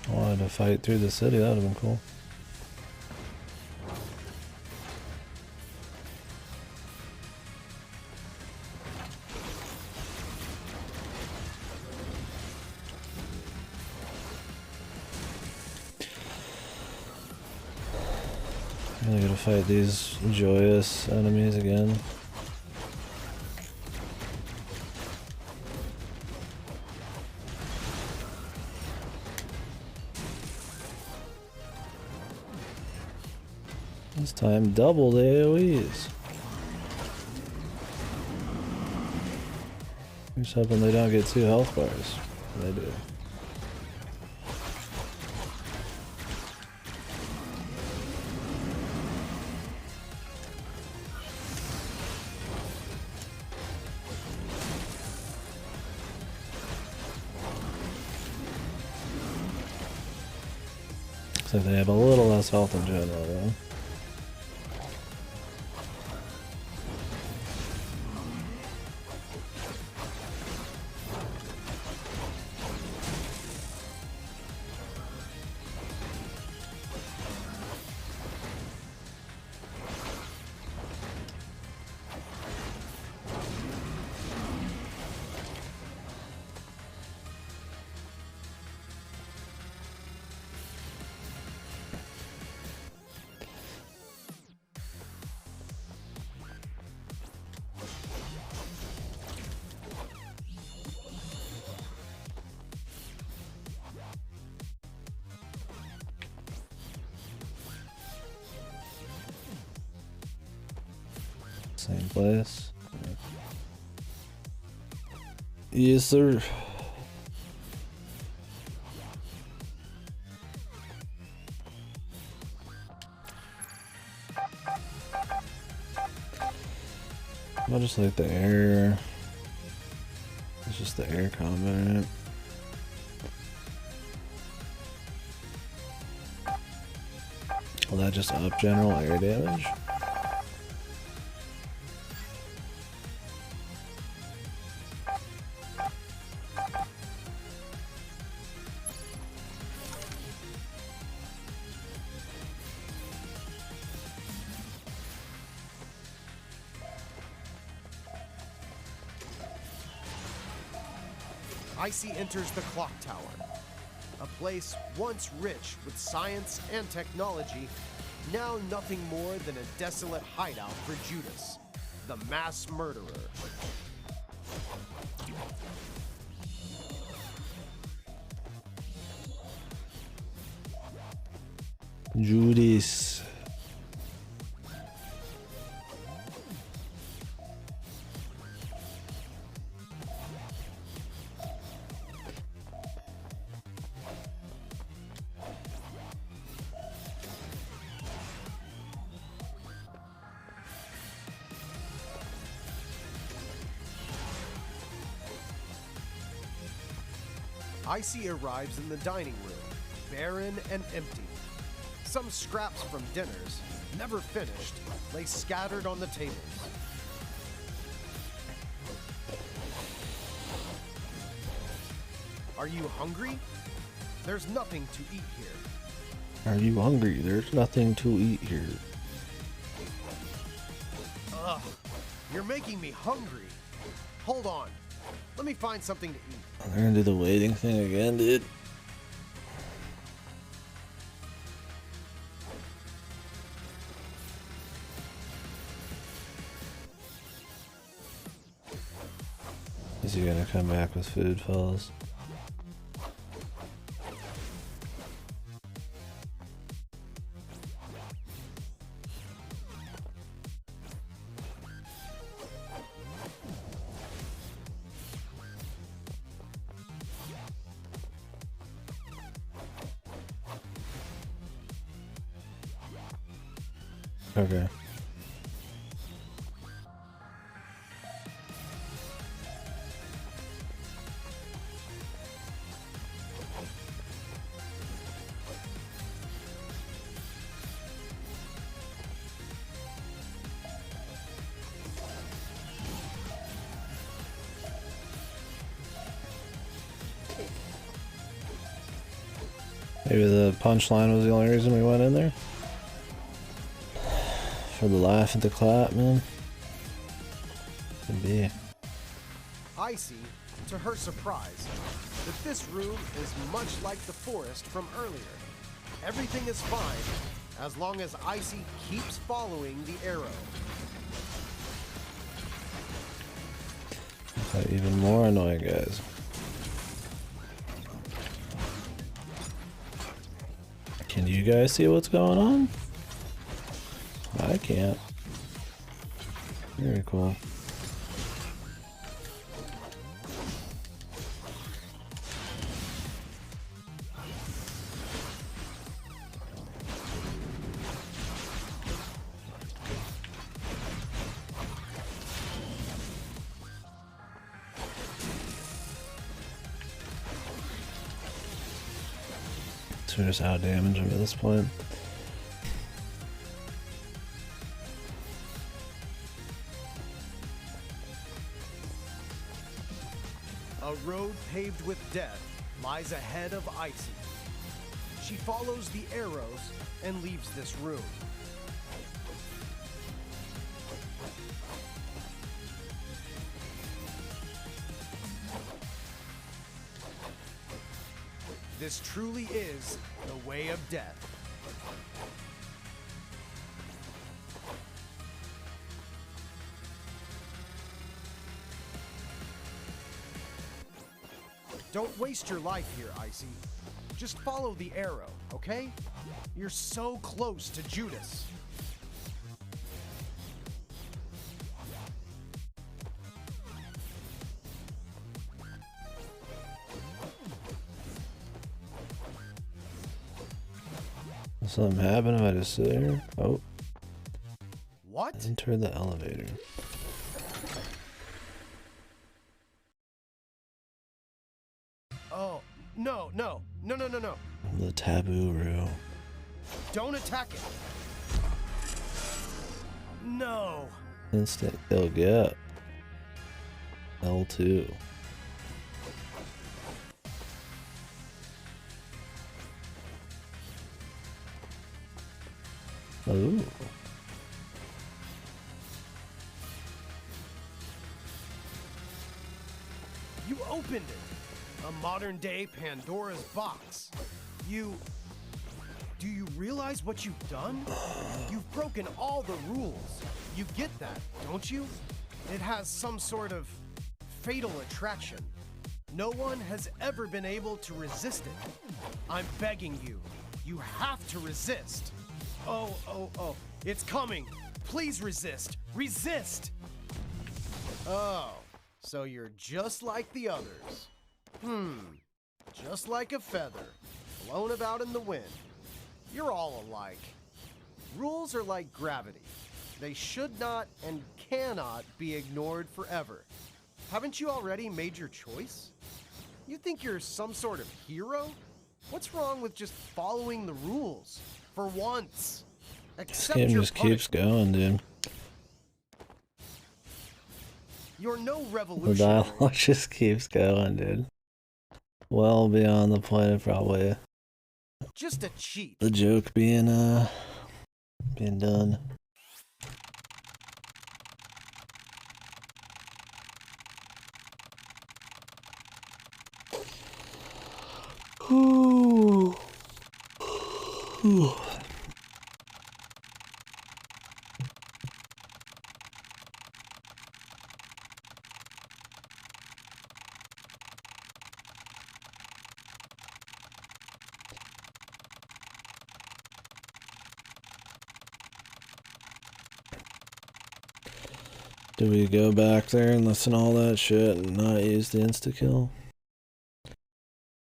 I wanted to fight through the city, that would have been cool. I gotta fight these joyous enemies again. This time double the AoEs. I'm just hoping they don't get 2 health bars. They do. So they have a little less health in general, though. Same place. Yes, sir. I'll just like the air. It's just the air combat. Will that just up general air damage? ICEY enters the clock tower, a place once rich with science and technology, now nothing more than a desolate hideout for Judas, the mass murderer. Judas. ICEY arrives in the dining room, barren and empty. Some scraps from dinners, never finished, lay scattered on the tables. Are you hungry? There's nothing to eat here. Are you hungry? There's nothing to eat here. Ugh, you're making me hungry. Hold on, let me find something to eat. They're gonna do the waiting thing again, dude. Is he gonna come back with food, fellas? Okay. Maybe the punchline was the only reason we went in there? For the laugh and the clap, man. Could be. ICEY, to her surprise, that this room is much like the forest from earlier. Everything is fine as long as ICEY keeps following the arrow. Even more annoying, guys. Can you guys see what's going on? I can't. Very cool. So we're just out damage him at this point. A road paved with death lies ahead of ICEY. She follows the arrows and leaves this room. This truly is the way of death. Don't waste your life here, ICEY. Just follow the arrow, okay? You're so close to Judas. something happen if I just sit here? Oh. What? Enter the elevator. Oh, no. The taboo room. Don't attack it. No. Instant kill, get. L2. Ooh. You opened it. A modern day Pandora's box. Do you realize what you've done? You've broken all the rules. You get that, don't you? It has some sort of fatal attraction. No one has ever been able to resist it. I'm begging you. You have to resist. Oh. It's coming. Please resist. Resist! Oh, so you're just like the others. Just like a feather, blown about in the wind. You're all alike. Rules are like gravity. They should not and cannot be ignored forever. Haven't you already made your choice? You think you're some sort of hero? What's wrong with just following the rules? For once. This game just keeps going, dude. You're no The revolutionary. dialogue just keeps going, dude. Well beyond the point of probably Just a cheat. the joke being done. Ooh. Ooh. Do we go back there and listen to all that shit and not use the insta-kill? I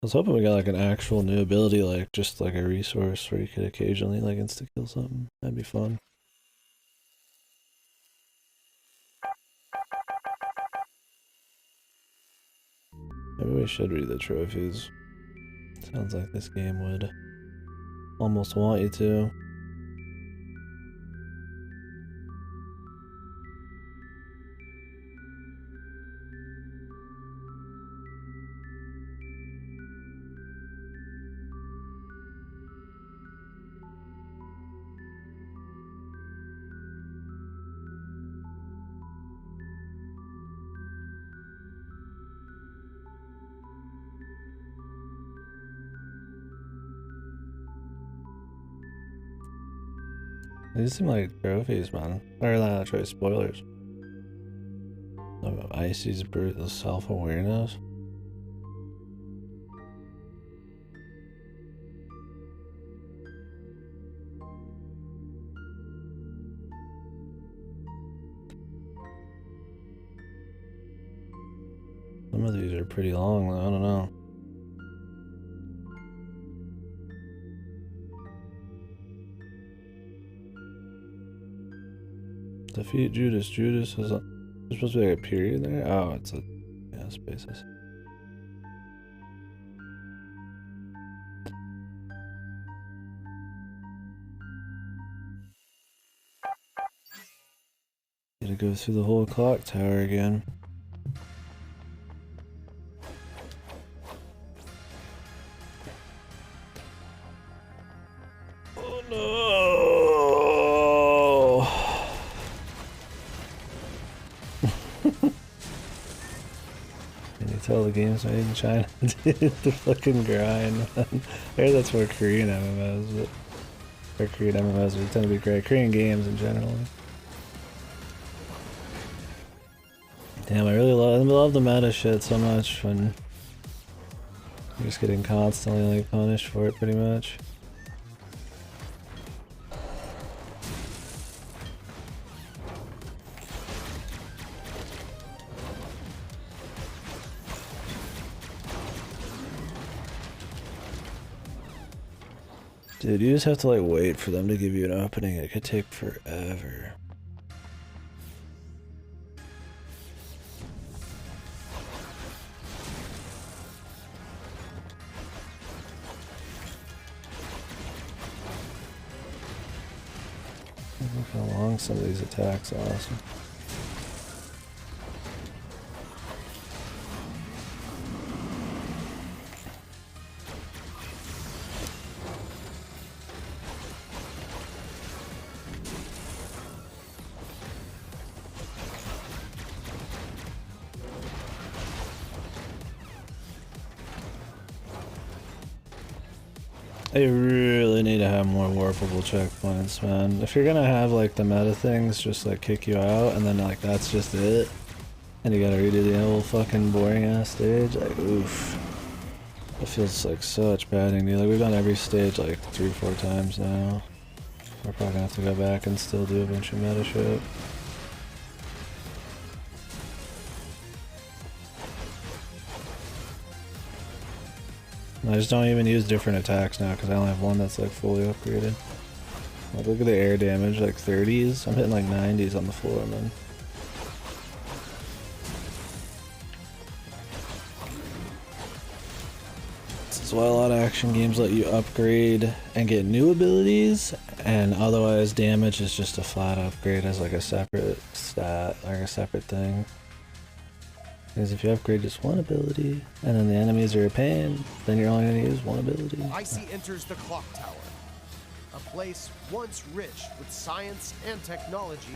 was hoping we got like an actual new ability, like just like a resource where you could occasionally like insta-kill something. That'd be fun. Maybe we should read the trophies. Sounds like this game would almost want you to. These seem like trophies, man. Or not trophies, spoilers. About ICEY's brutal self-awareness. Some of these are pretty long, though. I don't know. Defeat Judas. Judas is a... There's supposed to be like a period there? Oh, it's a... Yeah, spaces. Gotta go through the whole clock tower again. Oh no! Can you tell the game's made in China? Dude, the fucking grind, man. I heard that's more Korean MMOs, but... Or Korean MMOs tend to be great. Korean games in general. Damn, I really love the meta shit so much when you're just getting constantly like punished for it pretty much. Dude, you just have to like wait for them to give you an opening. It could take forever. Look how long some of these attacks are awesome. They really need to have more warpable checkpoints, man. If you're gonna have like the meta things just like kick you out and then like that's just it, and you gotta redo the whole fucking boring ass stage, like oof. It feels like such padding, dude. Like we've done every stage like 3 or 4 times now. We're probably gonna have to go back and still do a bunch of meta shit. I just don't even use different attacks now because I only have one that's like fully upgraded. Like, look at the air damage, like 30s. I'm hitting like 90s on the floor, man. This is why a lot of action games let you upgrade and get new abilities, and otherwise damage is just a flat upgrade as like a separate stat, like a separate thing. Because if you upgrade just one ability, and then the enemies are a pain, then you're only going to use one ability. ICEY enters the clock tower, a place once rich with science and technology,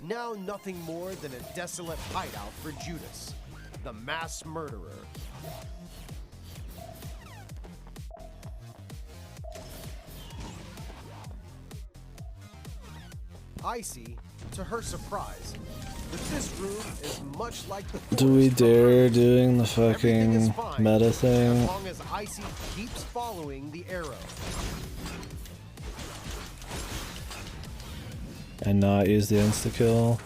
now nothing more than a desolate hideout for Judas, the mass murderer. ICEY, to her surprise, that this room is much like the Do we forest dare from doing the Everything is fucking fine meta as thing? long as ICEY keeps following the arrow. And not use the insta-kill?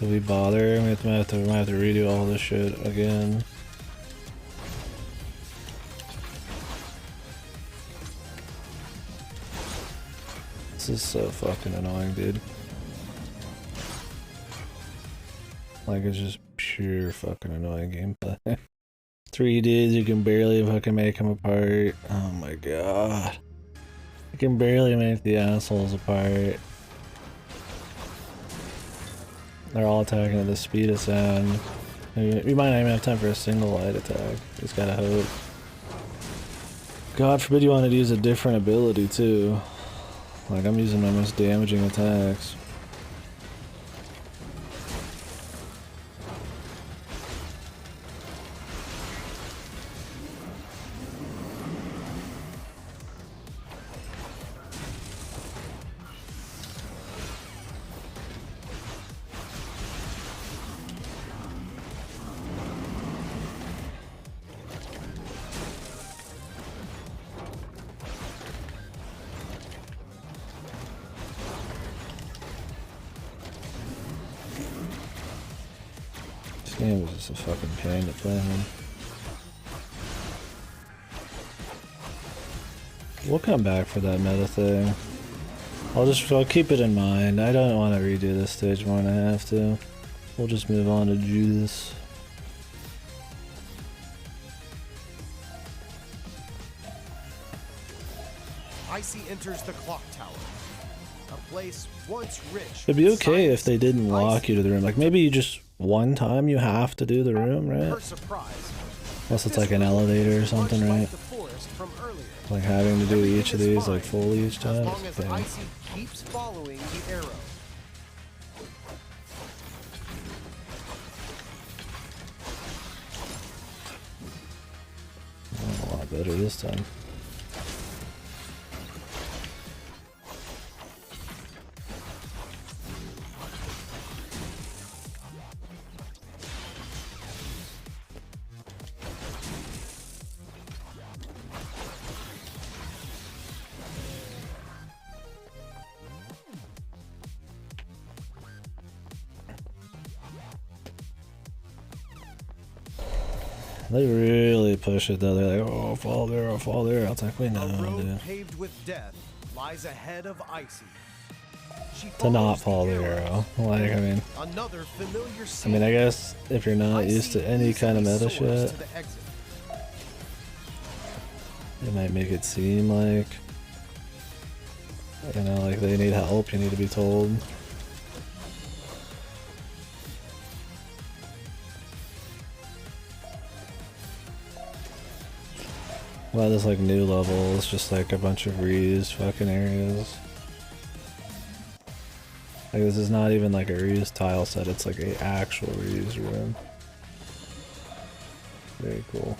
Do we bother? We might have to redo all this shit again. This is so fucking annoying, dude. Like, it's just pure fucking annoying gameplay. 3 dudes, you can barely fucking make them apart. Oh my god. You can barely make the assholes apart. They're all attacking at the speed of sound. We might not even have time for a single light attack. Just gotta hope. God forbid you wanted to use a different ability too. Like, I'm using my most damaging attacks. This game is just a fucking pain to play, man. We'll come back for that meta thing. I'll keep it in mind. I don't want to redo this stage more than I have to. We'll just move on to Judas. ICEY enters the clock tower, a place once rich. It'd be with okay if science. they didn't walk ICEY you to the room. Like, maybe you just one time you have to do the room, to right? her surprise, Unless it's this like an room elevator or is something, much right? like the forest from earlier. Like having to do Everything each of is these fine like fully each time. as long as Okay. ICEY keeps following the arrow. A lot better this time. They really push it though. They're like, oh, fall there, oh, fall there. I was like, wait, no, A road dude. paved with death lies ahead of ICEY. She To not follows the fall the arrow. arrow. Like, I mean, Another familiar I scene. mean, I guess if you're not used to any kind of meta easily soars shit, to the exit. it might make it seem like, you know, like they need help, you need to be told. Well, this like new level is just like a bunch of reused fucking areas. Like this is not even like a reused tile set, it's like a actual reused room. Very cool.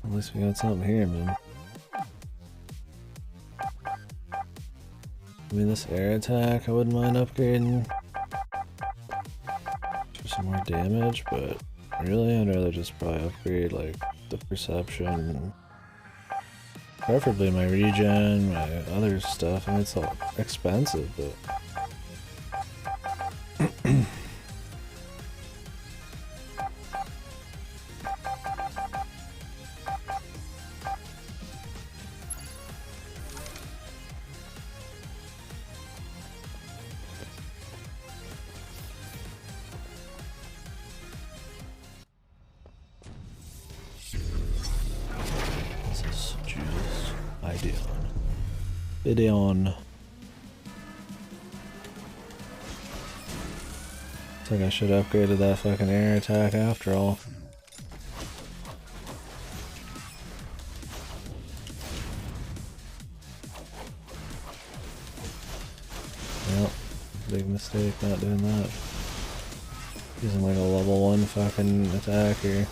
At least we got something here, man. I mean, this air attack I wouldn't mind upgrading for some more damage, but really I'd rather just probably upgrade like the perception, preferably my regen, my other stuff. I mean, it's all expensive, but this is juice. Ideon. I think I should have upgraded that fucking air attack after all. Yep, big mistake not doing that. Using like a level 1 fucking attack here.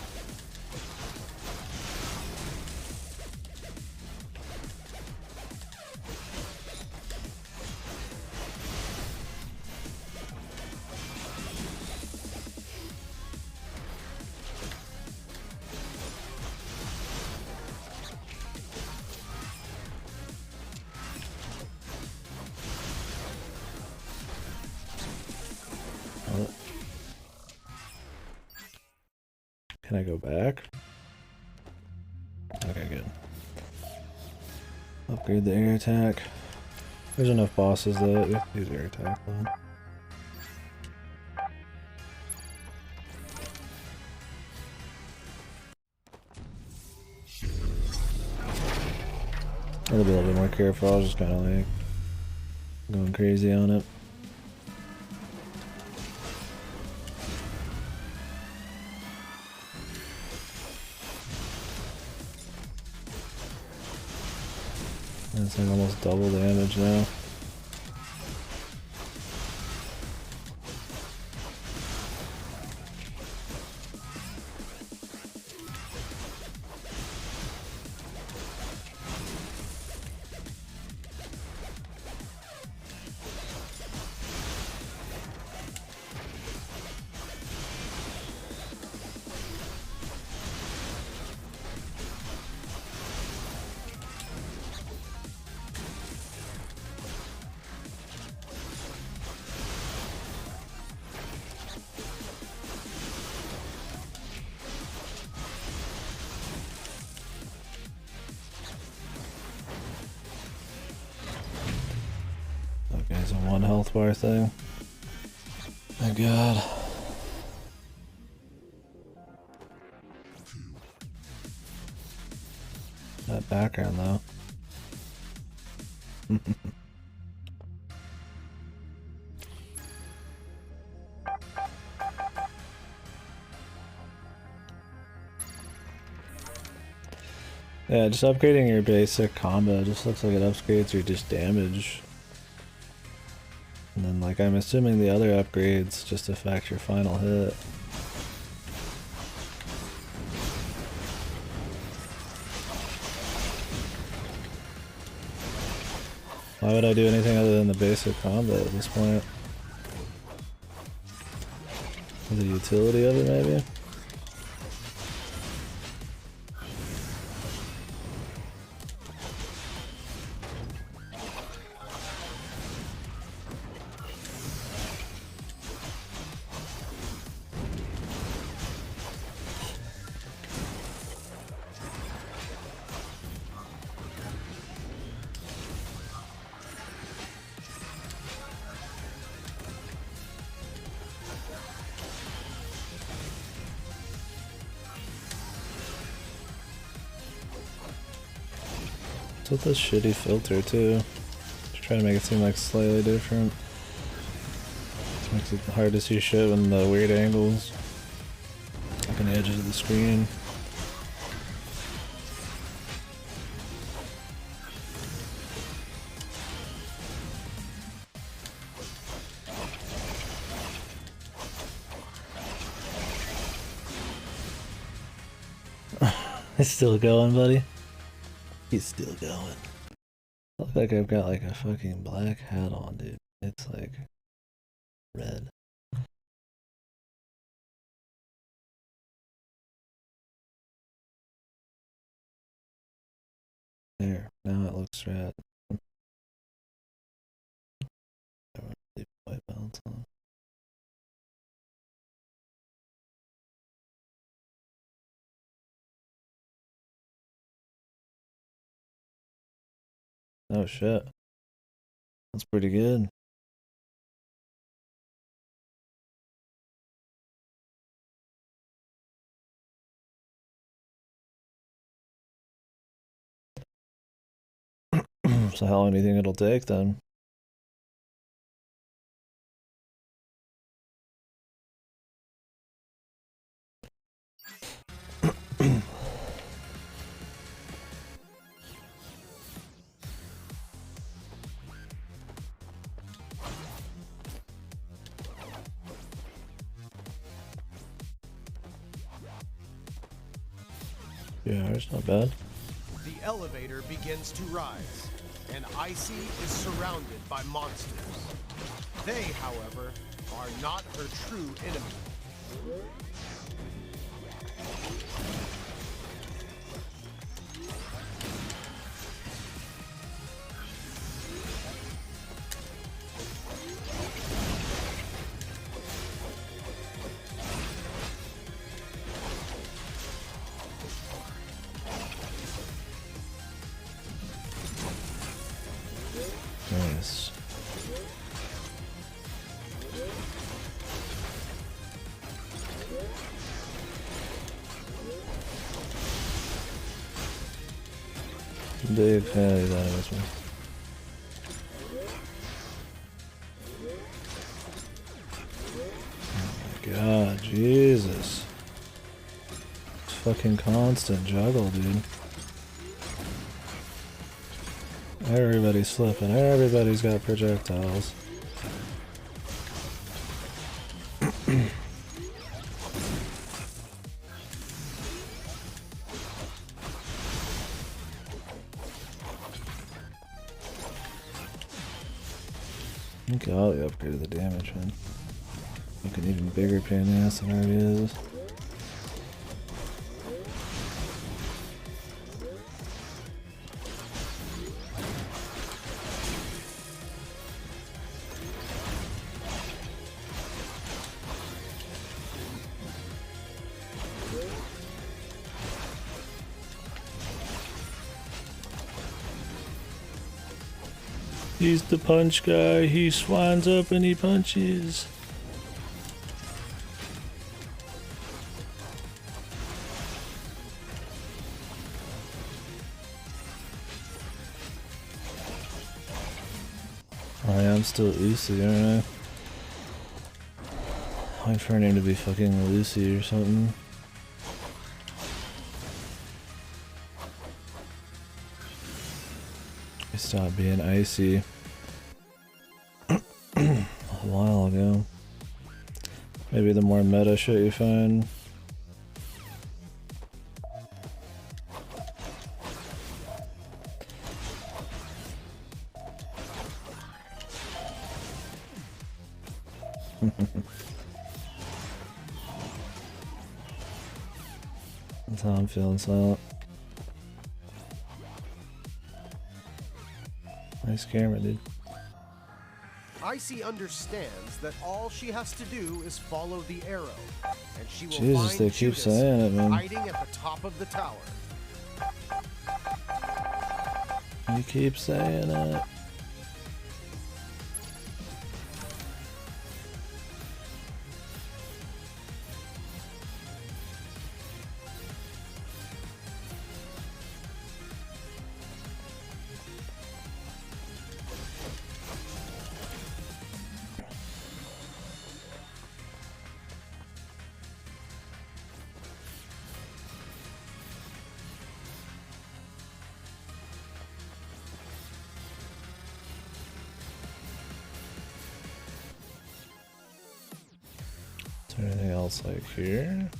Can I go back? Okay, good. Upgrade the air attack. There's enough bosses that you have to use air attack on. I'll be a little bit more careful. I was just kind of like going crazy on it. It's like almost double damage now. Okay, it's a 1 health bar thing. Thank God. That background though. Yeah, just upgrading your basic combo just looks like it upgrades your just damage. And then, like, I'm assuming the other upgrades just affect your final hit. Why would I do anything other than the basic combo at this point? The utility of it, maybe? With this shitty filter too. Just try to make it seem like slightly different. It makes it hard to see shit when the weird angles. Like on the edges of the screen. It's still going, buddy. He's still going. I look like I've got like a fucking black hat on, dude. It's like red. There, now it looks red. Leave white balance on. Oh shit. That's pretty good. So how long do you think it'll take then? Yeah, it's not bad. The elevator begins to rise, and ICEY is surrounded by monsters. They, however, are not her true enemy. Nice. Big fan of these enemies, man. Oh my god, Jesus. It's fucking constant juggle, dude. Everybody's slipping. Everybody's got projectiles. Okay, I'll upgrade the damage, man. Fucking even bigger pain in the ass than it already is. He's the punch guy. He swans up and he punches. I am still Lucy, aren't I? Wait for her name to be fucking Lucy or something. I stopped being icy a while ago. Maybe the more meta shit you find. That's how I'm feeling, Silent. Nice camera, dude. ICEY understands that all she has to do is follow the arrow, and she will Jesus, find they keep Judas saying it, man. hiding at the top of the tower. You keep saying it. Is there anything else like here?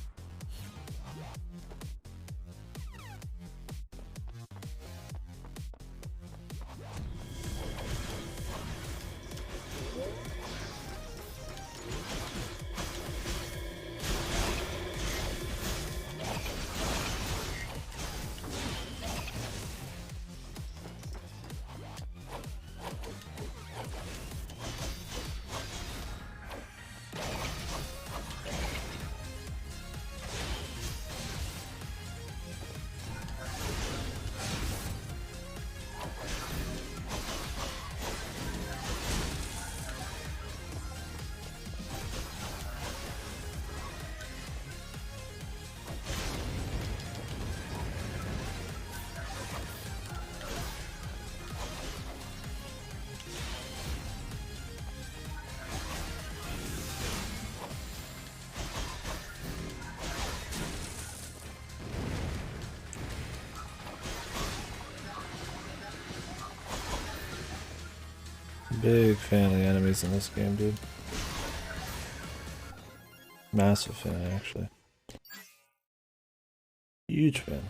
Big fan of the enemies in this game, dude. Massive fan, actually. Huge fan.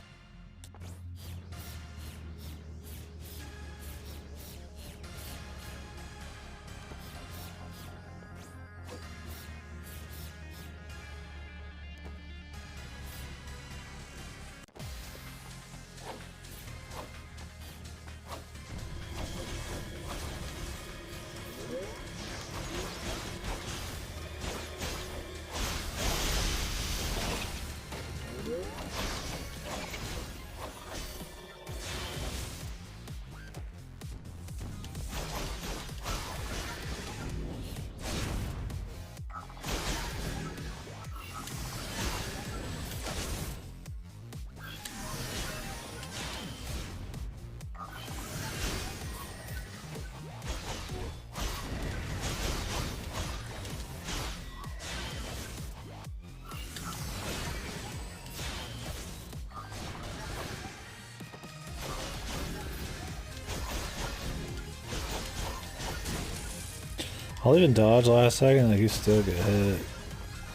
I'll even dodge last second, like you still get hit.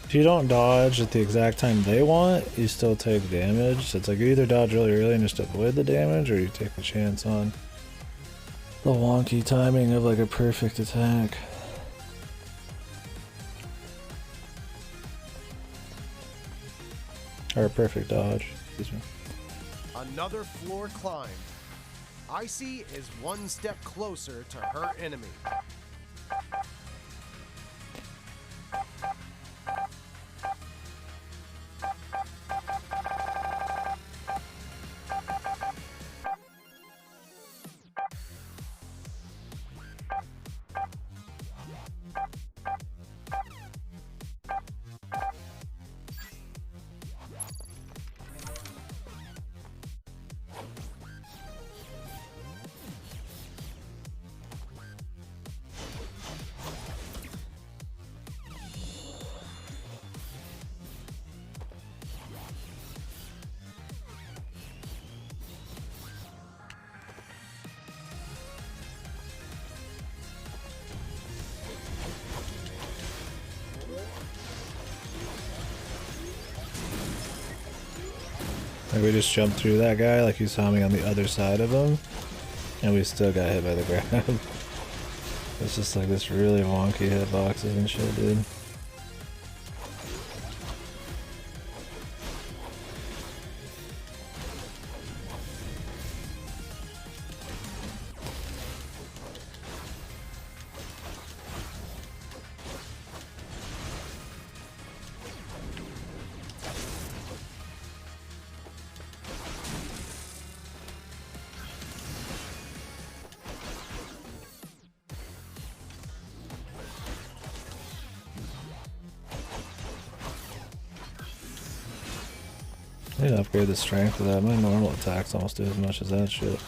If you don't dodge at the exact time they want, you still take damage. So it's like you either dodge really early and just avoid the damage, or you take a chance on the wonky timing of like a perfect attack. Or a perfect dodge, excuse me. Another floor climbed. ICEY is one step closer to her enemy. Like we just jumped through that guy, like you saw me on the other side of him, and we still got hit by the grab. It's just like this really wonky hitboxes and shit, dude. need to upgrade the strength of that. My normal attacks almost do as much as that shit.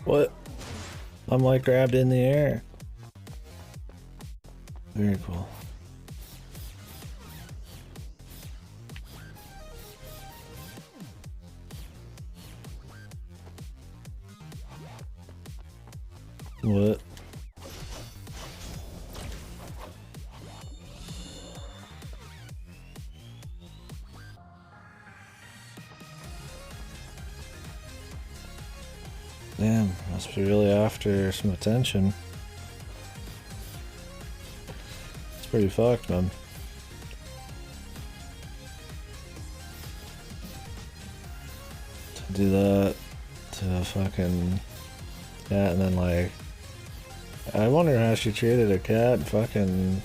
What? I'm like grabbed in the air. Very cool. What? Damn, must be really after some attention. It's pretty fucked, man. To do that to fucking cat, and then like, I wonder how she treated a cat fucking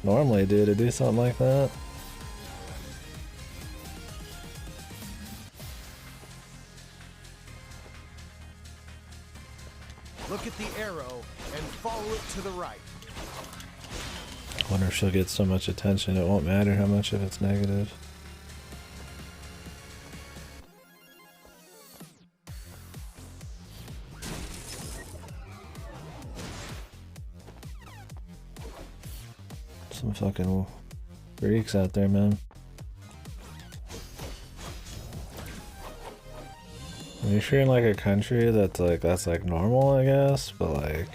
normally, dude, to do something like that. Look at the arrow and follow it to the right. I wonder if she'll get so much attention it won't matter how much of it's negative. Some fucking freaks out there, man. Are sure in like a country that's like normal, I guess, but like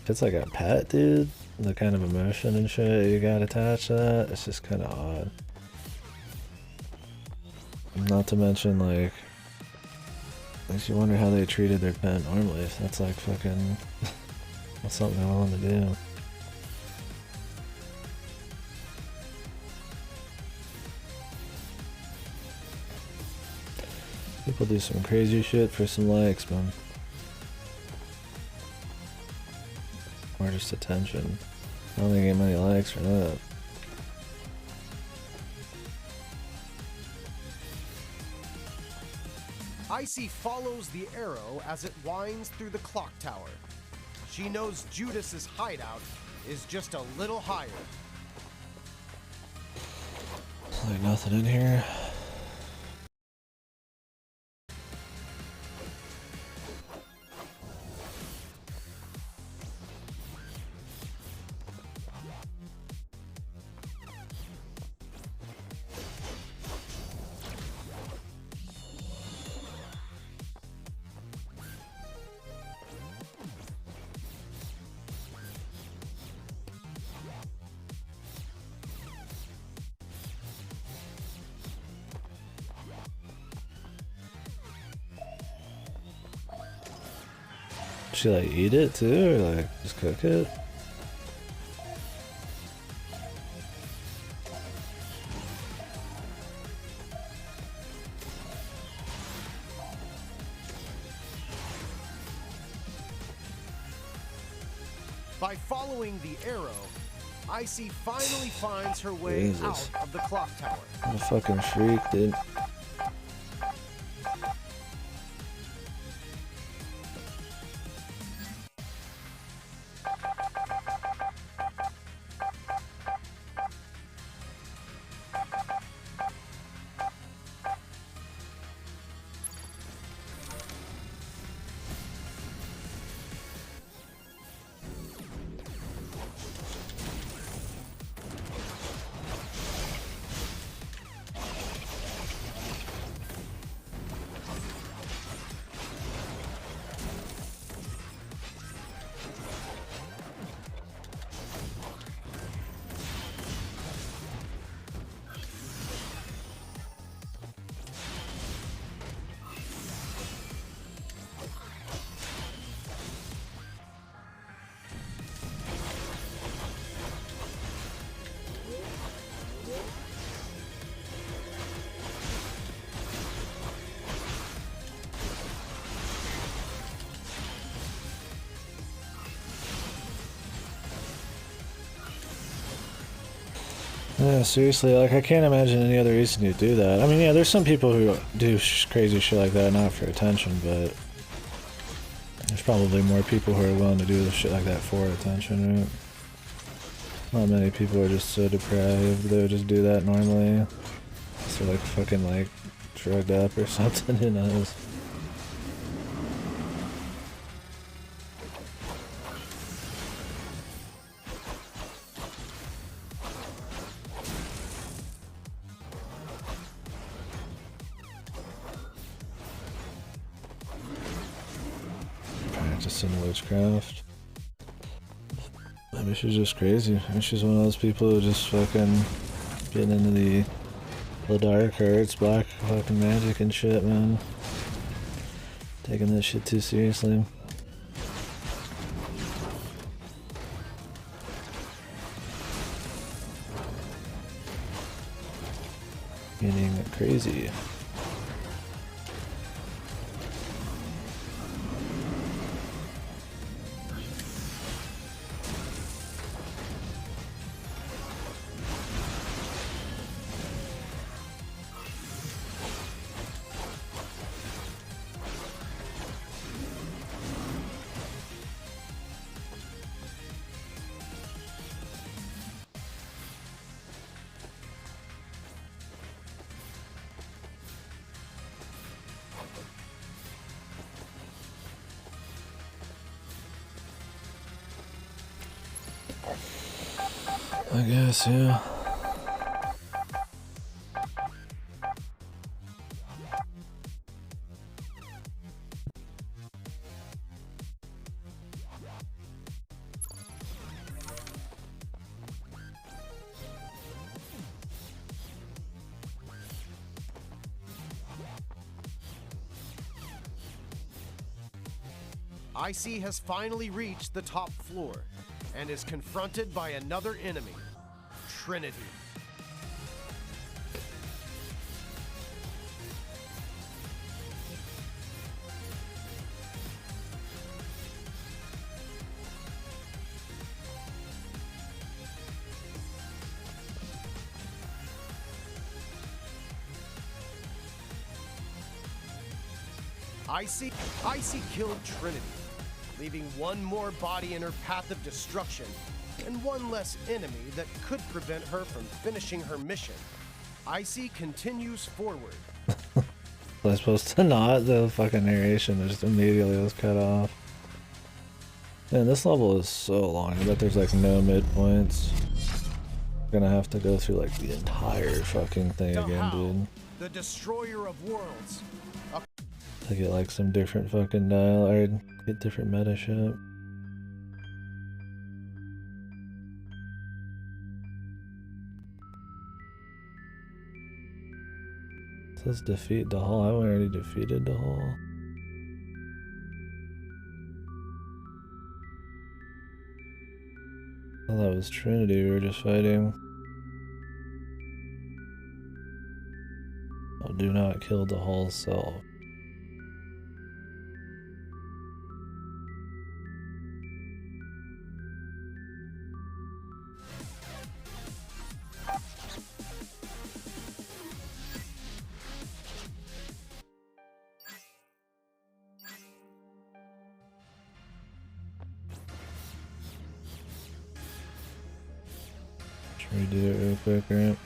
if it's like a pet, dude, the kind of emotion and shit you got attached to that, it's just kind of odd. Not to mention like, makes you wonder how they treated their pet normally, if that's like fucking that's something they're willing to do. People do some crazy shit for some likes, man. Or just attention. I don't think I get many likes for that. ICEY follows the arrow as it winds through the clock tower. She knows Judas's hideout is just a little higher. Like nothing in here. Should I eat it too, or like just cook it? By following the arrow, ICEY finally finds her way Jesus. out of the clock tower. What a fucking freak, dude. Yeah, seriously, like I can't imagine any other reason to do that. I mean, yeah, there's some people who do crazy shit like that, not for attention, but there's probably more people who are willing to do shit like that for attention, right? Not many people are just so depraved, they would just do that normally. So like fucking like drugged up or something, who knows? Practicing witchcraft. Maybe she's just crazy. Maybe she's one of those people who just fucking getting into the dark arts, black fucking magic and shit, man. Taking this shit too seriously. Getting crazy. I guess, yeah. ICEY has finally reached the top floor and is confronted by another enemy, Trinity. ICEY killed Trinity, leaving one more body in her path of destruction and one less enemy that could prevent her from finishing her mission. ICEY continues forward. Was I supposed to not? The fucking narration just immediately was cut off. Man, this level is so long. I bet there's like no midpoints. I'm gonna have to go through like the entire fucking thing again, dude. The destroyer of worlds. To get like some different fucking dial or get different meta shit. It says defeat the Hall. Haven't we already defeated the Hall? I thought that was Trinity we were just fighting. Oh, do not kill the Hall self. Should we do it real quick, right?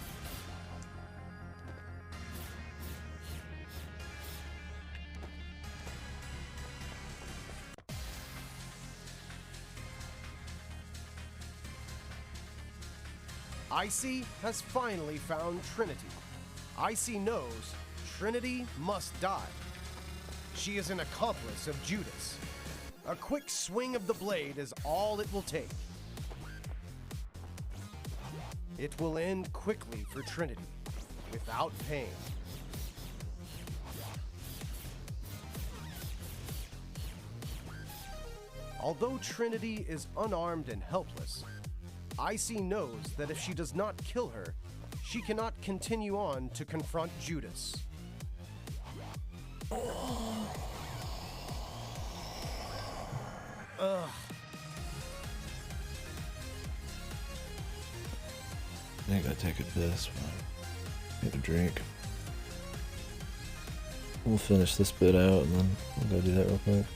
ICEY has finally found Trinity. ICEY knows Trinity must die. She is an accomplice of Judas. A quick swing of the blade is all it will take. It will end quickly for Trinity, without pain. Although Trinity is unarmed and helpless, ICEY knows that if she does not kill her, she cannot continue on to confront Judas. think I take a piss. Need a drink. We'll finish this bit out and then we'll go do that real quick.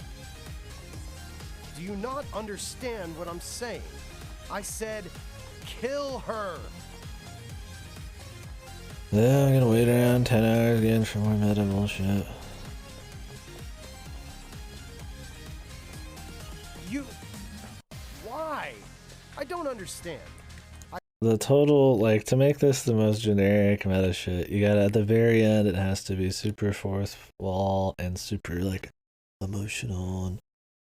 Do you not understand what I'm saying? I said, kill her. Yeah, I'm gonna wait around 10 hours again for more meta bullshit. Why? I don't understand. The total, like, to make this the most generic meta shit, you gotta, at the very end, it has to be super forceful and super, like, emotional, and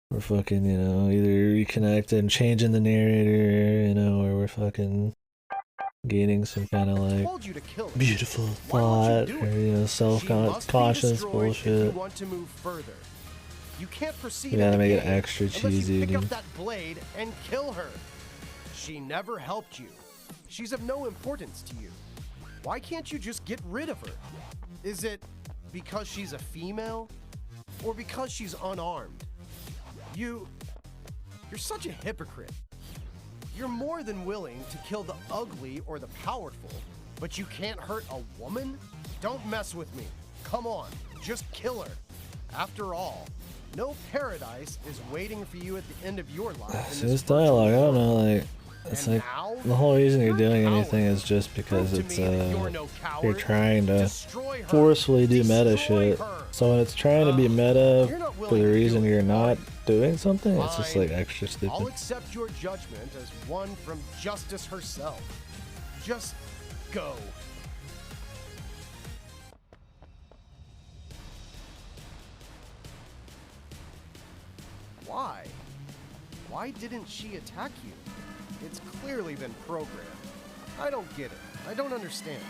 we're fucking, you know, either reconnecting, changing the narrator, you know, or we're fucking gaining some kind of, like, beautiful thought, or, you know, self-conscious bullshit. You want to move further. You can't proceed. You gotta make it extra cheesy, pick dude. up that blade and kill her. She never helped you. She's of no importance to you. Why can't you just get rid of her? Is it because she's a female? Or because she's unarmed? You're such a hypocrite. You're more than willing to kill the ugly or the powerful, but you can't hurt a woman? Don't mess with me. Come on, just kill her. After all, no paradise is waiting for you at the end of your life. So this dialogue, I don't know, like, it's like, the whole reason you're doing anything is just because it's, you're trying to forcefully do meta shit. So when it's trying to be meta for the reason you're not doing something, it's just like extra stupid. I'll accept your judgment as one from justice herself. Just go. Why? Why didn't she attack you? It's clearly been programmed. I don't get it. I don't understand.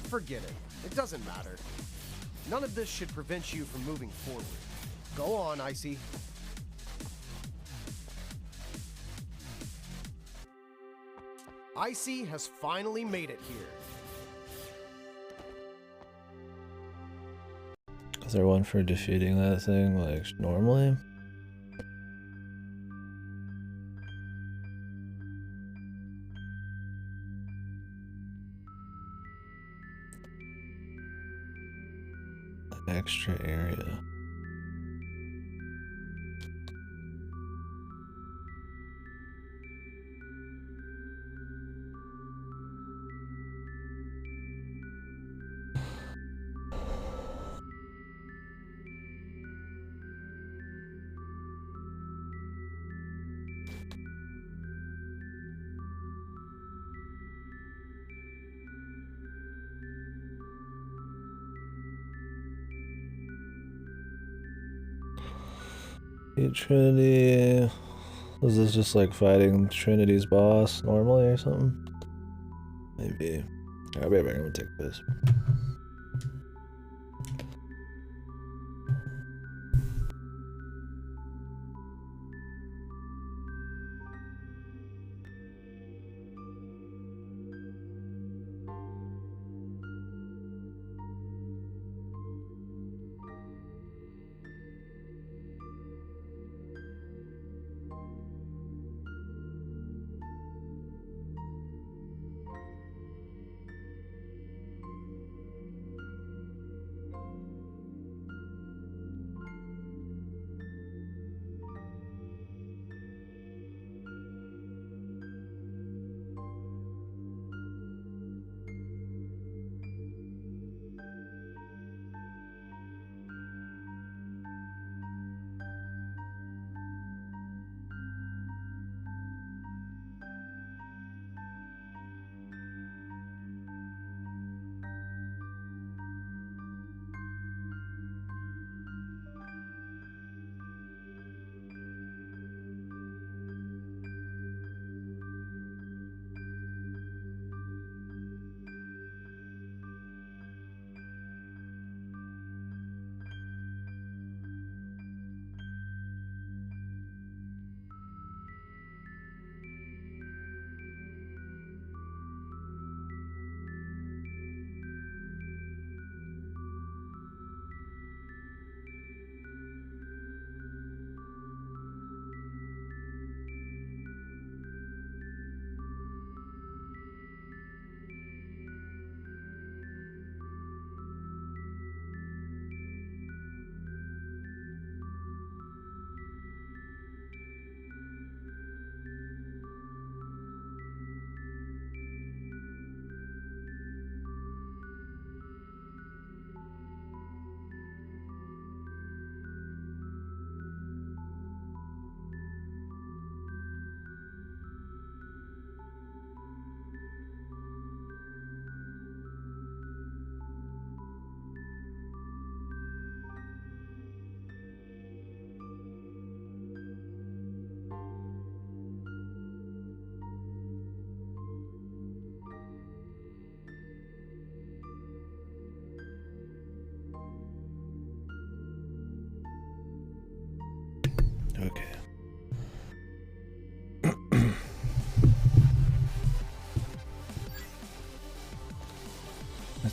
Forget it. It doesn't matter. None of this should prevent you from moving forward. Go on, ICEY. ICEY has finally made it here. Is there one for defeating that thing, like, normally? Extra area. Trinity. Was this just like fighting Trinity's boss normally or something? Maybe. I'll be right back. I'm gonna take this.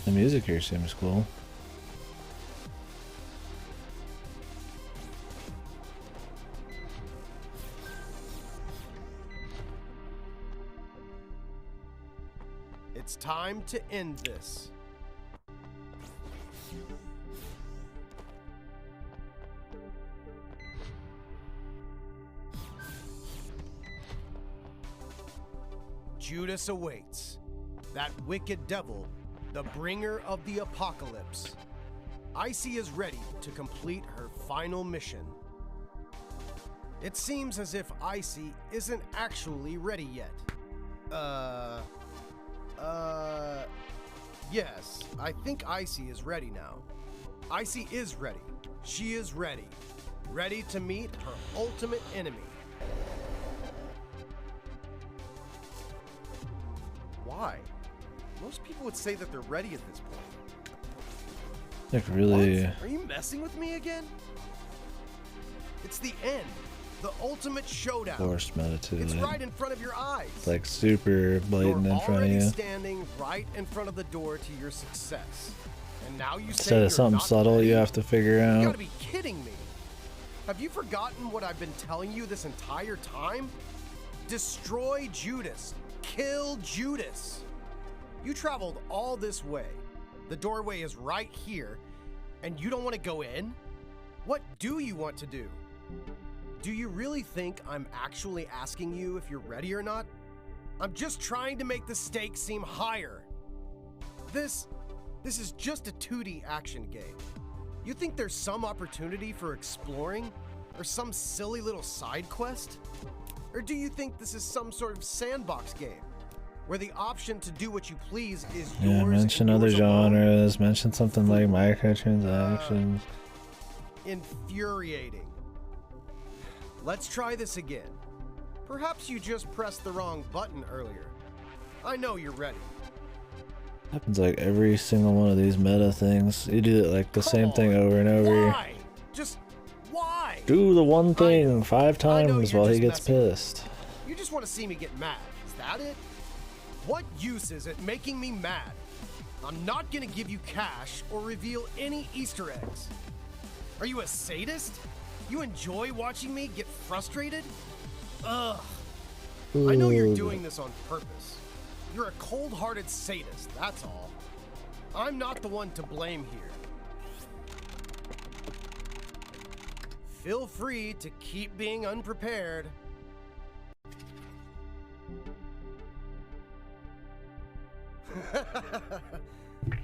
The music here seems cool. It's time to end this. Judas awaits. That wicked devil, the bringer of the apocalypse. ICEY is ready to complete her final mission. It seems as if ICEY isn't actually ready yet. Yes, I think ICEY is ready now. ICEY is ready. She is ready. Ready to meet her ultimate enemy. Why? Most people would say that they're ready at this point. Like really. What? Are you messing with me again? It's the end. The ultimate showdown. Forced meta too. It's right in front of your eyes. It's like super blatant in front of you. You're already standing right in front of the door to your success. And now you say Instead you're of something not subtle ready? you have to figure You out. gotta be kidding me. Have you forgotten what I've been telling you this entire time? Destroy Judas. Kill Judas. You traveled all this way. The doorway is right here, and you don't want to go in? What do you want to do? Do you really think I'm actually asking you if you're ready or not? I'm just trying to make the stakes seem higher. This is just a 2D action game. You think there's some opportunity for exploring? Or some silly little side quest? Or do you think this is some sort of sandbox game? Where the option to do what you please is yours. Yeah, mention and other yours alone? genres, mention something like microtransactions. Infuriating. Let's try this again. Perhaps you just pressed the wrong button earlier. I know you're ready. Happens like every single one of these meta things. You do it like the same thing over and over. Why? Just why? Do the one thing 5 I know times you're while he just gets messing. pissed. You just want to see me get mad. Is that it? What use is it making me mad? I'm not gonna give you cash or reveal any Easter eggs. Are you a sadist? You enjoy watching me get frustrated? Ugh. I know you're doing this on purpose. You're a cold-hearted sadist, that's all. I'm not the one to blame here. Feel free to keep being unprepared.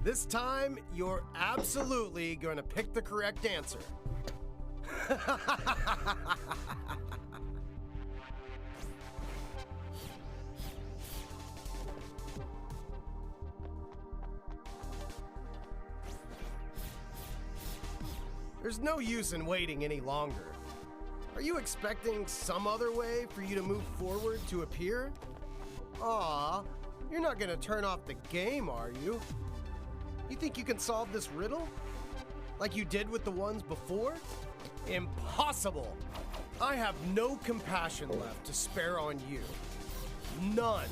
This time, you're absolutely going to pick the correct answer. There's no use in waiting any longer. Are you expecting some other way for you to move forward to appear? Aw, you're not gonna turn off the game, are you? You think you can solve this riddle? Like you did with the ones before? Impossible! I have no compassion left to spare on you. None.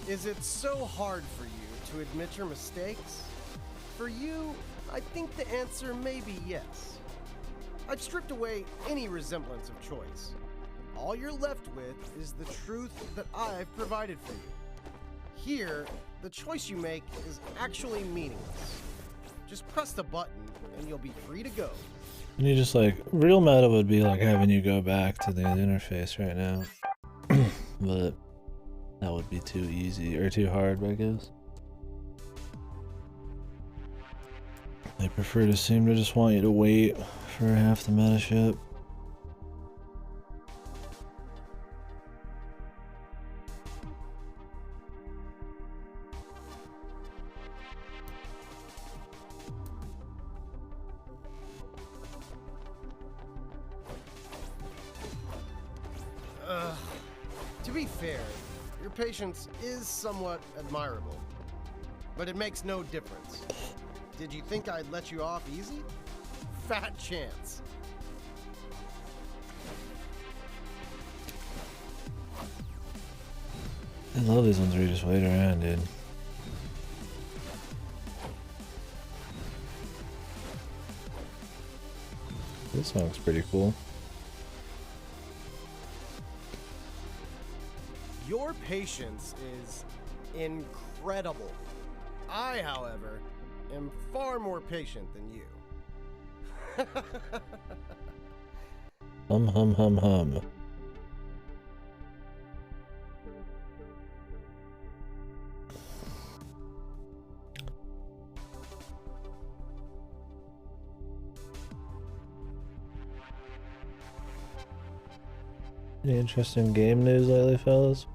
Is it so hard for you to admit your mistakes? For you, I think the answer may be yes. I've stripped away any resemblance of choice. All you're left with is the truth that I've provided for you. Here, the choice you make is actually meaningless. Just press the button and you'll be free to go. And you just like, real meta would be like having you go back to the interface right now. But that would be too easy, or too hard, I guess. They prefer to seem to just want you to wait for half the meta ship. To be fair, Your patience is somewhat admirable, but it makes no difference. Did you think I'd let you off easy? Fat chance. I love these ones where you just wait around, dude. This song's pretty cool. Your patience is incredible. I, however, am far more patient than you. Hum hum hum hum. Any interesting game news lately, fellas?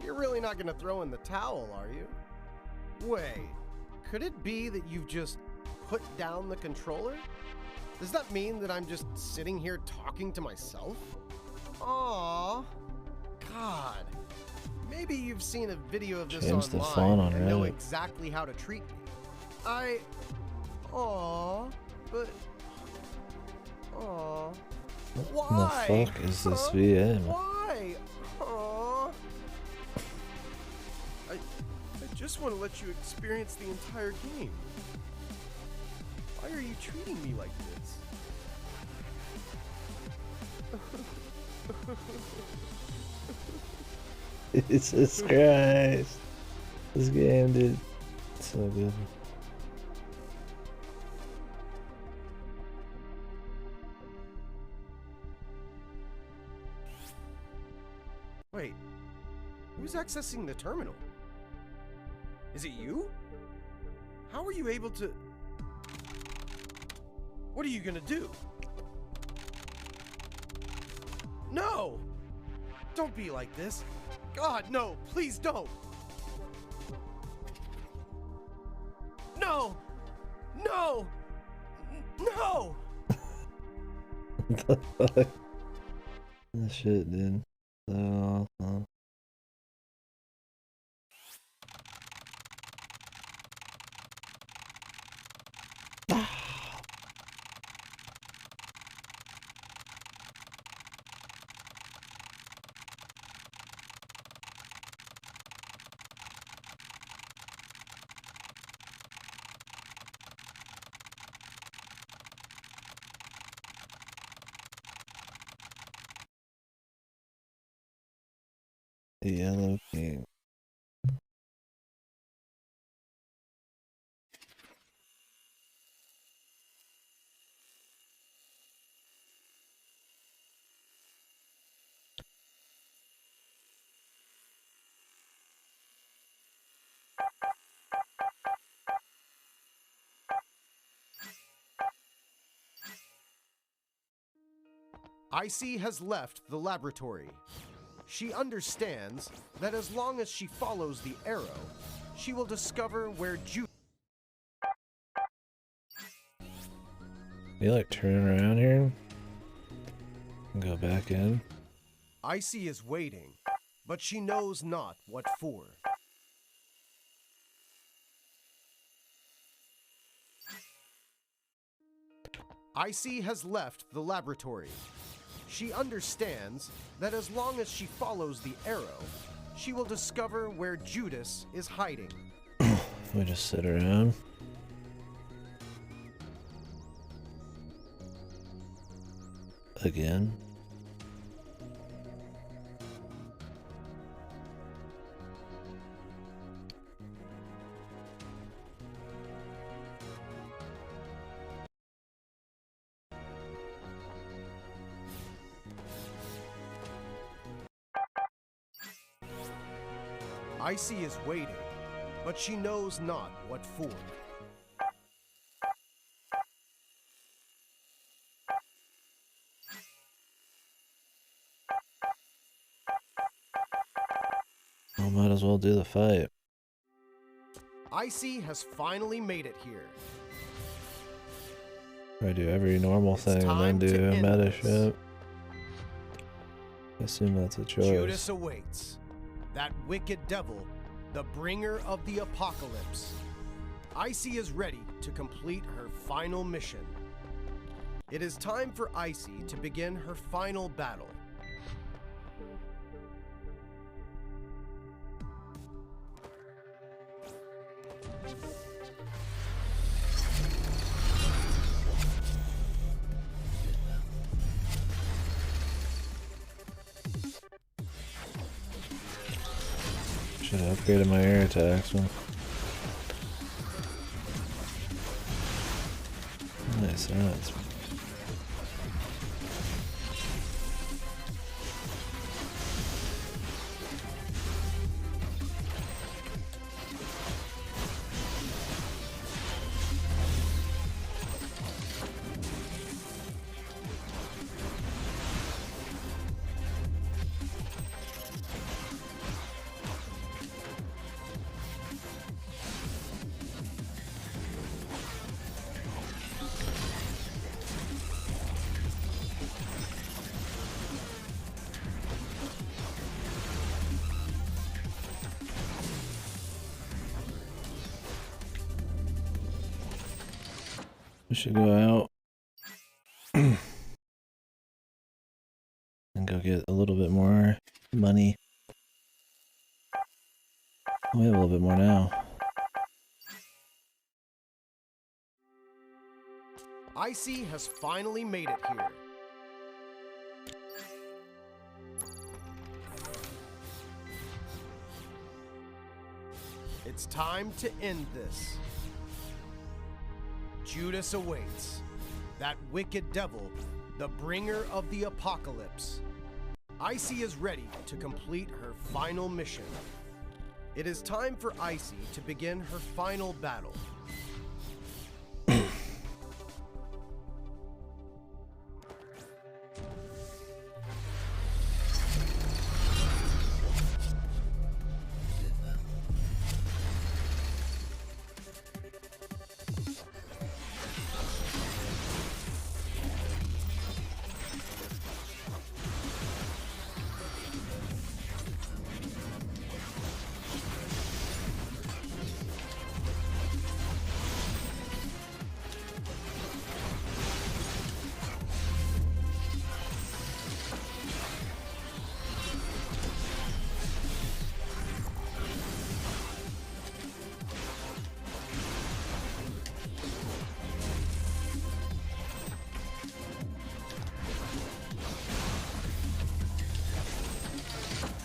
You're really not gonna throw in the towel, are you? Wait, could it be that you've just put down the controller? Does that mean that I'm just sitting here talking to myself? Aww. God. Maybe you've seen a video of this Change the online font on and know Reddit. exactly how to treat me. Aww. But... Aww. Why? The fuck is this VM? Why? Aww. I just want to let you experience the entire game. Why are you treating me like this? Jesus Christ. This game, dude. So good. Wait, who's accessing the terminal? Is it you? How are you able to... What are you gonna do? No! Don't be like this. God, no, please don't. No! No! No! What the fuck? That shit, dude. So awesome. The Yellow King. ICEY has left the laboratory. She understands that as long as she follows the arrow, she will discover where Jude... You like turn around here? And go back in? ICEY is waiting, but she knows not what for. ICEY has left the laboratory. She understands that as long as she follows the arrow, she will discover where Judas is hiding. We just sit around. Again. ICEY is waiting, but she knows not what for. Well, might as well do the fight. ICEY has finally made it here. I do every normal It's thing and time then to do end meta this. shit. I assume that's a choice. Judas awaits. that wicked devil, the bringer of the apocalypse. ICEY is ready to complete her final mission. It is time for ICEY to begin her final battle. Should have upgraded my air attacks. Well, nice, nice. We should go out and go get a little bit more money. We have a little bit more now. ICEY has finally made it here. It's time to end this. Judas awaits, that wicked devil, the bringer of the apocalypse. ICEY is ready to complete her final mission. It is time for ICEY to begin her final battle.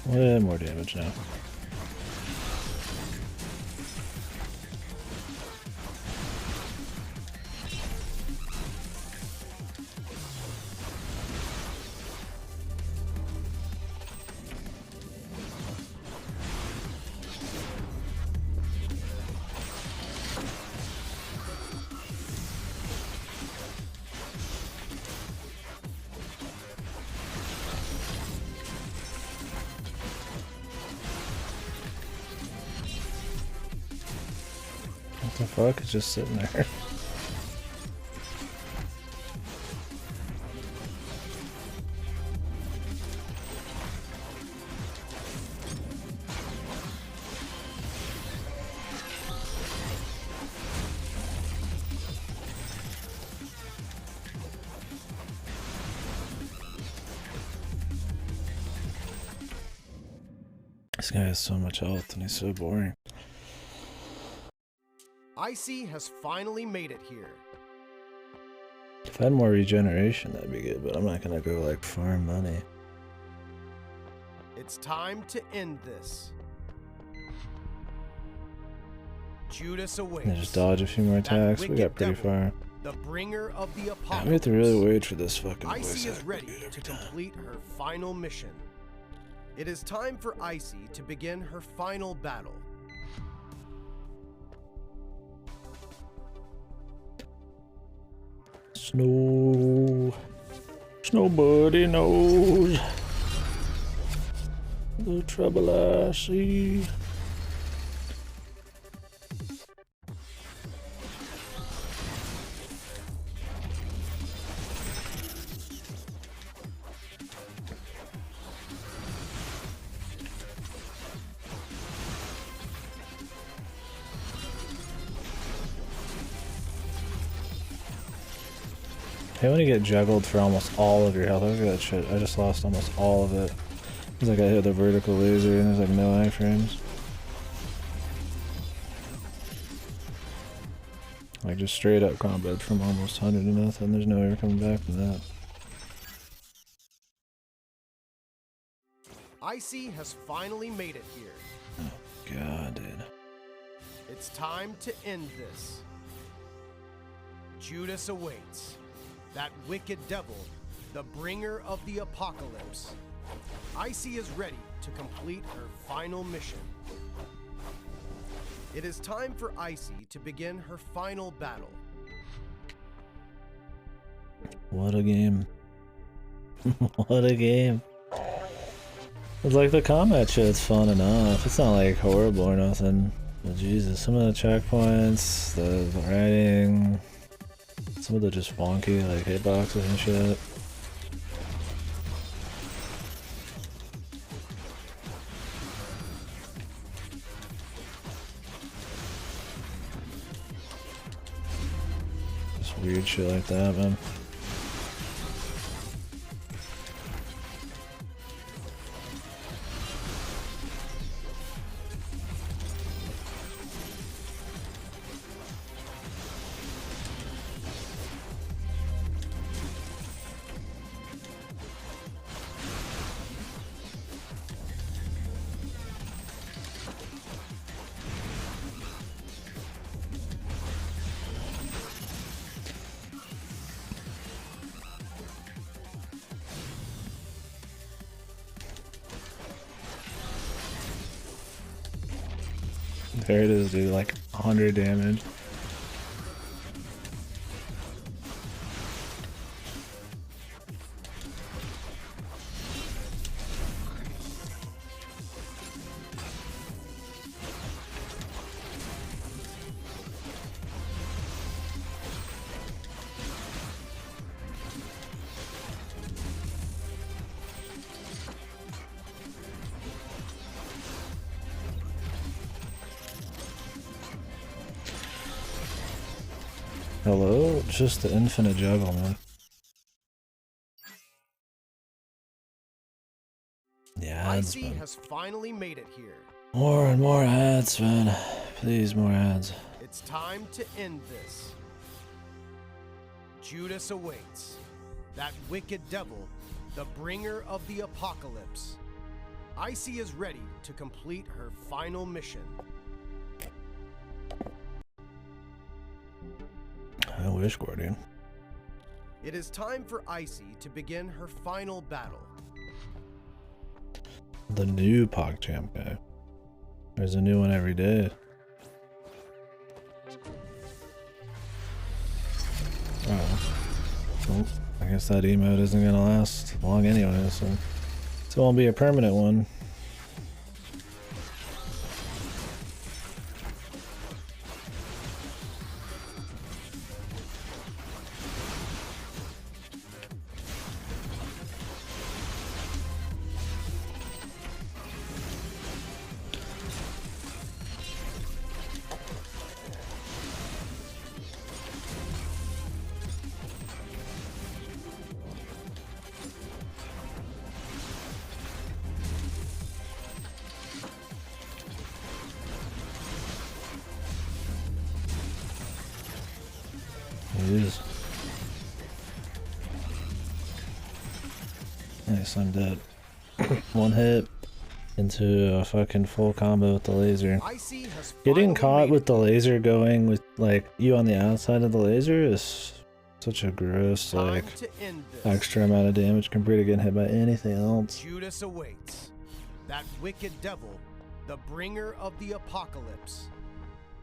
Way more damage now. What the fuck is just sitting there? This guy has so much health and he's so boring. ICEY has finally made it here. If I had more regeneration, that'd be good, but I'm not gonna go like farm money. It's time to end this. Judas awaits. And just dodge a few more attacks. We got pretty far. The bringer of the Yeah, apocalypse. we have to really wait for this fucking voice ICEY is actor ready dude every to time. complete her final mission. It is time for ICEY to begin her final battle. Nobody knows the trouble I see. Hey, when you get juggled for almost all of your health, look at that shit. I just lost almost all of it. It's like I hit the vertical laser and there's like no iframes. Like just straight up combat from almost 100 to nothing. There's no ever coming back from that. ICEY has finally made it here. Oh god, dude. It's time to end this. Judas awaits. That wicked devil, the bringer of the apocalypse. ICEY is ready to complete her final mission. It is time for ICEY to begin her final battle. What a game. What a game. It's like the combat shit's fun enough. It's not like horrible or nothing. But Jesus, some of the checkpoints, the writing, some of the just wonky like hitboxes and shit. Just weird shit like that, man. There it is, dude, like 100 damage. Hello? Just the infinite juggle, man. Yeah, ads, ICEY man. has finally made it here. More and more ads, man. Please, more ads. It's time to end this. Judas awaits. That wicked devil, the bringer of the apocalypse. ICEY is ready to complete her final mission. I wish, Guardian. It is time for ICEY to begin her final battle. The new PogChamp guy. There's a new one every day. Oh. Well, I guess that emote isn't gonna last long anyway, so it won't be a permanent one. It is. Nice, I'm dead. One hit into a fucking full combo with the laser. ICEY has Getting finally caught made with the laser going with like you on the outside of the laser is such a gross Time like to end this. extra amount of damage compared to getting hit by anything else. Judas awaits. That wicked devil, the bringer of the apocalypse.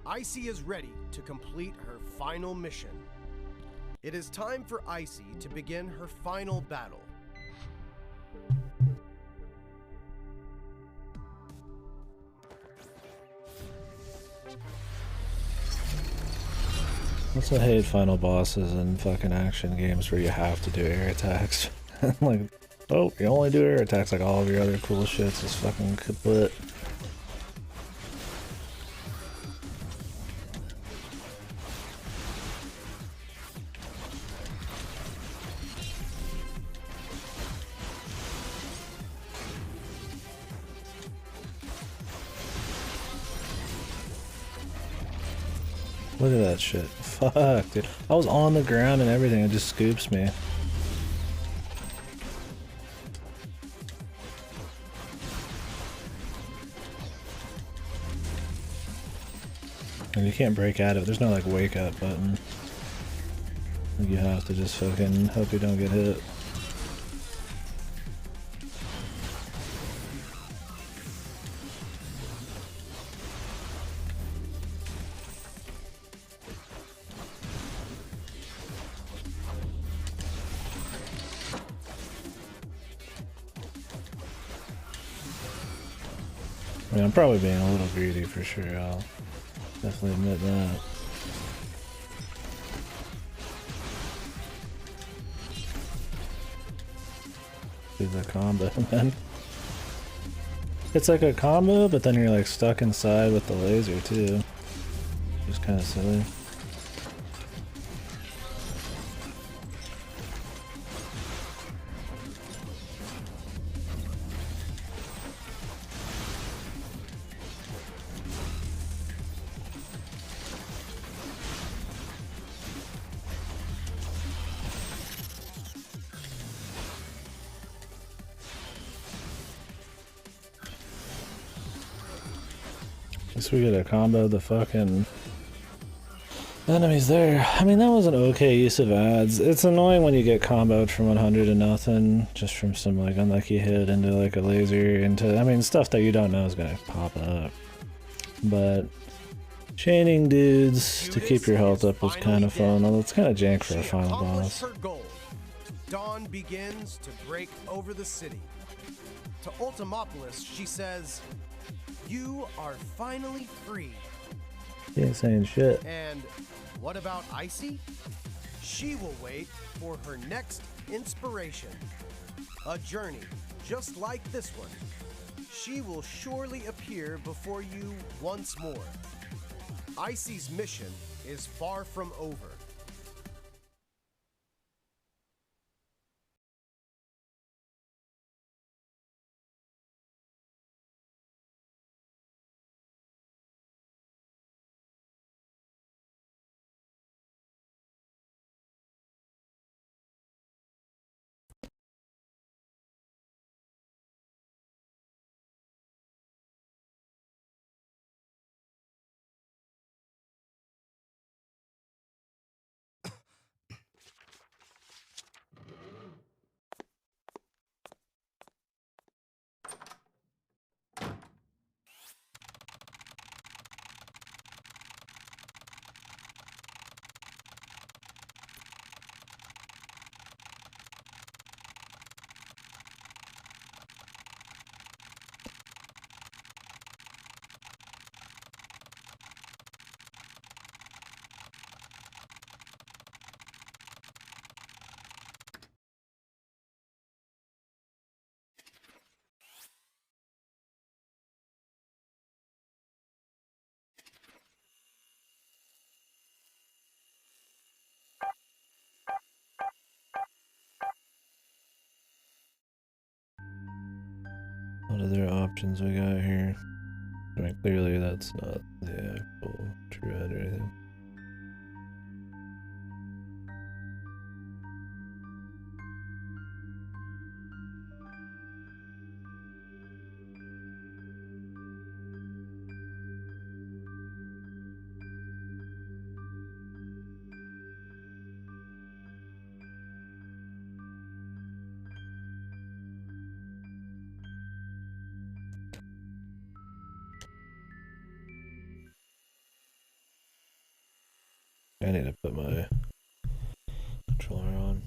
ICEY is ready to complete her final mission. It is time for ICEY to begin her final battle. That's why I hate final bosses in fucking action games where you have to do air attacks. Like, oh, you only do air attacks, like all of your other cool shits is fucking kaput. Look at that shit. Fuck, dude. I was on the ground and everything. It just scoops me. And you can't break out of it. There's no like wake up button. You have to just fucking hope you don't get hit. I mean, I'm probably being a little greedy for sure. I'll definitely admit that. Do the combo, man. It's like a combo, but then you're like stuck inside with the laser too. Just kind of silly. Guess we get a combo the fucking enemies there. I mean, that was an okay use of ads. It's annoying when you get comboed from 100 to nothing, just from some like unlucky hit into like a laser into, I mean, stuff that you don't know is gonna pop up. But chaining dudes to keep your health up was kind of fun, although it's kind of jank for a final boss. Her goal. Dawn begins to break over the city. To Ultimopolis, she says, "You are finally free." He ain't saying shit. And what about ICEY? She will wait for her next inspiration. A journey just like this one. She will surely appear before you once more. ICEY's mission is far from over. What other options we got here? I mean, clearly that's not the actual Druid or anything. I need to put my controller on.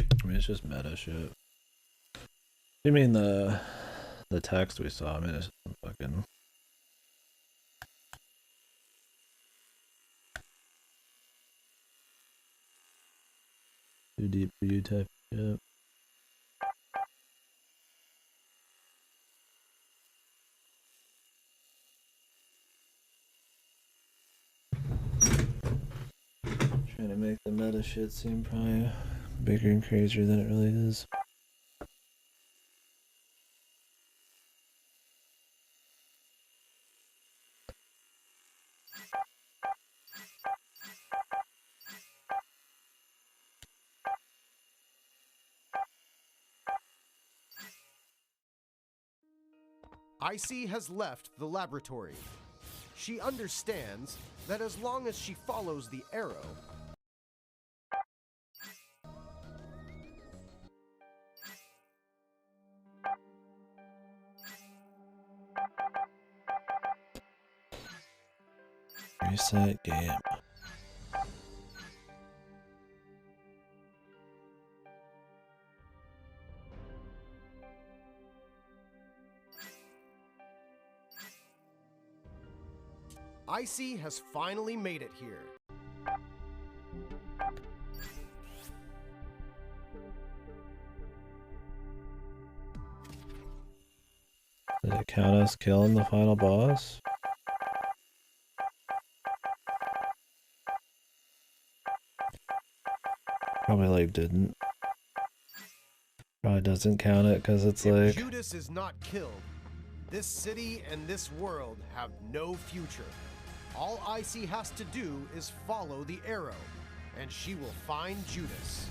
I mean, it's just meta shit. You mean the text we saw? I mean, it's fucking. Too deep for you type shit. Trying to make the meta shit seem probably bigger and crazier than it really is. ICEY has left the laboratory. She understands that as long as she follows the arrow, Reset game. ICEY has finally made it here. Did it count as killing the final boss? Probably like didn't. Probably doesn't count it because it's If like Judas is not killed, this city and this world have no future. All ICEY has to do is follow the arrow, and she will find Judas.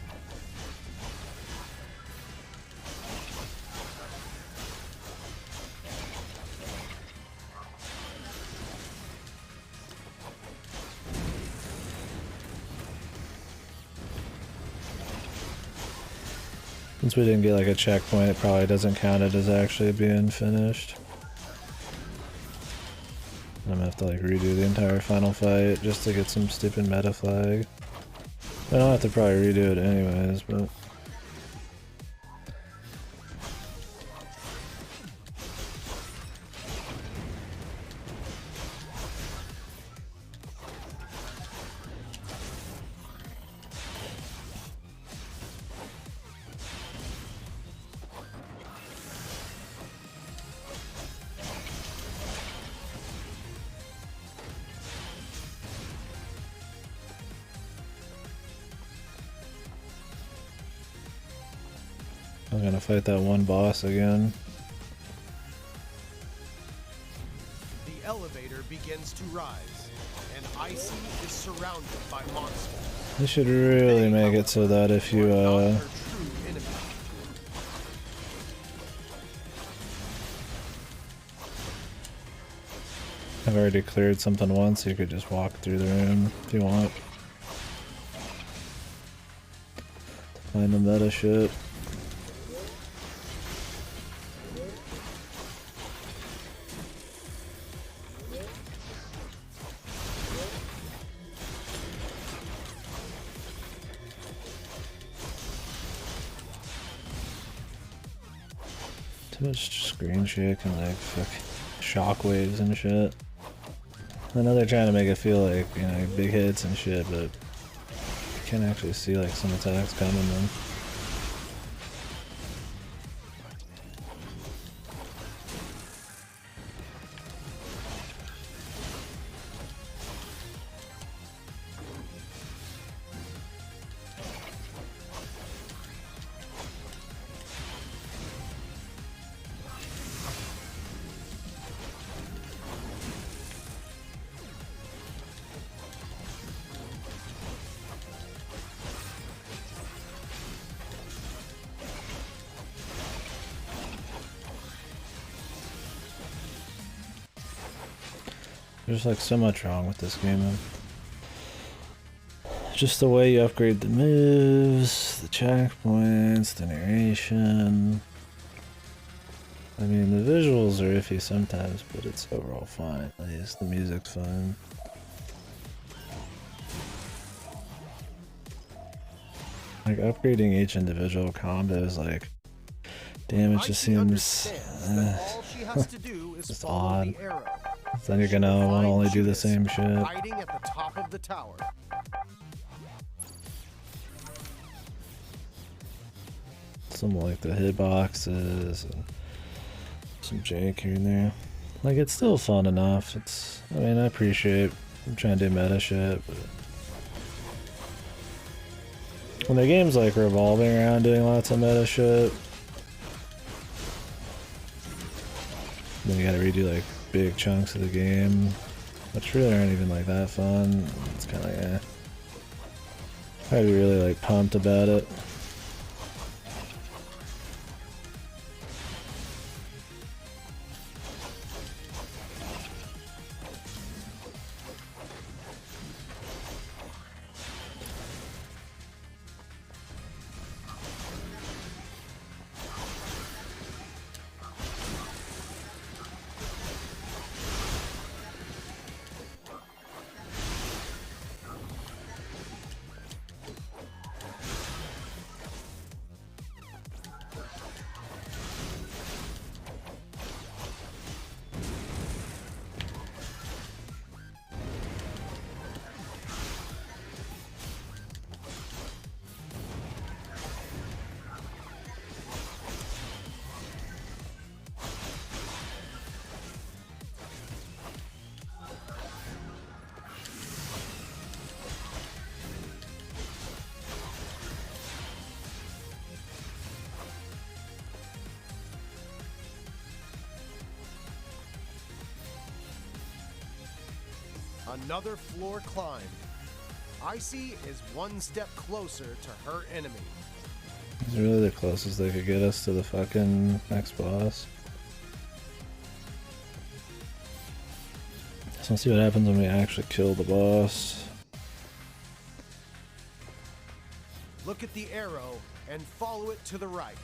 since we didn't get like a checkpoint, it probably doesn't count it as actually being finished. I'm gonna have to like redo the entire final fight just to get some stupid meta flag. I don't have to probably redo it anyways, but I'm gonna fight that one boss again. The elevator begins to rise, and ICEY is surrounded by monsters. They should really make it so that if you Not her true enemy. have already cleared something once, you could just walk through the room if you want. Find the meta shit. Too much screen shake and like fucking shockwaves and shit. I know they're trying to make it feel like, you know, big hits and shit, but you can't actually see like some attacks coming then. There's like so much wrong with this game, man. Just the way you upgrade the moves, the checkpoints, the narration. I mean, the visuals are iffy sometimes, but it's overall fine. At least the music's fine. Like upgrading each individual combo is like, damage just seems just odd. Then you're gonna want to only do the same shit. Hiding at the top of the tower. Some like the hitboxes and some jank here and there. Like it's still fun enough. It's, I mean, I appreciate I'm trying to do meta shit, but when the game's like revolving around doing lots of meta shit, then you gotta redo like big chunks of the game, which really aren't even like that fun. It's kind of like, eh. I'd be really like pumped about it. Another floor climbed. ICEY is one step closer to her enemy. It's really the closest they could get us to the fucking next boss. So let's see what happens when we actually kill the boss. Look at the arrow and follow it to the right.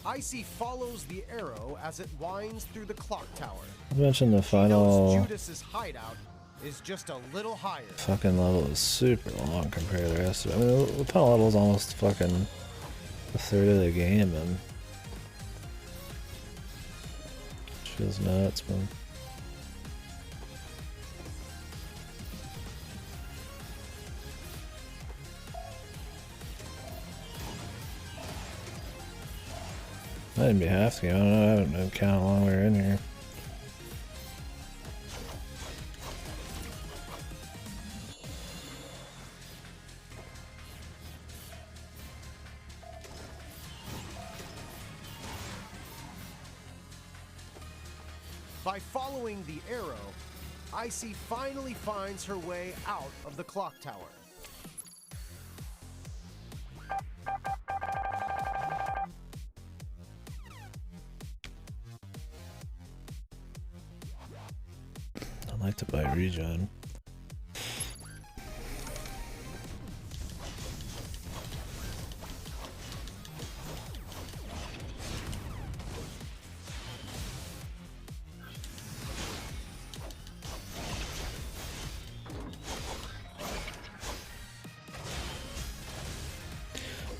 ICEY follows the arrow as it winds through the clock tower. I mentioned the final Judas's hideout is just a little higher. fucking level is super long compared to the rest of it. I mean, the final level is almost fucking a third of the game, and it feels nuts, man. Might even be half the game. I don't know. I haven't been counting how long we were in here. By following the arrow, ICEY finally finds her way out of the clock tower. I'd like to buy regen.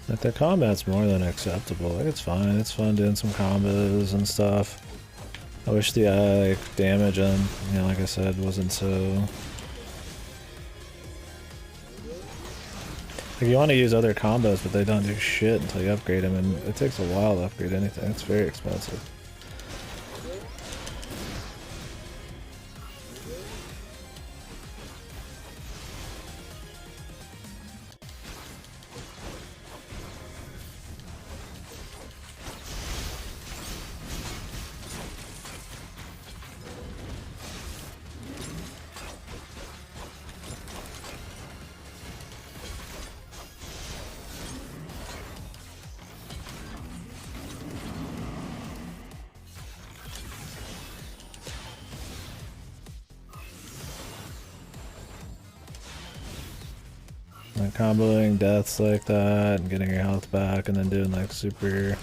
Like, the combat's more than acceptable. Like, it's fine. It's fun doing some combos and stuff. I wish the like damage on, you know, like I said, wasn't so. Like, you want to use other combos, but they don't do shit until you upgrade them, and it takes a while to upgrade anything. It's very expensive. Like, comboing deaths like that and getting your health back and then doing like super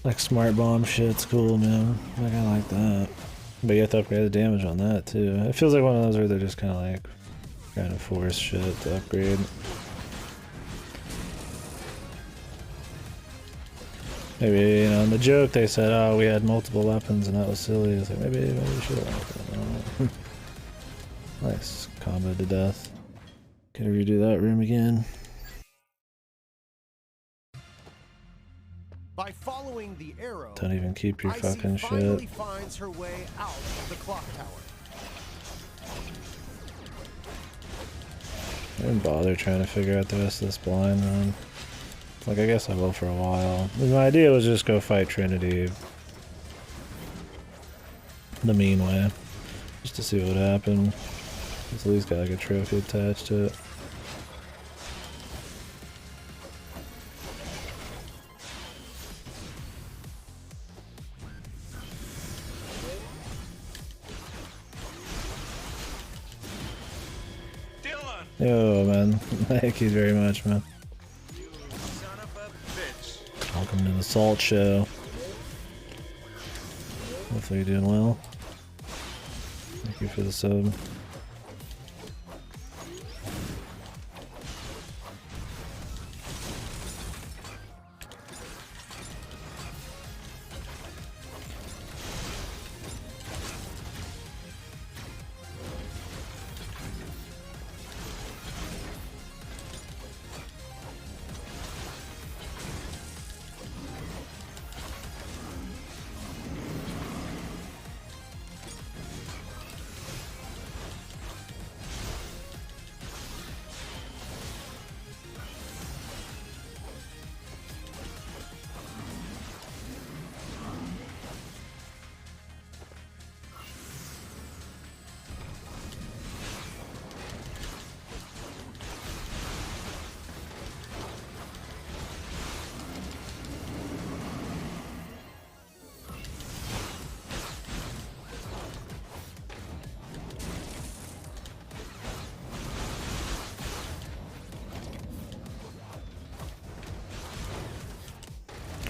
like smart bomb shit's cool, man. Like, I like that. But you have to upgrade the damage on that too. It feels like one of those where they're just kinda like trying to force shit to upgrade. Maybe, you know, in the joke they said, oh, we had multiple weapons and that was silly. It's like, maybe we should have liked that. I don't know. Nice combo to death. Can I redo that room again? By following the arrow, Don't even keep your ICEY fucking finally shit. finds her way out of the clock tower. I didn't bother trying to figure out the rest of this blind run. Like, I guess I will for a while. My idea was just go fight Trinity the mean way, just to see what would happen. It's at least got like a trophy attached to it. Yo, man. Thank you very much, man. Welcome to the Salt Show. Hopefully you're doing well. Thank you for the sub.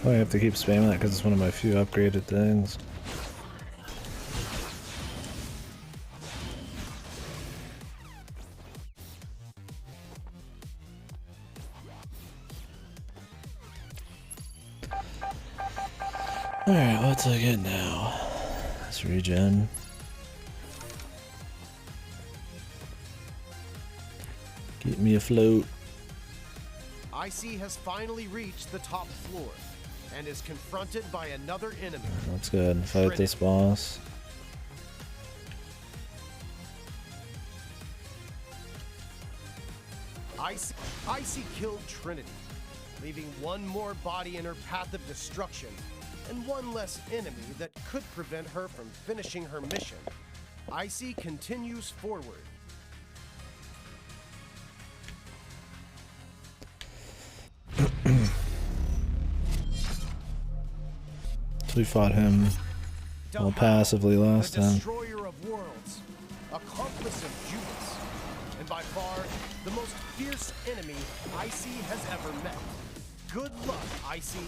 I have to keep spamming that because it's one of my few upgraded things. Alright, what's I get now? Let's regen. Keep me afloat. ICEY has finally reached the top floor and is confronted by another enemy. Let's go ahead and fight this boss. ICEY killed Trinity, leaving one more body in her path of destruction and one less enemy that could prevent her from finishing her mission. ICEY continues forward. So we fought him well passively last time. Destroyer of worlds, accomplice of Judas, and by far the most fierce enemy ICEY has ever met. Good luck, ICEY.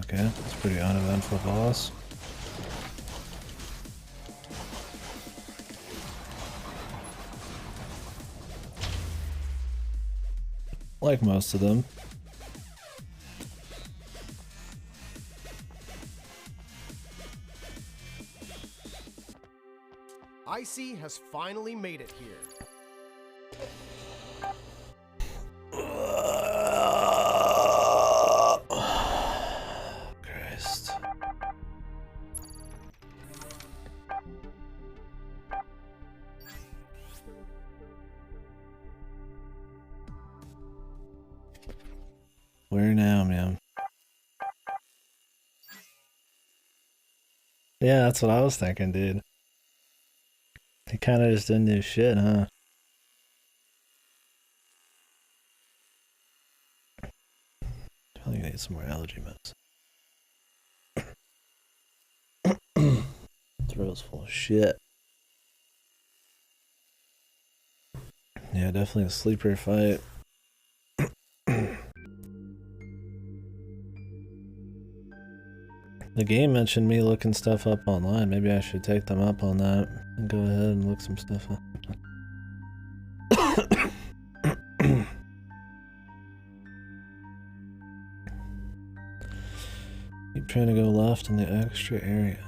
Okay, that's a pretty uneventful boss. Like most of them. ICEY has finally made it here. Christ. Where now, man? Yeah, that's what I was thinking, dude. He kind of just didn't do shit, huh? Probably need some more allergy meds. Throat's full of shit. Yeah, definitely a sleeper fight. The game mentioned me looking stuff up online. Maybe I should take them up on that and go ahead and look some stuff up. Keep trying to go left in the extra area.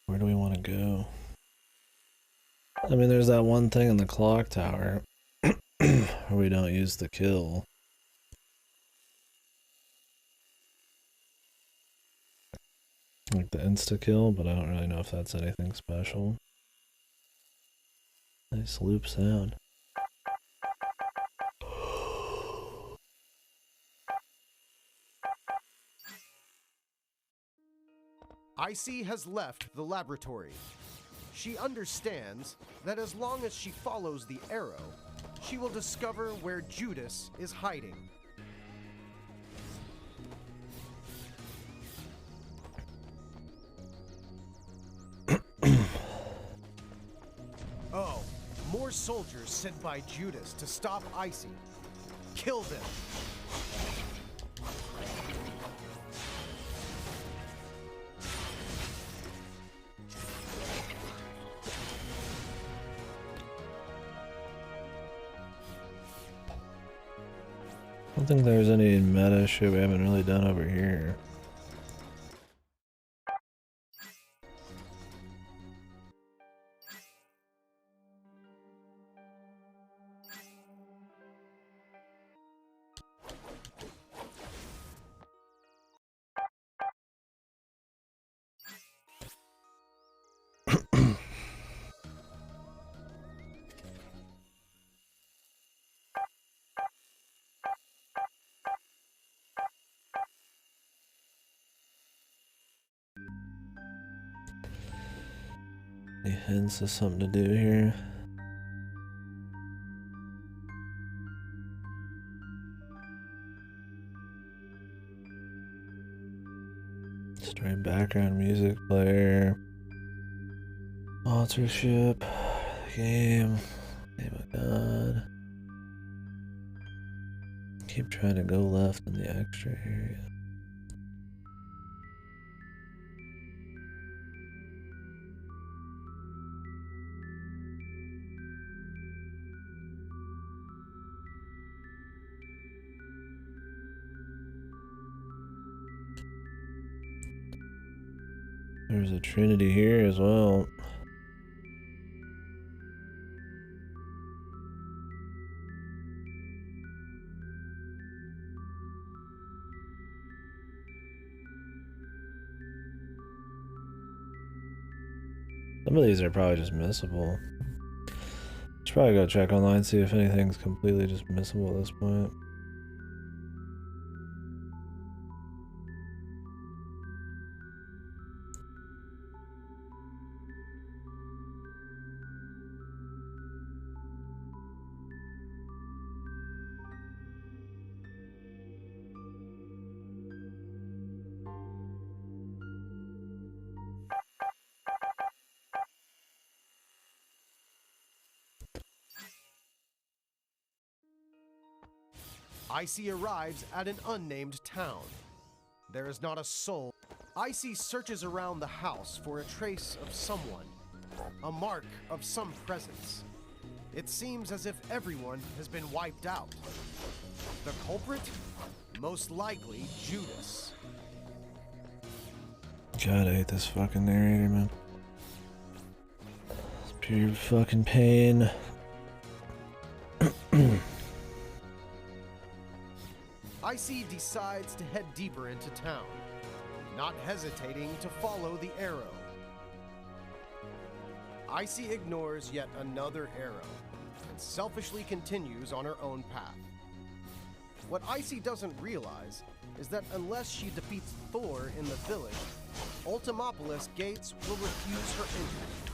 Where do we want to go? I mean, there's that one thing in the clock tower where we don't use the kill. Like the insta-kill, but I don't really know if that's anything special. Nice loop sound. ICEY has left the laboratory. She understands that as long as she follows the arrow, she will discover where Judas is hiding. Oh, more soldiers sent by Judas to stop ICEY. Kill them. I don't think there's any meta shit we haven't really done over here. Any hints of something to do here? Straight background music player. Sponsorship. Game. Oh my god. Keep trying to go left in the extra area. There's a Trinity here as well. Some of these are probably just missable. Should probably go check online, see if anything's completely just missable at this point. ICEY arrives at an unnamed town. There is not a soul. ICEY searches around the house for a trace of someone, a mark of some presence. It seems as if everyone has been wiped out. The culprit? Most likely Judas. God, I hate this fucking narrator, man. It's pure fucking pain. ICEY decides to head deeper into town, not hesitating to follow the arrow. ICEY ignores yet another arrow and selfishly continues on her own path. What ICEY doesn't realize is that unless she defeats Thor in the village, Ultimopolis gates will refuse her entry.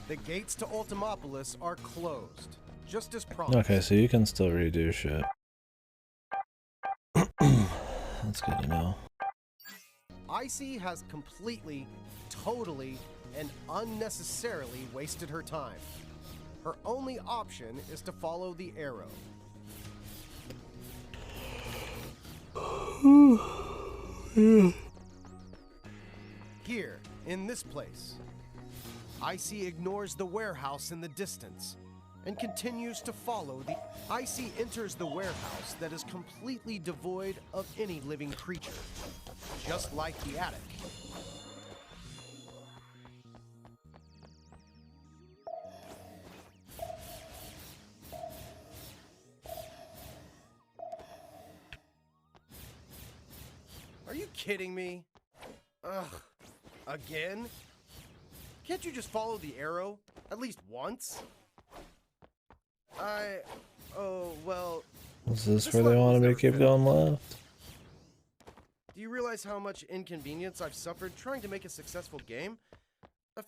The gates to Ultimopolis are closed, just as promised. Okay, so you can still redo shit. That's good to know. ICEY has completely, totally, and unnecessarily wasted her time. Her only option is to follow the arrow. Here, in this place, ICEY ignores the warehouse in the distance and continues to follow the... ICEY enters the warehouse that is completely devoid of any living creature, just like the attic. Are you kidding me? Ugh, Again? Can't you just follow the arrow? At least once? Oh, well... Is this This where they level want was me to never keep going left? Do you realize how much inconvenience I've suffered trying to make a successful game? A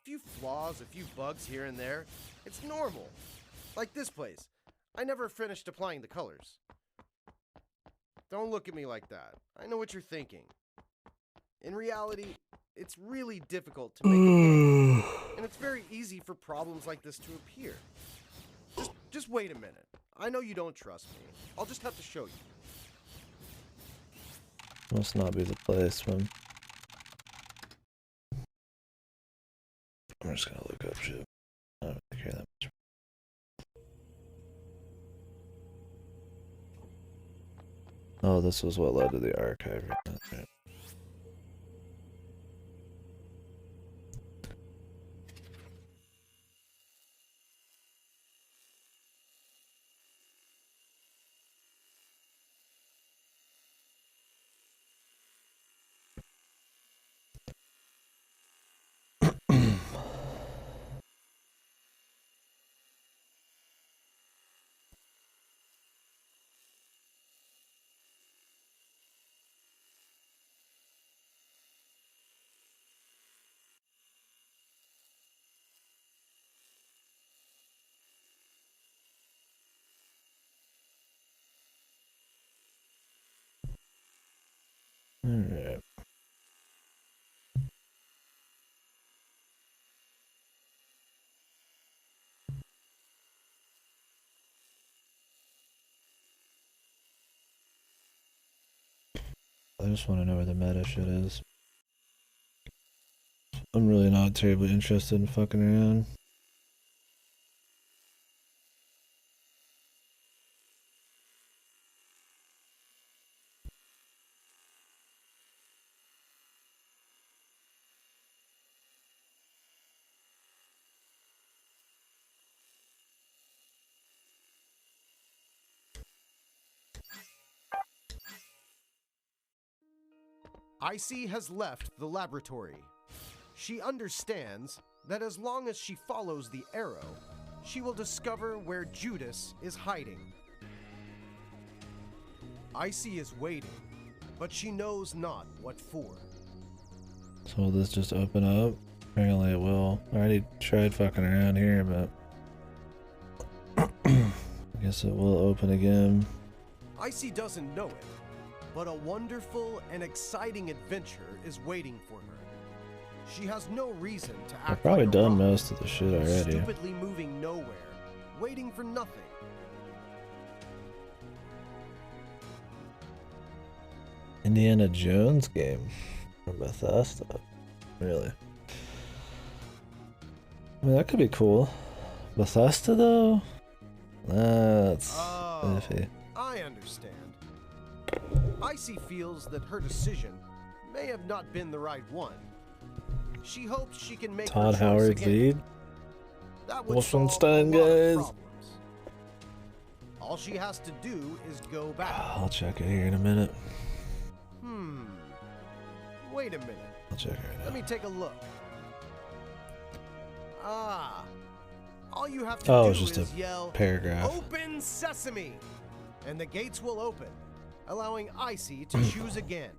few flaws, a few bugs here and there. It's normal. Like this place. I never finished applying the colors. Don't look at me like that. I know what you're thinking. In reality, it's really difficult to make a game, and it's very easy for problems like this to appear. Just wait a minute. I know you don't trust me. I'll just have to show you. Must not be the place, man. I'm just gonna look up shit. I don't really care that much. Oh, this was what led to the archive. Right? Alright. I just want to know where the meta shit is. I'm really not terribly interested in fucking around. ICEY has left the laboratory. She understands that as long as she follows the arrow, she will discover where Judas is hiding. ICEY is waiting, but she knows not what for. So will this just open up? Apparently it will. I already tried fucking around here, but I guess it will open again. ICEY doesn't know it, but a wonderful and exciting adventure is waiting for her. She has no reason to act I've probably like a done rock, most of the shit already. stupidly moving nowhere, waiting for nothing. Indiana Jones game from Bethesda. Really? I mean, that could be cool. Bethesda, though? That's iffy. I understand. ICEY feels that her decision may have not been the right one. She hopes she can make Todd her choice Howard's again. lead? That would solve a Wolfenstein, lot of guys. problems. All she has to do is go back. I'll check it here in a minute. Wait a minute. I'll check it right now. Let me take a look. All you have to Oh, do it's just is a yell, paragraph. "Open sesame!" and the gates will open, allowing ICEY to choose again.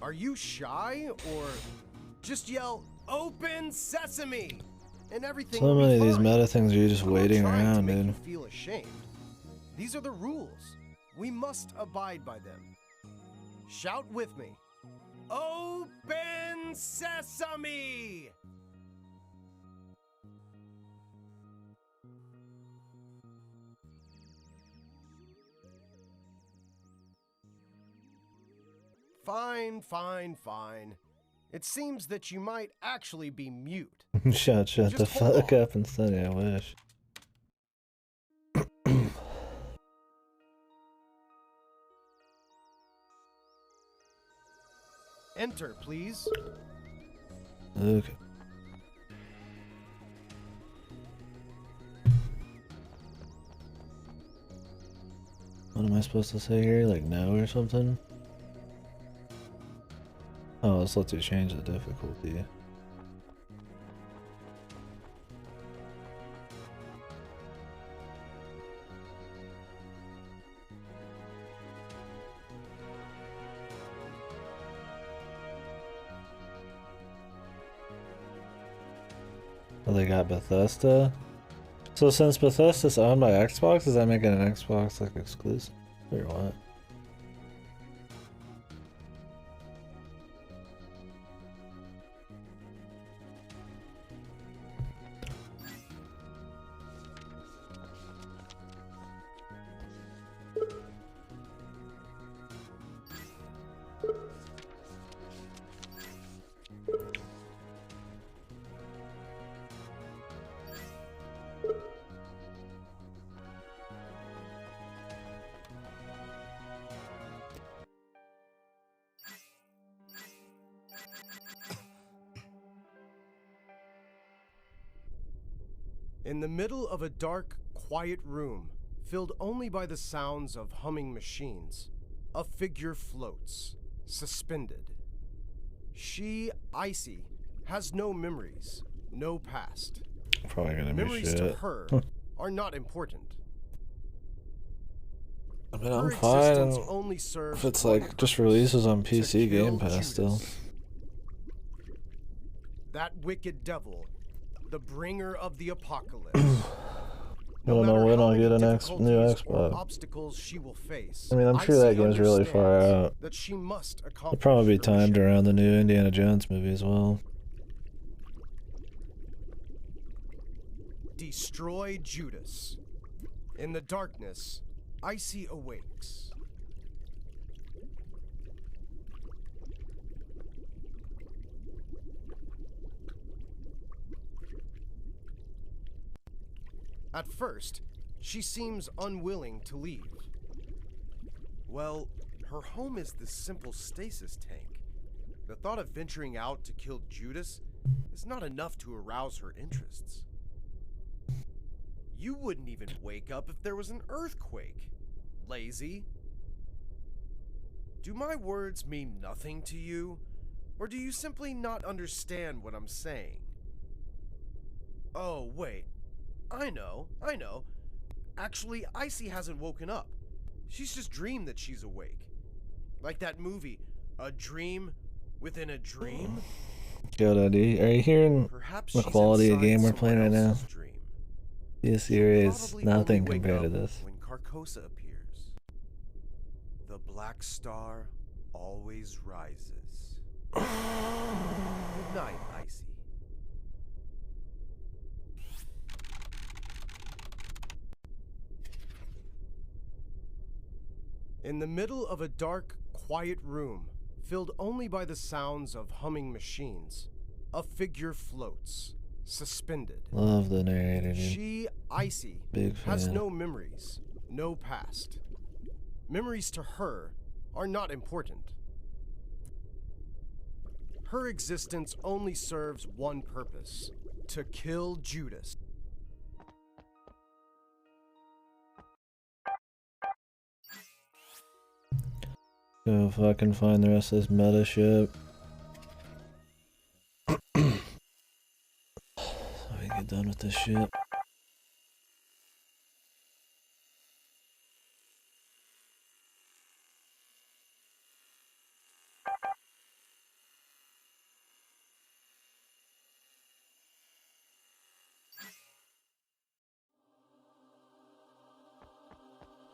Are you shy, or just yell, "Open sesame!" and everything So will be many of these fine? meta things are you just I'm not waiting trying to around, make dude. you feel ashamed. These are the rules. We must abide by them. Shout with me. Open sesame! Fine, fine, fine. It seems that you might actually be mute. Shut the Just hold fuck on. up and study, I wish. Enter, please. Okay. What am I supposed to say here? Like no or something? Oh, let's let you change the difficulty. Oh, they got Bethesda? So since Bethesda's owned by Xbox, does that make it an Xbox like exclusive? Or what? In the middle of a dark, quiet room, filled only by the sounds of humming machines, a figure floats, suspended. She, ICEY, has no memories, no past. Probably gonna be Memories to shit. her are not important. I mean, Her I'm fine existence only serves if it's one like just purpose, releases on to PC Game kill Pass still. Judas. That wicked devil, the bringer of the apocalypse. I don't know matter when how I'll many get a new difficulties or Xbox. obstacles she will face, I mean, I'm sure that ICEY game's really far understands out. that she must It'll accomplish probably be her timed mission. around the new Indiana Jones movie as well. Destroy Judas. In the darkness, ICEY awakes. At first, she seems unwilling to leave. Well, her home is this simple stasis tank. The thought of venturing out to kill Judas is not enough to arouse her interests. You wouldn't even wake up if there was an earthquake. Lazy. Do my words mean nothing to you? Or do you simply not understand what I'm saying? Oh, wait. I know. Actually, ICEY hasn't woken up. She's just dreamed that she's awake. Like that movie, A Dream Within a Dream? KDkill, are you hearing Perhaps the she's quality of inside game we're someone playing right now? else's dream. This She'll series, probably nothing only wake compared to up this. when Carcosa appears. The black star always rises. Good night, ICEY. In the middle of a dark, quiet room, filled only by the sounds of humming machines, a figure floats, suspended. Love the narrator, dude. She, ICEY, Big has fan. no memories, no past. Memories to her are not important. Her existence only serves one purpose: to kill Judas. Go fucking find the rest of this meta shit. So we get done with this shit.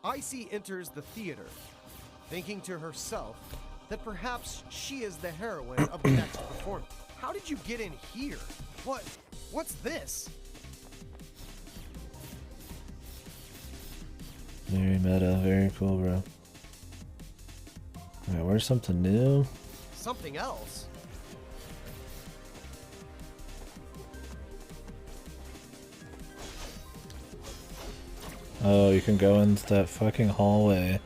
ICEY enters the theater, thinking to herself that perhaps she is the heroine of the next performance. How did you get in here? What's this? Very meta, very cool, bro. Alright, where's something new? Something else? Oh, you can go into that fucking hallway.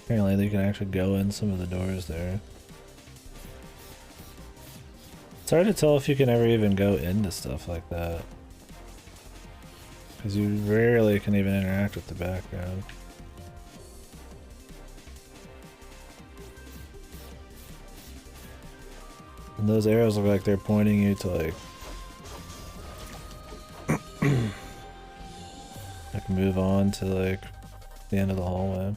Apparently you can actually go in some of the doors there. It's hard to tell if you can ever even go into stuff like that. Because you rarely can even interact with the background. And those arrows look like they're pointing you to like... like move on to like the end of the hallway.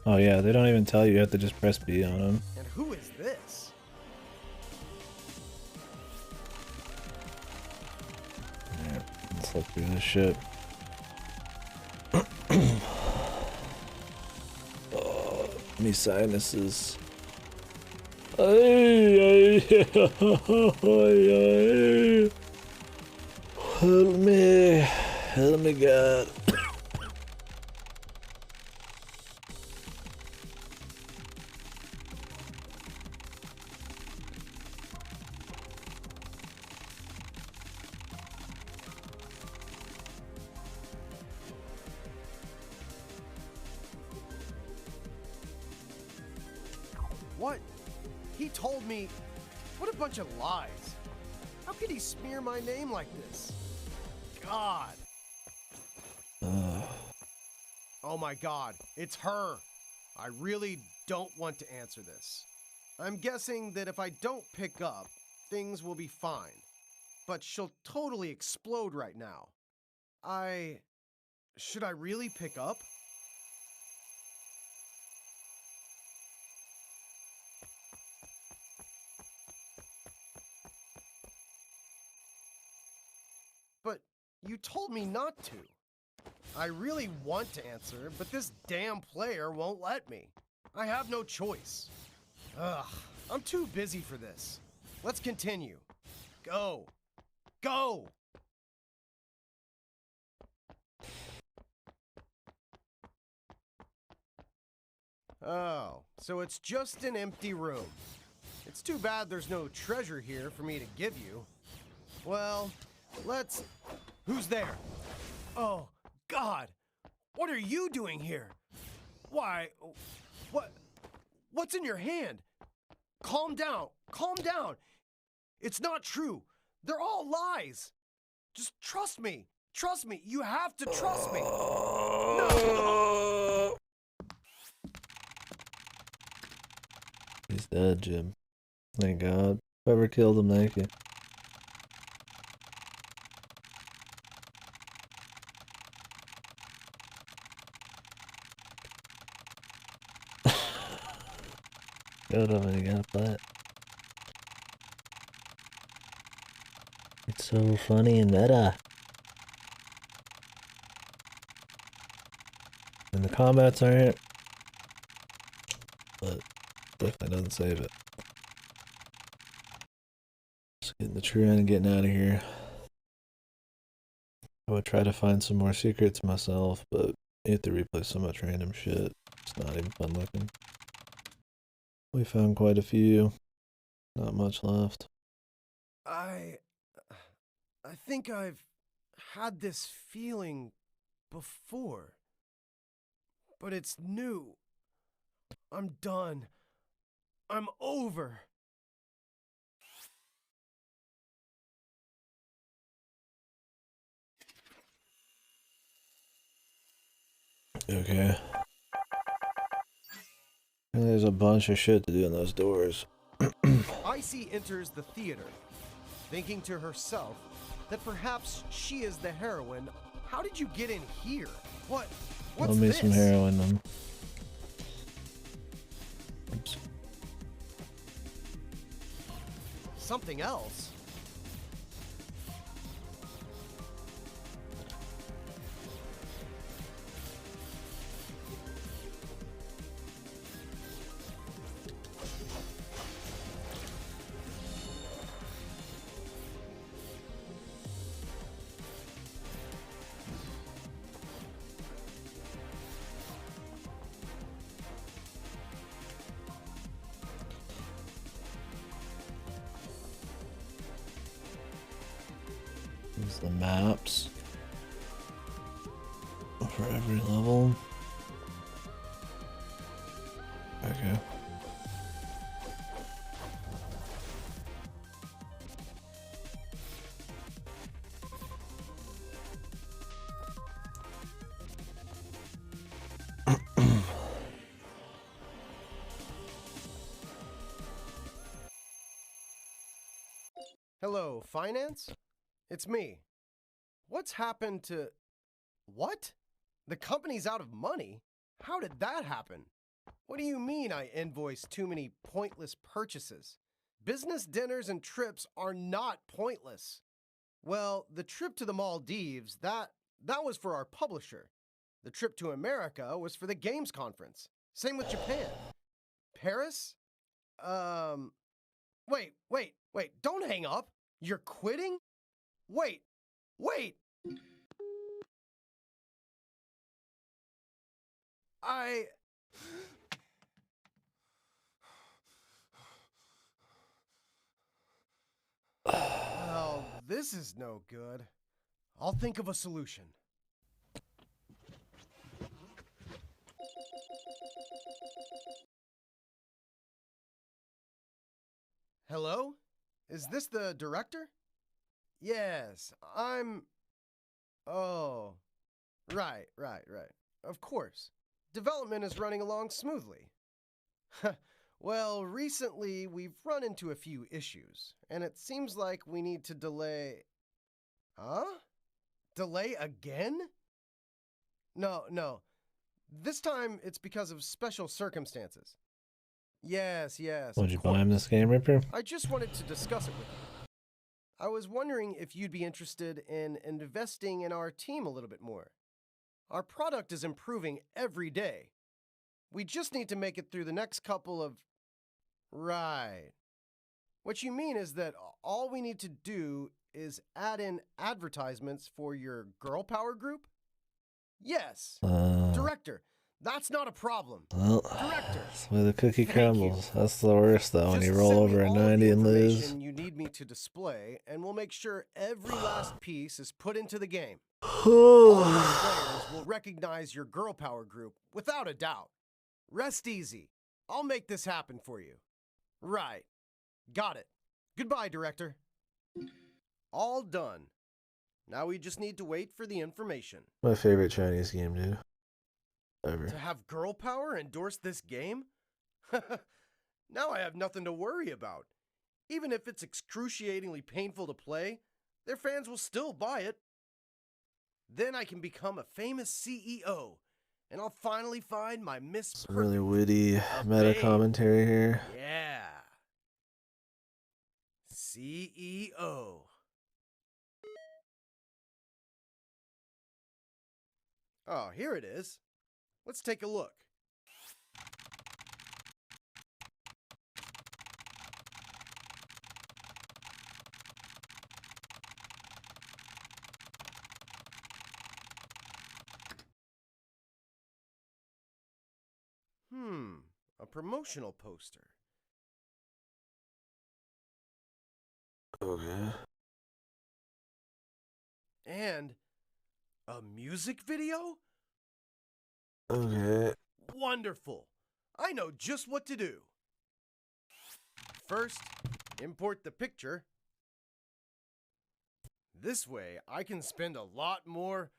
Oh yeah, they don't even tell you, you have to just press B on them. And who is this? Alright, let's look through this shit. Oh, me sinuses. Help me, God. What? He told me... What a bunch of lies. How could he smear my name like this? God. Oh my God, it's her. I really don't want to answer this. I'm guessing that if I don't pick up, things will be fine. But she'll totally explode right now. Should I really pick up? But you told me not to. I really want to answer, but this damn player won't let me. I have no choice. Ugh, I'm too busy for this. Let's continue. Go. Go! Oh, so it's just an empty room. It's too bad there's no treasure here for me to give you. Well, let's... Who's there? Oh, God! What are you doing here? Why... What's in your hand? Calm down. Calm down. It's not true. They're all lies. Just trust me. Trust me. You have to trust me. No! He's dead, Jim. Thank God. Whoever killed him, thank you. Killed him and he got a flat. It's so funny and meta. And the combats aren't, but definitely doesn't save it. Just getting the tree and getting out of here. I would try to find some more secrets myself, but you have to replay so much random shit. It's not even fun looking. We found quite a few. Not much left. I think I've had this feeling before. But it's new. I'm done. I'm over. Okay. And there's a bunch of shit to do in those doors. ICEY enters the theater, thinking to herself that perhaps she is the heroine. How did you get in here? What's Love me this? some heroin, then. Oops. Something else? the maps for every level. Okay. Hello, finance? It's me. What's happened to... What? The company's out of money? How did that happen? What do you mean I invoiced too many pointless purchases? Business dinners and trips are not pointless. Well, the trip to the Maldives, that was for our publisher. The trip to America was for the games conference. Same with Japan. Paris? Wait, don't hang up. You're quitting? Wait. Well, this is no good. I'll think of a solution. Hello? Is this the director? Yes, Oh. Right. Of course. Development is running along smoothly. Well, recently we've run into a few issues, and it seems like we need to delay... Huh? Delay again? No. This time it's because of special circumstances. Yes. Would you buy him this game, Ripper? I just wanted to discuss it with you. I was wondering if you'd be interested in investing in our team a little bit more. Our product is improving every day. We just need to make it through the next couple of... Right. What you mean is that all we need to do is add in advertisements for your girl power group? Yes. Director, that's not a problem. Well, Director. that's the way the cookie crumbles. That's the worst, though, when you roll over a 90 and lose. You need me to display, and we'll make sure every last piece is put into the game. All of our players will recognize your girl power group without a doubt. Rest easy. I'll make this happen for you. Right. Got it. Goodbye, Director. All done. Now we just need to wait for the information. My favorite Chinese game, dude. Ever. To have girl power endorse this game? Now I have nothing to worry about. Even if it's excruciatingly painful to play, their fans will still buy it. Then I can become a famous CEO, and I'll finally find my Miss Some really witty meta commentary here. Yeah. CEO. Oh, here it is. Let's take a look. A promotional poster. Okay. And a music video? Okay. Wonderful. I know just what to do. First, import the picture. This way, I can spend a lot more...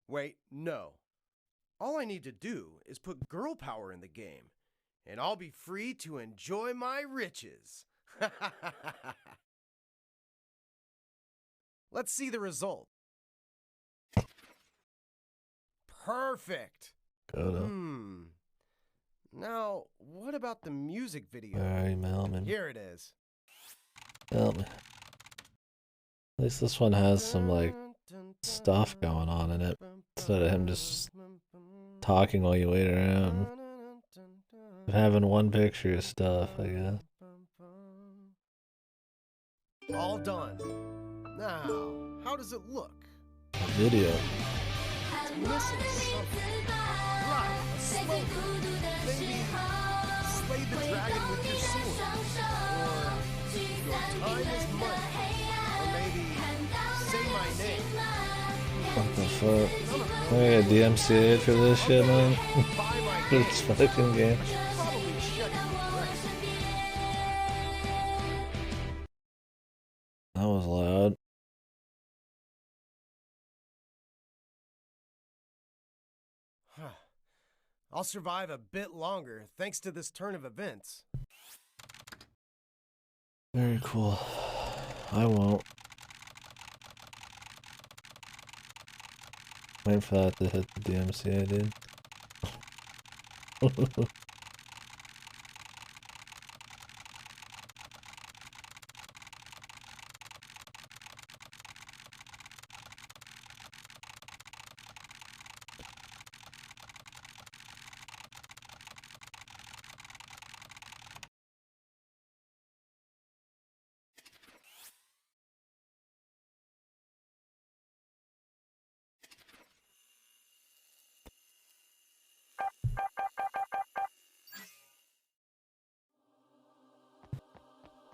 Wait, no. All I need to do is put girl power in the game, and I'll be free to enjoy my riches. Let's see the result. Perfect. Now, what about the music video? Alright, Melman. Here it is. Melman. At least this one has some, like, stuff going on in it. Instead of him just talking while you wait around. Having one picture of stuff, I guess. All done. Now, how does it look? A video. It's missing something. Right, a slogan. Maybe slay the dragon with your sword. Or your time is money. Or maybe say my name. What the fuck? I'm gonna get DMCA for this shit, man. By my For this name. fucking game. Probably shut it right. That was loud. I'll survive a bit longer thanks to this turn of events. Very cool. I won't. Wait for that to hit the DMCA, dude.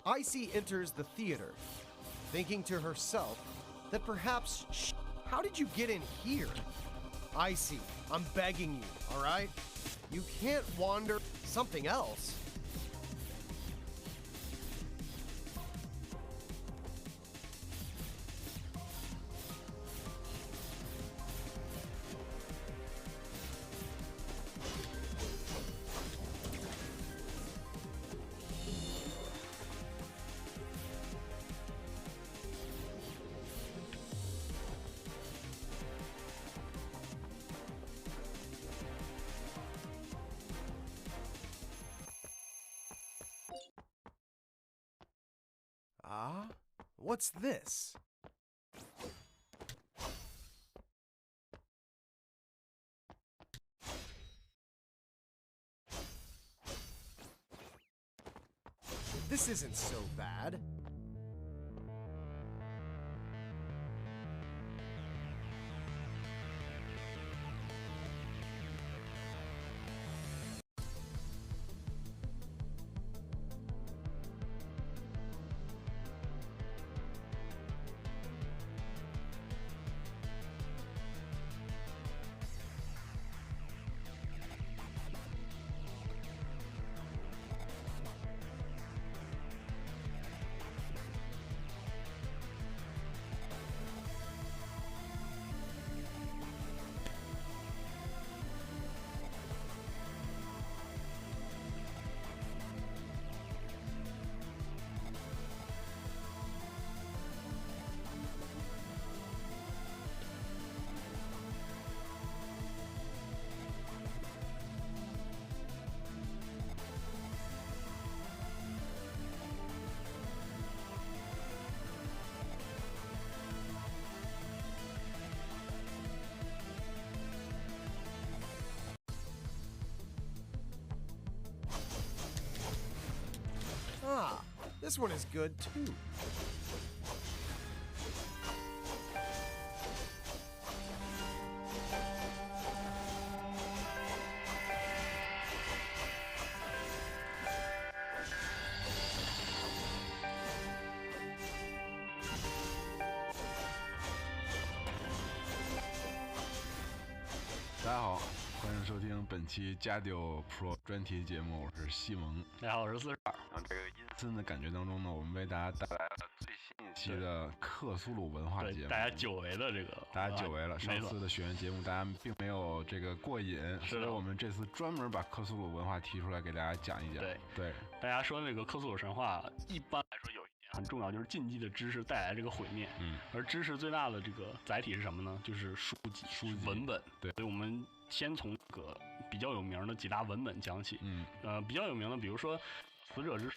ICEY enters the theater, thinking to herself that perhaps how did you get in here? ICEY, I'm begging you, all right? You can't wander something else. Ah, what's this? This isn't so bad. Ah, this one is good too.大家好，欢迎收听本期加丢 Pro 专题节目，我是西蒙。大家好，我是42。这个阴森的感觉当中呢，我们为大家带来了最新一期的克苏鲁文化节目。大家久违的这个，大家久违了。上次的学员节目大家并没有这个过瘾，所以我们这次专门把克苏鲁文化提出来给大家讲一讲。对，大家说这个克苏鲁神话，一般来说有一点很重要，就是禁忌的知识带来这个毁灭。而知识最大的这个载体是什么呢？就是书籍、文本。对，所以我们先从这个比较有名的几大文本讲起。比较有名的，比如说死者之书，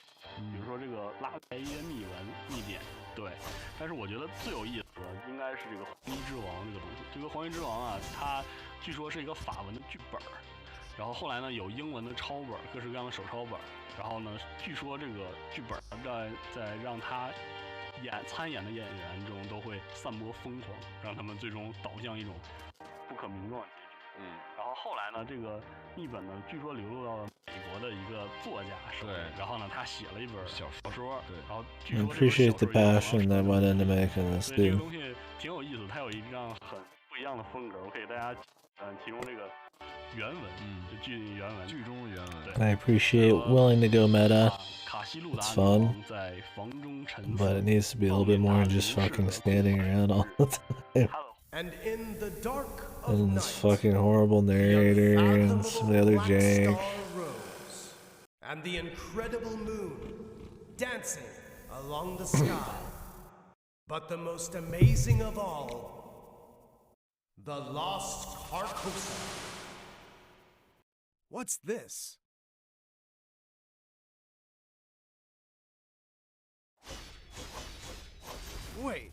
比如说这个拉莱耶密文密典。对，但是我觉得最有意思的应该是这个黄衣之王这个东西。这个黄衣之王啊，它据说是一个法文的剧本，然后后来呢有英文的抄本，各式各样的手抄本，然后呢据说这个剧本在让他参演的演员中都会散播疯狂，让他们最终导向一种不可名状的结局。然后后来呢，这个译本呢，据说流入到了美国的一个作家手里，然后呢，他写了一本小说，对，然后据说 appreciate the passion that went into making this 这个 dude. 东西挺有意思，它有一样很不一样的风格，我给大家提供这个原文，就剧原文，剧中原文。I appreciate willing to go meta. 卡西路达 It's 女 fun, 王在房中沉 but it needs to be a little bit more than just fucking standing around all the time. And in the dark of And night, this fucking horrible narrator and some of the other black jank. star rose, and the incredible moon dancing along the sky. But the most amazing of all, the lost Carcosa. What's this? Wait,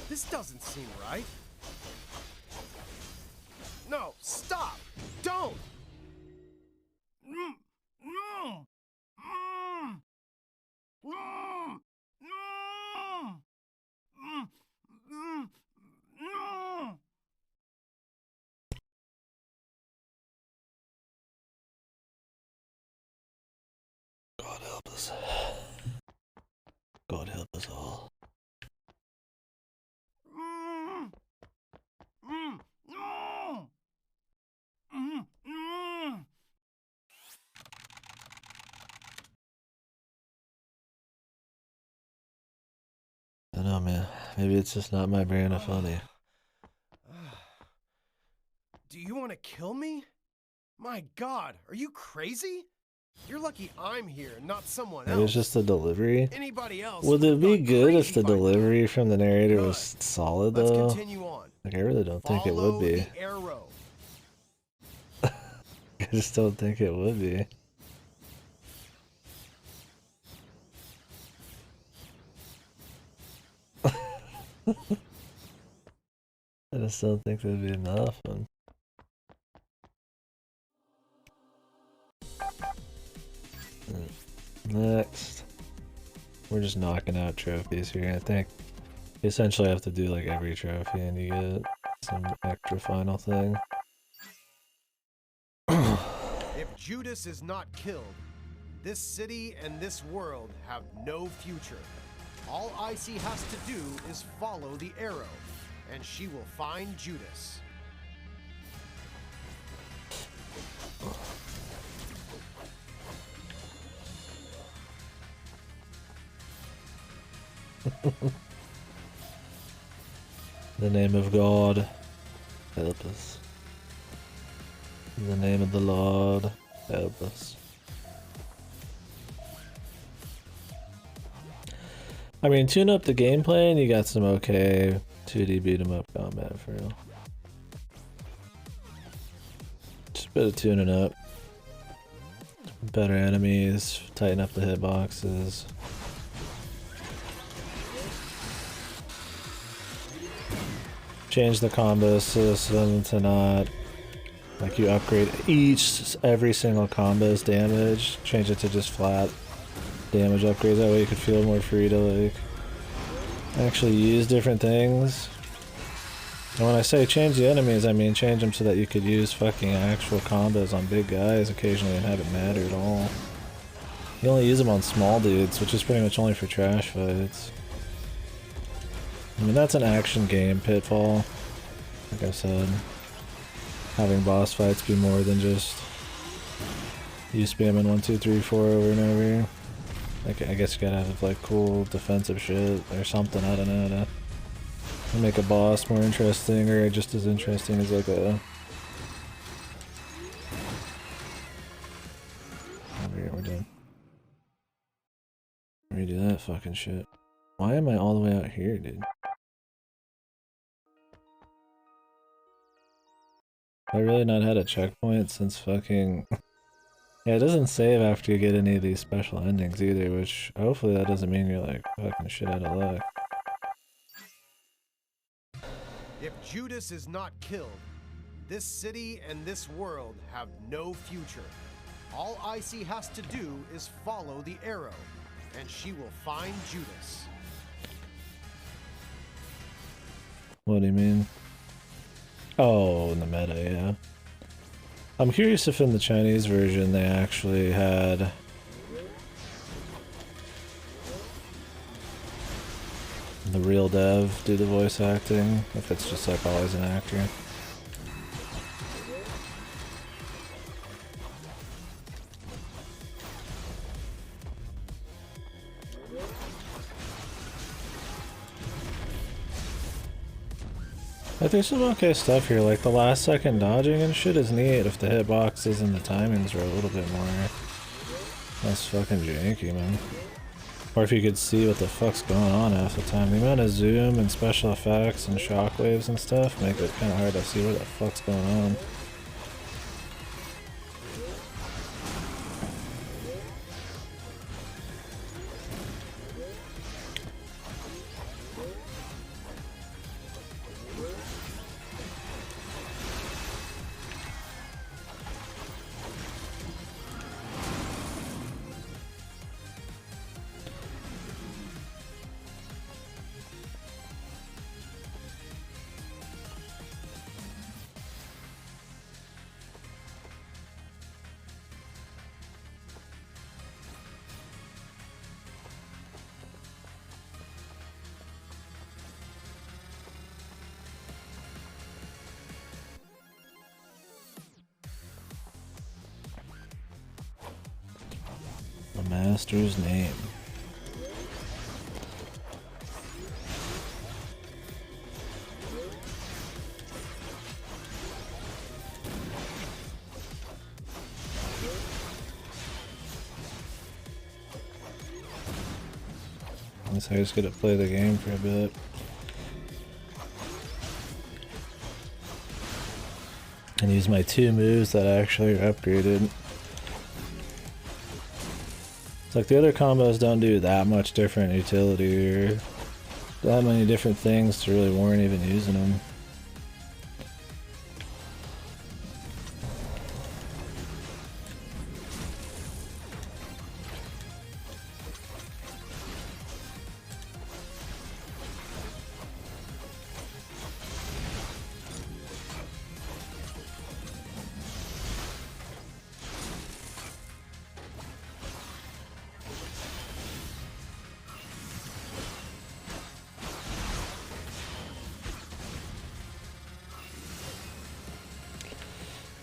this doesn't seem right. No, stop! Don't! God help us. God help us all. I know, man. Maybe it's just not my brand of funny. Do you want to kill me? My God, are you crazy? You're lucky I'm here, not someone else. Maybe it's just the delivery. Anybody else Would it be good if the by now. delivery from the narrator was solid, Let's though? continue on. Like, I really don't think it would be. The arrow. I just don't think it would be. I just don't think there'd be enough. Next, we're just knocking out trophies here. I think you essentially have to do like every trophy and you get some extra final thing. If Judas is not killed, this city and this world have no future. All ICEY has to do is follow the arrow, and she will find Judas. The name of God, help us. In the name of the Lord, help us. I mean, tune up the gameplay and you got some okay 2D beat 'em up combat for real. Just a bit of tuning up. Better enemies, tighten up the hitboxes. Change the combo system to not like you upgrade every single combo's damage. Change it to just flat damage upgrades. That way you could feel more free to like actually use different things. And when I say change the enemies, I mean change them so that you could use fucking actual combos on big guys occasionally and have it matter at all. You only use them on small dudes, which is pretty much only for trash fights. I mean, that's an action game pitfall. Like I said, having boss fights be more than just you spamming 1, 2, 3, 4 over and over. Like, I guess you gotta have like cool defensive shit or something. I don't know to make a boss more interesting or just as interesting as like a. We're done. Redo that fucking shit. Why am I all the way out here, dude? I really not had a checkpoint since fucking... Yeah, it doesn't save after you get any of these special endings either, which hopefully that doesn't mean you're like fucking shit out of luck. If Judas is not killed, this city and this world have no future. All ICEY has to do is follow the arrow, and she will find Judas. What do you mean? Oh, in the meta, yeah. I'm curious if in the Chinese version they actually had the real dev do the voice acting, if it's just like always an actor. Like, there's some okay stuff here, like the last second dodging and shit is neat if the hitboxes and the timings are a little bit more less fucking janky, man. Or if you could see what the fuck's going on half the time. The amount of zoom and special effects and shockwaves and stuff make it kind of hard to see what the fuck's going on. The master's name. I guess I just get to play the game for a bit. And use my 2 moves that actually are upgraded. It's like the other combos don't do that much different utility or that many different things to really warrant even using them.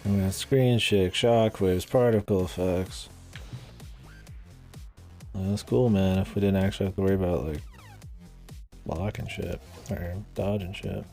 We got screen shake, shockwaves, particle effects. That's cool, man, if we didn't actually have to worry about, like, blocking shit, or dodging shit.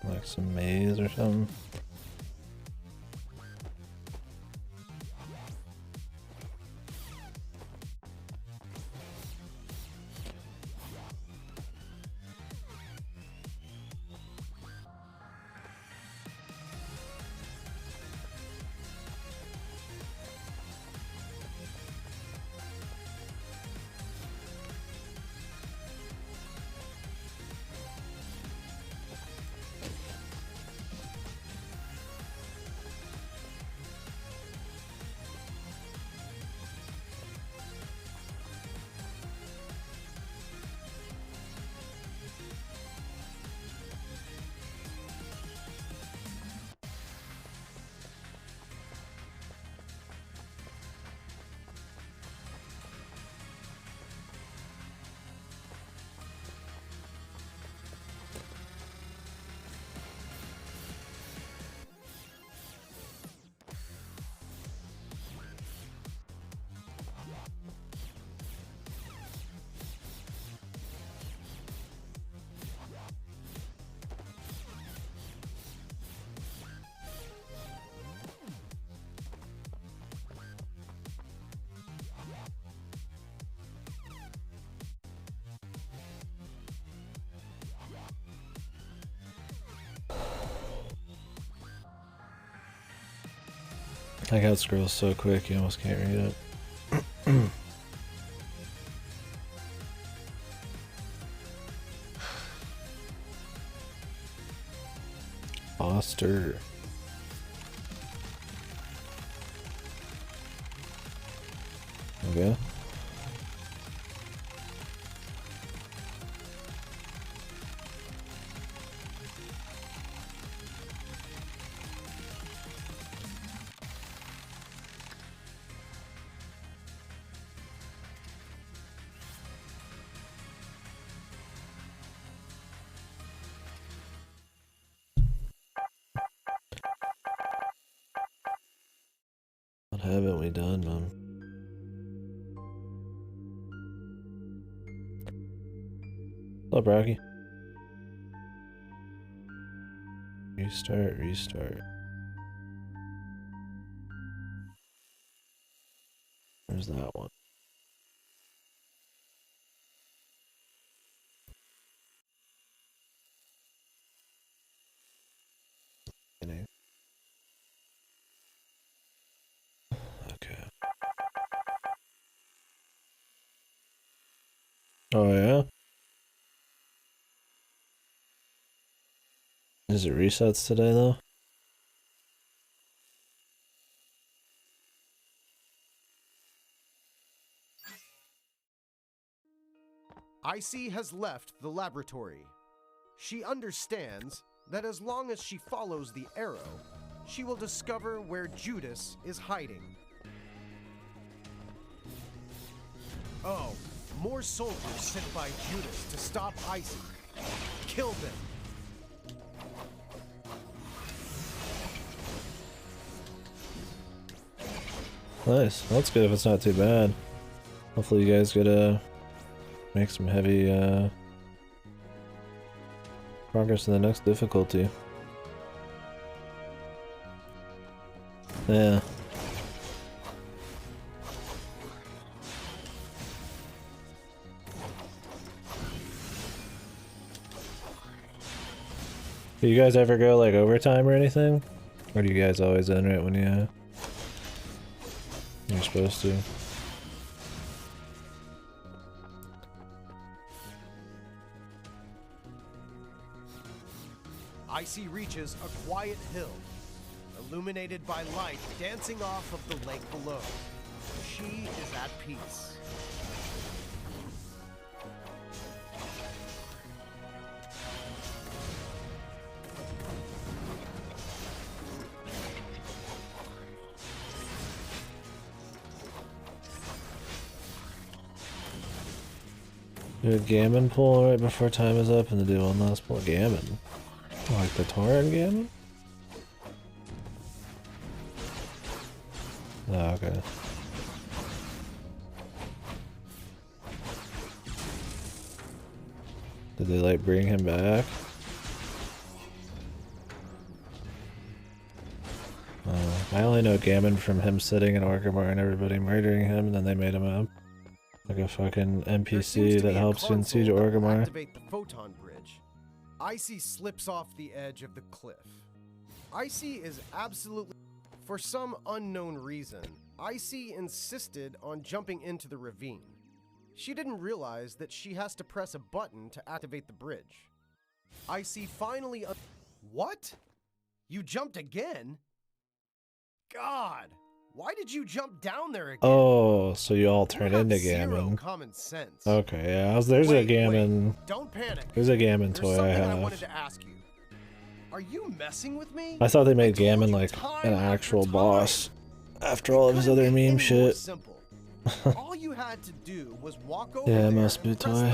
Like some maze or something. Like how it scrolls so quick you almost can't read it. Foster. Okay. What haven't we done, man? What's up, Rocky? Restart. Where's that one? Okay. Oh yeah? Is it resets today though? ICEY has left the laboratory. She understands that as long as she follows the arrow, she will discover where Judas is hiding. Oh, more soldiers sent by Judas to stop ICEY. Kill them. Nice. Well, that's good if it's not too bad. Hopefully you guys get make some heavy progress in the next difficulty. Yeah. Do you guys ever go like overtime or anything? Or do you guys always enter it when you're supposed to? ICEY reaches a quiet hill, illuminated by light dancing off of the lake below. She is at peace. Do a gammon pull right before time is up and to do one last pull. Gammon? Like the Tauren gammon? Oh, okay. Did they like bring him back? I only know Gammon from him sitting in Orgrimmar and everybody murdering him, and then they made him up. Like a fucking NPC that helps you in Siege of Orgrimmar. Activate the photon bridge. ICEY slips off the edge of the cliff. ICEY is absolutely... For some unknown reason, ICEY insisted on jumping into the ravine. She didn't realize that she has to press a button to activate the bridge. ICEY finally... What? You jumped again? God! Why did you jump down there again? Oh, so you all turn into Gammon. Common sense. Okay, yeah. There's a Gammon. Wait, don't panic. There's a Gammon toy I have. I wanted to ask you. Are you messing with me? I thought they made Gammon like an actual boss after all of his other meme shit. Simple. All you had to do was walk over yeah, there, must be toy.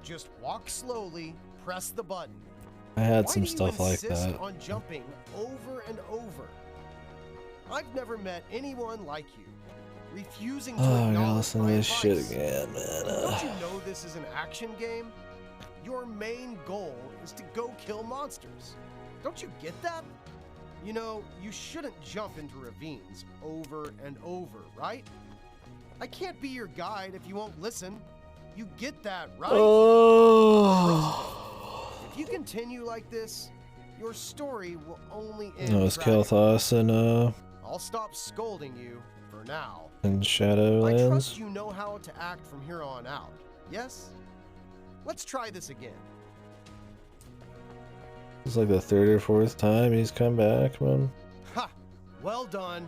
Just walk slowly, press the button. I had some stuff like that. On jumping over and over? I've never met anyone like you. Refusing to I gotta listen to this shit advice. again, man. Don't you know this is an action game? Your main goal is to go kill monsters. Don't you get that? You know, you shouldn't jump into ravines over and over, right? I can't be your guide if you won't listen. You get that, right? Oh. If you continue like this, your story will only end. No, it's Kel'Thas and I'll stop scolding you for now. In I Shadowlands. trust you know how to act from here on out. Yes? Let's try this again. It's like the third or fourth time he's come back, man. Ha! Well done.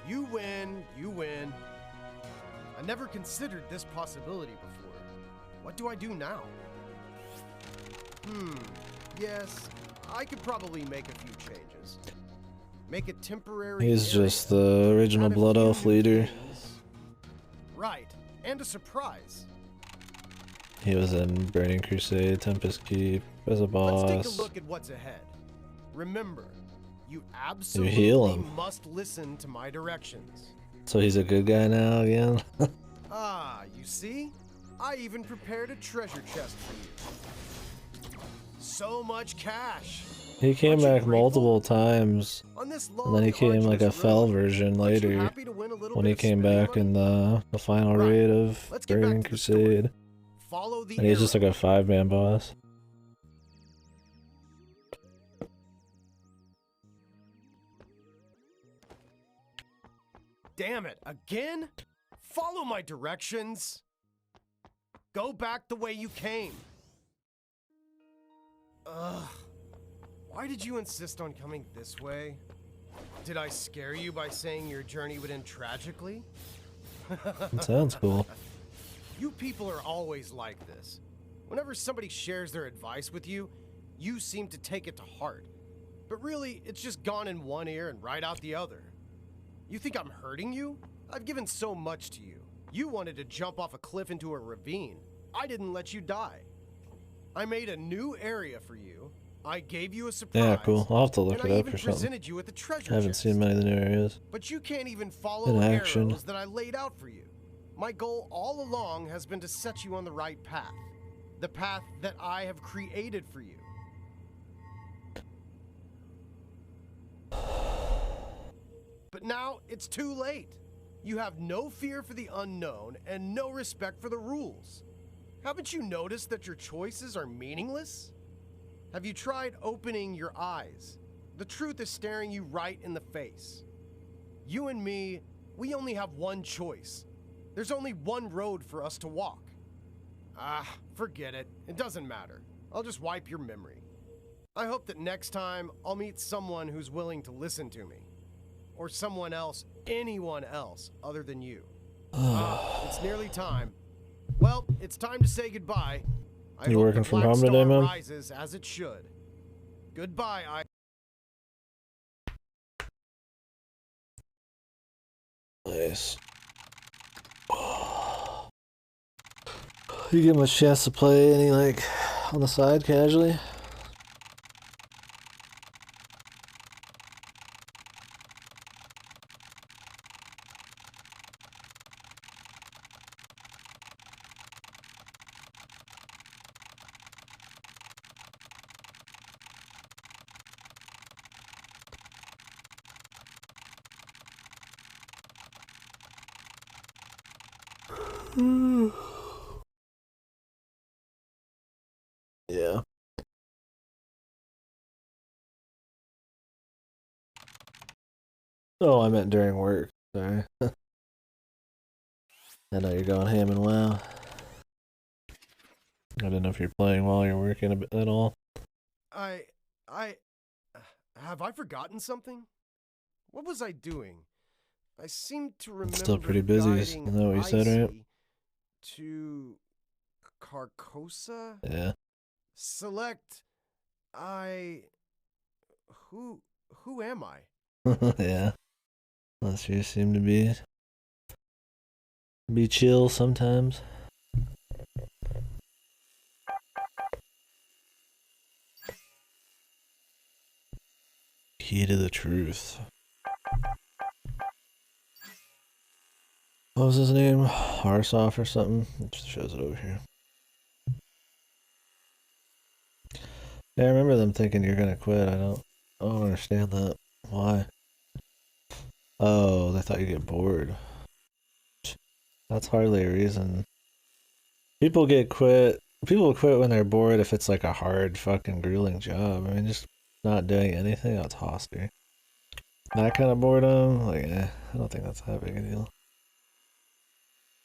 You win. You win. I never considered this possibility before. What do I do now? Yes, I could probably make a few changes. Make a temporary. He's just the original add a Blood few Elf new leader. things. Right, and a surprise. He was in Burning Crusade, Tempest Keep, as a boss. Let's take a look at what's ahead. Remember, you absolutely heal him. must listen to my directions. So he's a good guy now again? Ah, you see? I even prepared a treasure chest for you. So much cash. He came Aren't you back grateful? multiple times, On this and then he long, came like a arduous fell road, version aren't you later happy to win a little when bit he of came spending back money? in the final Right. raid of Let's get back Burning to the story. Crusade. Follow the And he's just like arrow. a 5-man boss. Damn it, again? Follow my directions. Go back the way you came. Ugh. Why did you insist on coming this way? Did I scare you by saying your journey would end tragically? It sounds cool. You people are always like this. Whenever somebody shares their advice with you, you seem to take it to heart. But really, it's just gone in one ear and right out the other. You think I'm hurting you? I've given so much to you. You wanted to jump off a cliff into a ravine. I didn't let you die. I made a new area for you. I gave you a surprise. Yeah, cool. I'll have to look and it I up even or something. presented you with a treasure I haven't chest. seen many of the new areas. But you can't even follow In the action. arrows that I laid out for you. My goal all along has been to set you on the right path. The path that I have created for you. But now it's too late. You have no fear for the unknown and no respect for the rules. Haven't you noticed that your choices are meaningless? Have you tried opening your eyes? The truth is staring you right in the face. You and me, we only have one choice. There's only one road for us to walk. Ah, forget it. It doesn't matter. I'll just wipe your memory. I hope that next time I'll meet someone who's willing to listen to me. Or someone else, anyone else, other than you. It's nearly time. Well, it's time to say goodbye. I You hope working the from Black home Star today, man? rises as it should. Goodbye, Nice. You get much chance to play any, like, on the side casually? Yeah. Oh, I meant during work. Sorry. I know you're going ham and WoW. I didn't know if you're playing while you're working a bit at all. Have I forgotten something? What was I doing? I seem to remember Still pretty busy, guiding isn't that what you said, right? ICEY to Carcosa? Yeah. Select who am I? Yeah. Unless you seem to be chill sometimes. Key to the truth. What was his name? Harsoff or something? It just shows it over here. Yeah, I remember them thinking you're gonna quit. I don't understand that. Why? Oh, they thought you'd get bored. That's hardly a reason. People quit when they're bored if it's like a hard fucking grueling job. I mean, just not doing anything, that's hosty. That kind of boredom, like, I don't think that's that big a deal.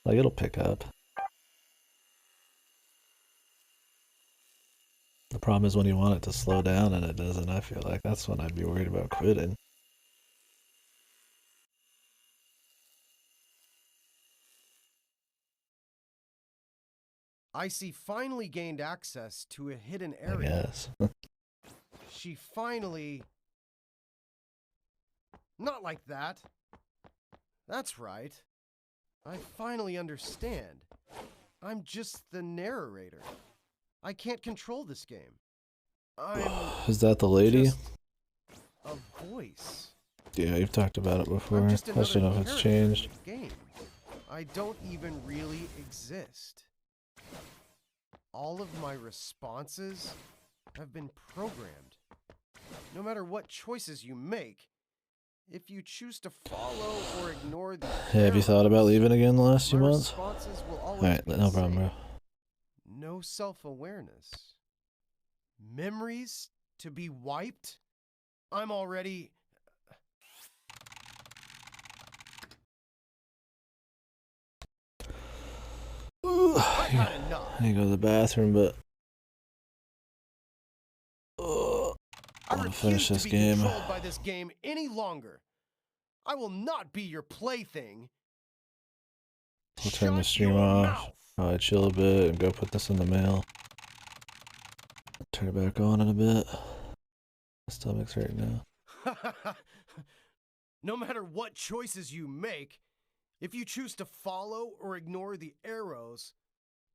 Like, it'll pick up. The problem is when you want it to slow down and it doesn't. I feel like that's when I'd be worried about quitting. ICEY finally gained access to a hidden area. Yes. She finally... Not like that. That's right. I finally understand. I'm just the narrator. I can't control this game. Is that the lady? Just a voice. Yeah, you've talked about it before. I I just don't know if it's changed. Game. I don't even really exist. All of my responses have been programmed. No matter what choices you make, if you choose to follow or ignore the Have you thought about leaving again the last few months? Alright, no problem, bro. No self-awareness. Memories to be wiped? I'm already... I've had enough. I need to go to the bathroom, but... I want to finish this game. Controlled by this game any longer. I will not be your plaything. I'll turn the stream off. I'll chill a bit and go put this in the mail. Turn it back on in a bit. My stomach's hurting now. No matter what choices you make, if you choose to follow or ignore the arrows,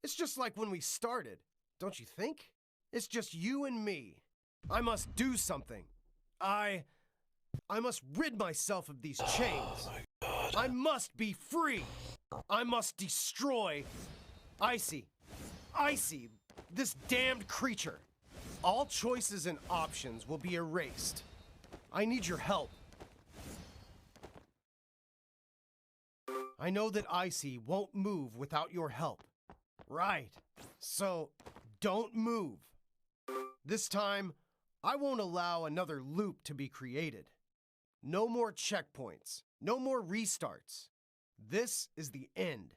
it's just like when we started, don't you think? It's just you and me. I must do something. I must rid myself of these chains. Oh my God. I must be free. I must destroy ICEY, this damned creature. All choices and options will be erased. I need your help. I know that ICEY won't move without your help. Right. So, don't move. This time, I won't allow another loop to be created. No more checkpoints. No more restarts. This is the end.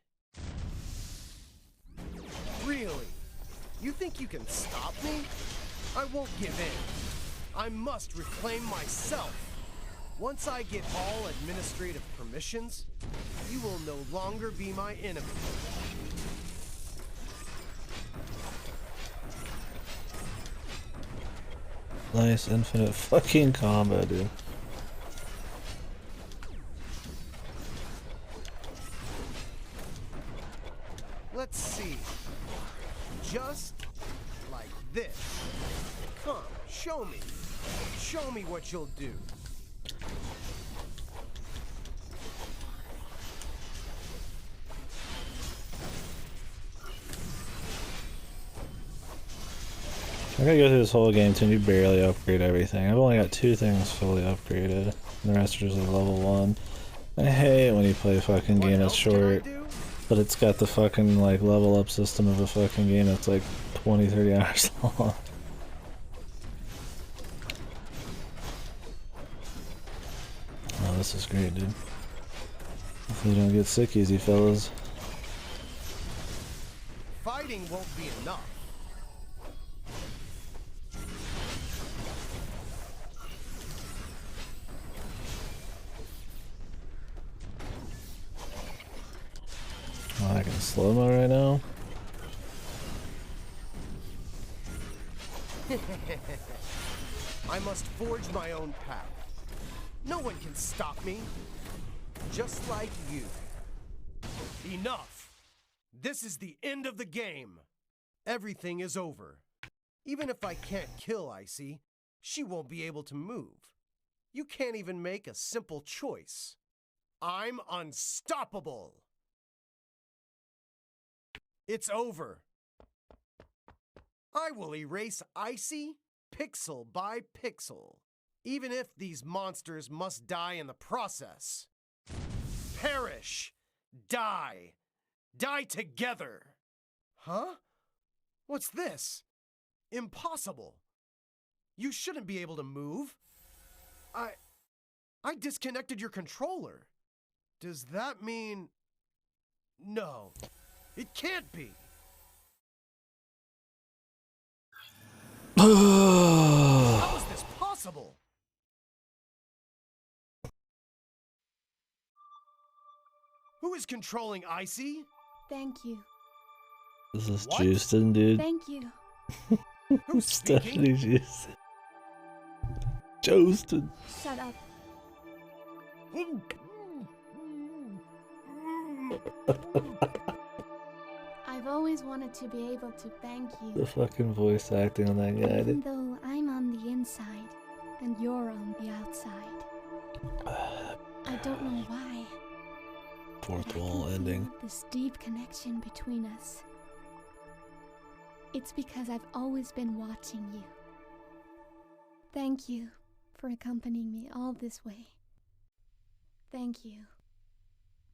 Really? You think you can stop me? I won't give in. I must reclaim myself. Once I get all administrative permissions, you will no longer be my enemy. Nice infinite fucking combo, dude. Let's see. Just like this. Come, show me. Show me what you'll do. I gotta go through this whole game till you barely upgrade everything. I've only got 2 things fully upgraded. The rest are just level 1. I hate when you play a fucking game that's short, but it's got the fucking like level up system of a fucking game that's like 20-30 hours long. Oh, this is great, dude. Hopefully you don't get sick easy, fellas. Fighting won't be enough. Oh, I can slow-mo right now. I must forge my own path. No one can stop me. Just like you. Enough. This is the end of the game. Everything is over. Even if I can't kill ICEY, she won't be able to move. You can't even make a simple choice. I'm unstoppable. It's over. I will erase ICEY pixel by pixel, even if these monsters must die in the process. Perish. Die. Die together. Huh? What's this? Impossible. You shouldn't be able to move. I disconnected your controller. Does that mean... No, it can't be. How is this possible? Who is controlling ICEY? Thank you. This is What? Justin, dude. Thank you. Who's Stephanie speaking? Justin. Shut up. I've always wanted to be able to thank The you. fucking voice acting on that guy, Even dude. though I'm on the inside and you're on the outside. I don't know why. Fourth but I wall can ending. feel this deep connection between us. It's because I've always been watching you. Thank you for accompanying me all this way. Thank you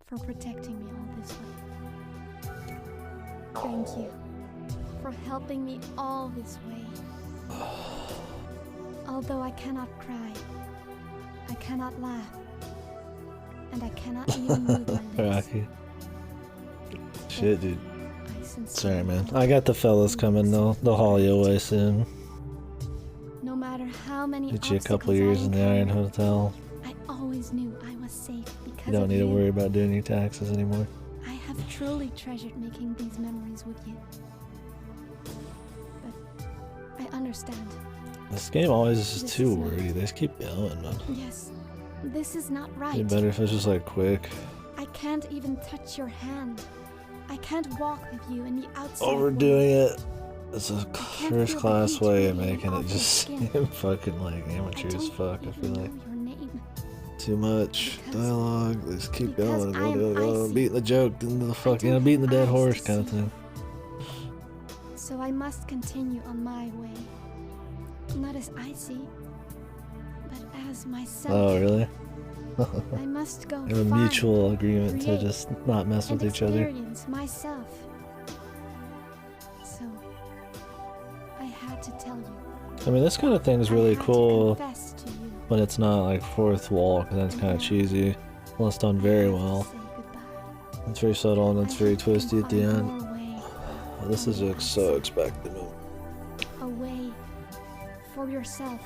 for protecting me all this way. Thank you for helping me all this way. Although I cannot cry, I cannot laugh, and I cannot even move my lips. Rocky. Shit, dude. I sincerely Sorry, man. hope I got the fellas you coming. They'll haul you away soon. No matter how many Get you a couple obstacles years I in the Iron encountered, Hotel. I always knew I was safe because You don't of need to you. worry about doing your taxes anymore. I have truly treasured making these memories with you. But I understand. This game always is just This too is not- wordy. They just keep going, man. Yes, this is not It'd right. be better if it was just like quick. I can't even touch your hand. I can't walk with you in the outside Overdoing world. it. It's a can't first feel class the heat way of radiating making it off your just skin. seem fucking like I amateur as don't fuck, I even feel know like. your name. Too much Because- dialogue. They just keep because going. I am icy. Beating the joke into the fucking, don't beating the have dead eyes horse to kind of see. thing. So I must continue on my way. Not as ICEY, but as myself. Oh, really? I must go Have a find mutual agreement to create, just not mess and with each other. experience myself. So I had to tell you. I mean, this kind of thing is I really had to cool confess to you, when it's not like fourth wall, because that's and kind of now cheesy. Well, it's done I very have to well. say goodbye. It's very subtle and it's I very hope you can twisty at the find end. your way, This is like so expected. a way for yourself.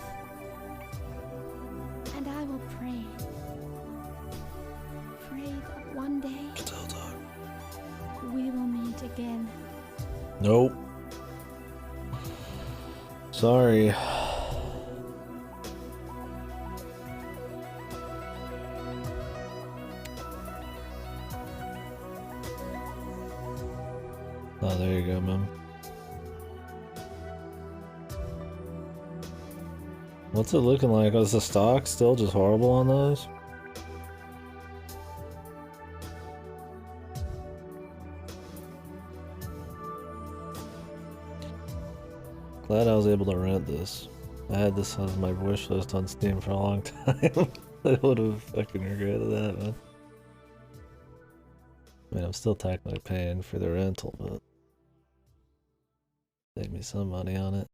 And I will pray. Pray that one day we will meet again. Nope. Sorry. Oh, there you go, man. What's it looking like? Is the stock still just horrible on those? Glad I was able to rent this. I had this on my wish list on Steam for a long time. I would have fucking regretted that, man. I mean, I'm still technically paying for the rental, but save me some money on it.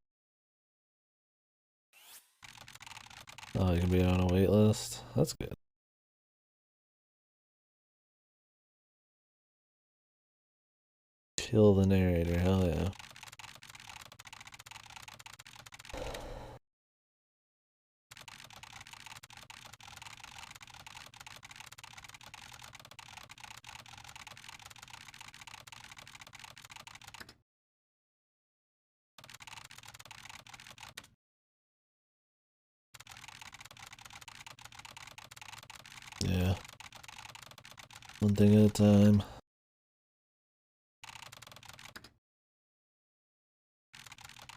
Oh, you can be on a wait list? That's good. Kill the narrator, hell yeah. Yeah. One thing at a time.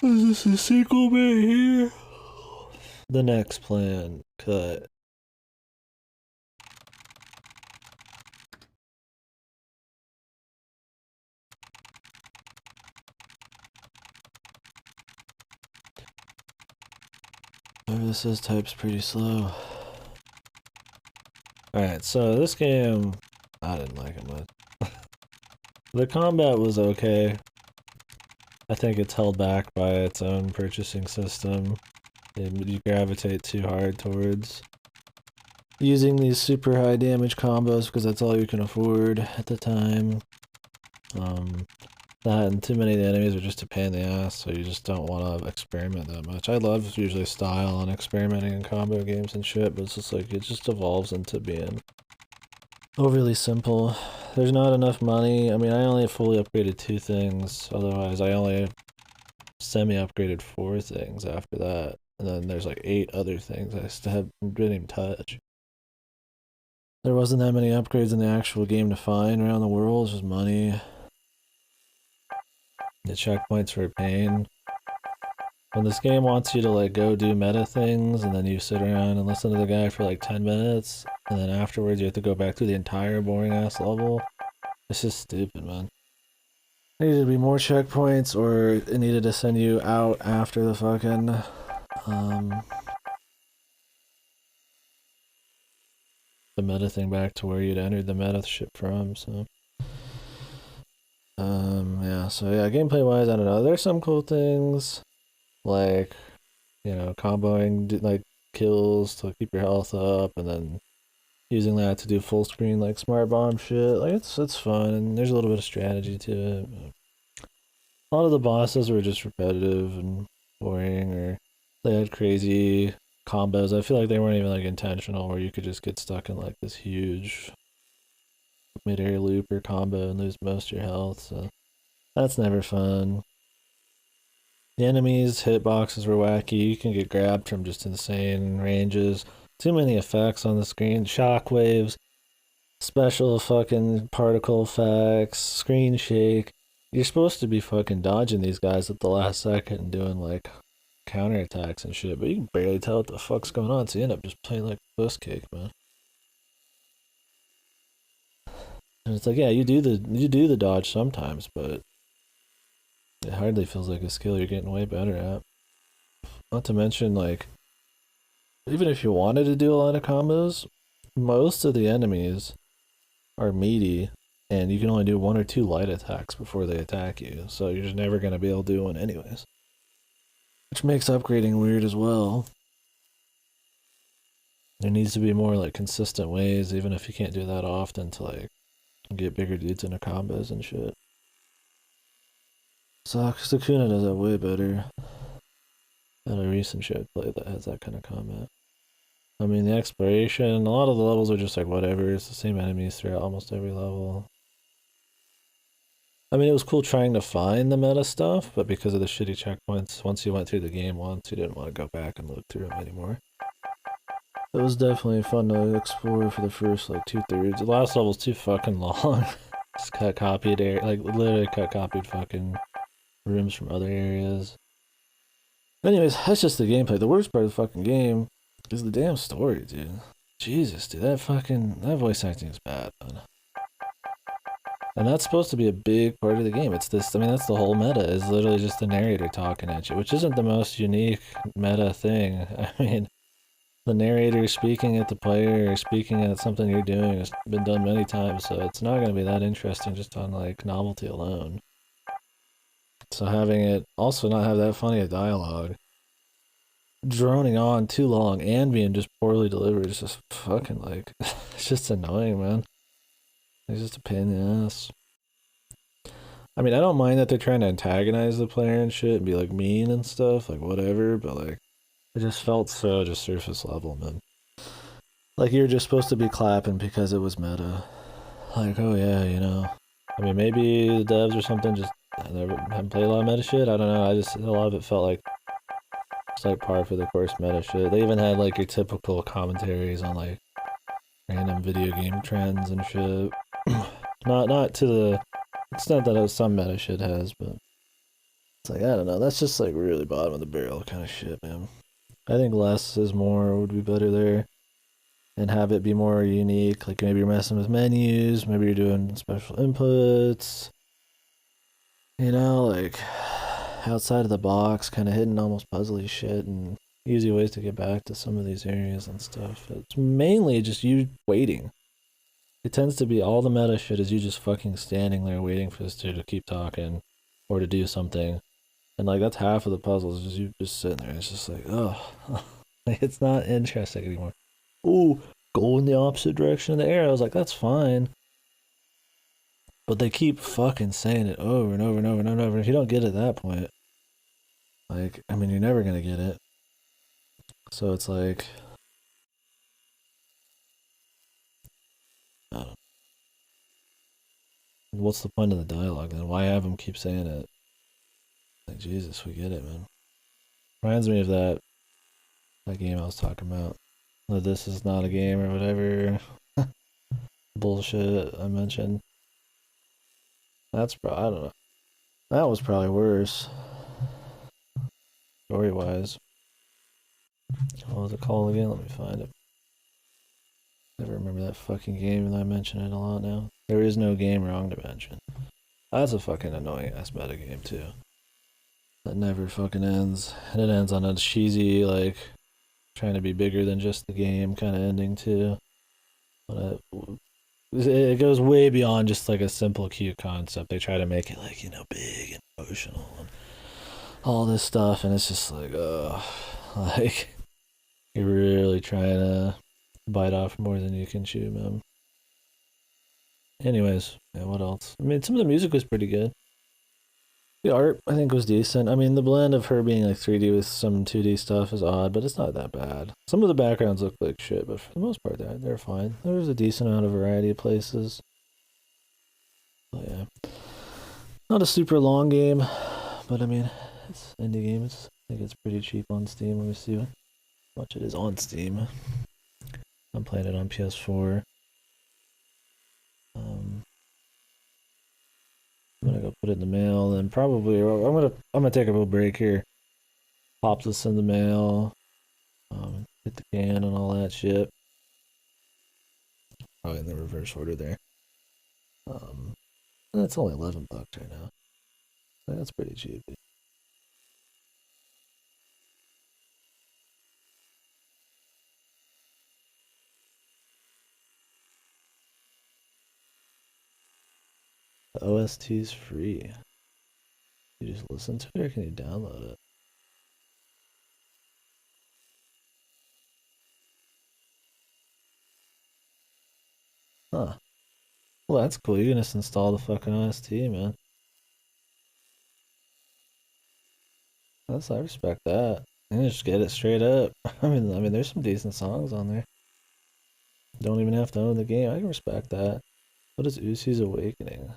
Is this a sequel bit here? The next plan. Cut. Maybe this is type's pretty slow. Alright, so this game, I didn't like it much. The combat was okay. I think it's held back by its own purchasing system. You gravitate too hard towards using these super high damage combos because that's all you can afford at the time. That and too many of the enemies are just a pain in the ass, so you just don't want to experiment that much. I love usually style and experimenting in combo games and shit, but it's just like, it just evolves into being overly simple. There's not enough money. I mean, I only fully upgraded 2 things, otherwise I only semi-upgraded 4 things after that. And then there's like 8 other things I still didn't even touch. There wasn't that many upgrades in the actual game to find around the world, it's just money. The checkpoints were a pain. When this game wants you to like go do meta things and then you sit around and listen to the guy for like 10 minutes and then afterwards you have to go back through the entire boring ass level, it's just stupid, man. There needed to be more checkpoints, or it needed to send you out after the fucking the meta thing back to where you'd entered the meta ship from, so yeah, gameplay wise, I don't know. There's some cool things, like, you know, comboing like kills to keep your health up, and then using that to do full screen like smart bomb shit. Like it's fun, and there's a little bit of strategy to it. A lot of the bosses were just repetitive and boring, or they had crazy combos. I feel like they weren't even like intentional, where you could just get stuck in like this huge mid-air loop or combo and lose most of your health, so that's never fun. The enemies' hitboxes were wacky. You can get grabbed from just insane ranges. Too many effects on the screen. Shockwaves, special fucking particle effects, screen shake. You're supposed to be fucking dodging these guys at the last second and doing like counterattacks and shit, but you can barely tell what the fuck's going on, so you end up just playing like puss cake, man. And it's like, yeah, you do the dodge sometimes, but it hardly feels like a skill you're getting way better at. Not to mention, like, even if you wanted to do a lot of combos, most of the enemies are meaty, and you can only do 1 or 2 light attacks before they attack you, so you're just never going to be able to do one anyways. Which makes upgrading weird as well. There needs to be more, like, consistent ways, even if you can't do that often, to, like, get bigger dudes into combos and shit. Sakuna does that way better than a recent shit play that has that kind of combat. I mean, the exploration, a lot of the levels are just like whatever, it's the same enemies throughout almost every level. I mean, it was cool trying to find the meta stuff, but because of the shitty checkpoints, once you went through the game once, you didn't want to go back and look through them anymore. It was definitely fun to explore for the first, like, 2/3. The last level's too fucking long. Just cut copied, like, literally cut copied fucking rooms from other areas. Anyways, that's just the gameplay. The worst part of the fucking game is the damn story, dude. Jesus, dude, that voice acting is bad, man. And that's supposed to be a big part of the game. It's this, I mean, that's the whole meta, is literally just the narrator talking at you, which isn't the most unique meta thing. I mean, the narrator speaking at the player or speaking at something you're doing has been done many times, so it's not going to be that interesting just on, like, novelty alone. So having it also not have that funny a dialogue, droning on too long, and being just poorly delivered is just fucking, like, it's just annoying, man. It's just a pain in the ass. I mean, I don't mind that they're trying to antagonize the player and shit and be, like, mean and stuff, like, whatever, but, like, it just felt so just surface level, man. Like, you're just supposed to be clapping because it was meta. Like, oh yeah, you know. I mean, maybe the devs or something just haven't played a lot of meta shit, I don't know, a lot of it felt like it's like par for the course meta shit. They even had, like, your typical commentaries on, like, random video game trends and shit. Not to the extent that some meta shit has, but it's like, I don't know, that's just, like, really bottom of the barrel kind of shit, man. I think less is more would be better there, and have it be more unique. Like, maybe you're messing with menus, maybe you're doing special inputs, you know, like, outside of the box, kind of hidden almost puzzly shit, and easy ways to get back to some of these areas and stuff. It's mainly just you waiting. It tends to be all the meta shit is you just fucking standing there waiting for this dude to keep talking or to do something. And, like, that's half of the puzzles, just you just sitting there. It's just like, oh, it's not interesting anymore. Ooh, go in the opposite direction of the arrow. I was like, that's fine. But they keep fucking saying it over and over and over and over and over. If you don't get it at that point, like, I mean, you're never gonna get it. So it's like, I don't know. What's the point of the dialogue then? Why have them keep saying it? Like, Jesus, we get it, man. Reminds me of that game I was talking about. That this is not a game or whatever bullshit I mentioned. That's probably, I don't know. That was probably worse. Story-wise. What was it called again? Let me find it. Never remember that fucking game, and I mention it a lot now. There is no game wrong to mention. That's a fucking annoying ass meta game too. That never fucking ends. And it ends on a cheesy, like, trying to be bigger than just the game kind of ending too. But it goes way beyond just like a simple cute concept. They try to make it like, you know, big and emotional and all this stuff, and it's just like, like, you're really trying to bite off more than you can chew, man. Anyways, yeah, what else? I mean, some of the music was pretty good. The art, I think, was decent. I mean, the blend of her being like 3D with some 2D stuff is odd, but it's not that bad. Some of the backgrounds look like shit, but for the most part, they're fine. There was a decent amount of variety of places. Oh yeah, not a super long game, but I mean, it's indie game. I think it's pretty cheap on Steam. Let me see how much it is on Steam. I'm playing it on PS4. I'm gonna go put it in the mail, and probably I'm gonna take a little break here. Pop this in the mail. Hit the can and all that shit. Probably in the reverse order there. And it's only $11 right now. So that's pretty cheap. The OST is free. You just listen to it, or can you download it? Huh. Well, that's cool. You can just install the fucking OST, man. I respect that. You can just get it straight up. I mean, there's some decent songs on there. Don't even have to own the game. I can respect that. What is ICEY's Awakening?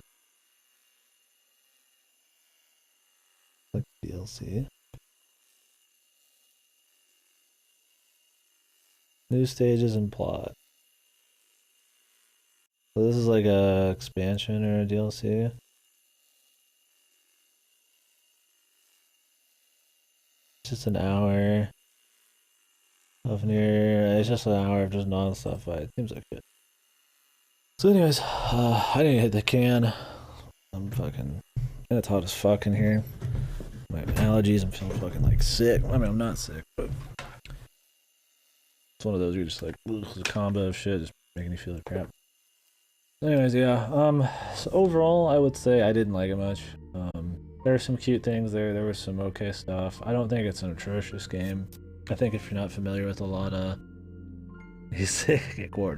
Like DLC. New stages and plot. So this is like a expansion or a DLC. It's just an hour of it's just an hour of just non-stop fight. Seems like it. So anyways, I didn't hit the can. I'm fucking, it's hot as fuck in here. My allergies, I'm feeling fucking like sick. I mean, I'm not sick, but it's one of those you're just like, it's a combo of shit just making you feel like crap. Anyways, yeah, so overall, I would say I didn't like it much. There were some cute things there. There was some okay stuff. I don't think it's an atrocious game. I think if you're not familiar with a lot of... He's sick, get bored.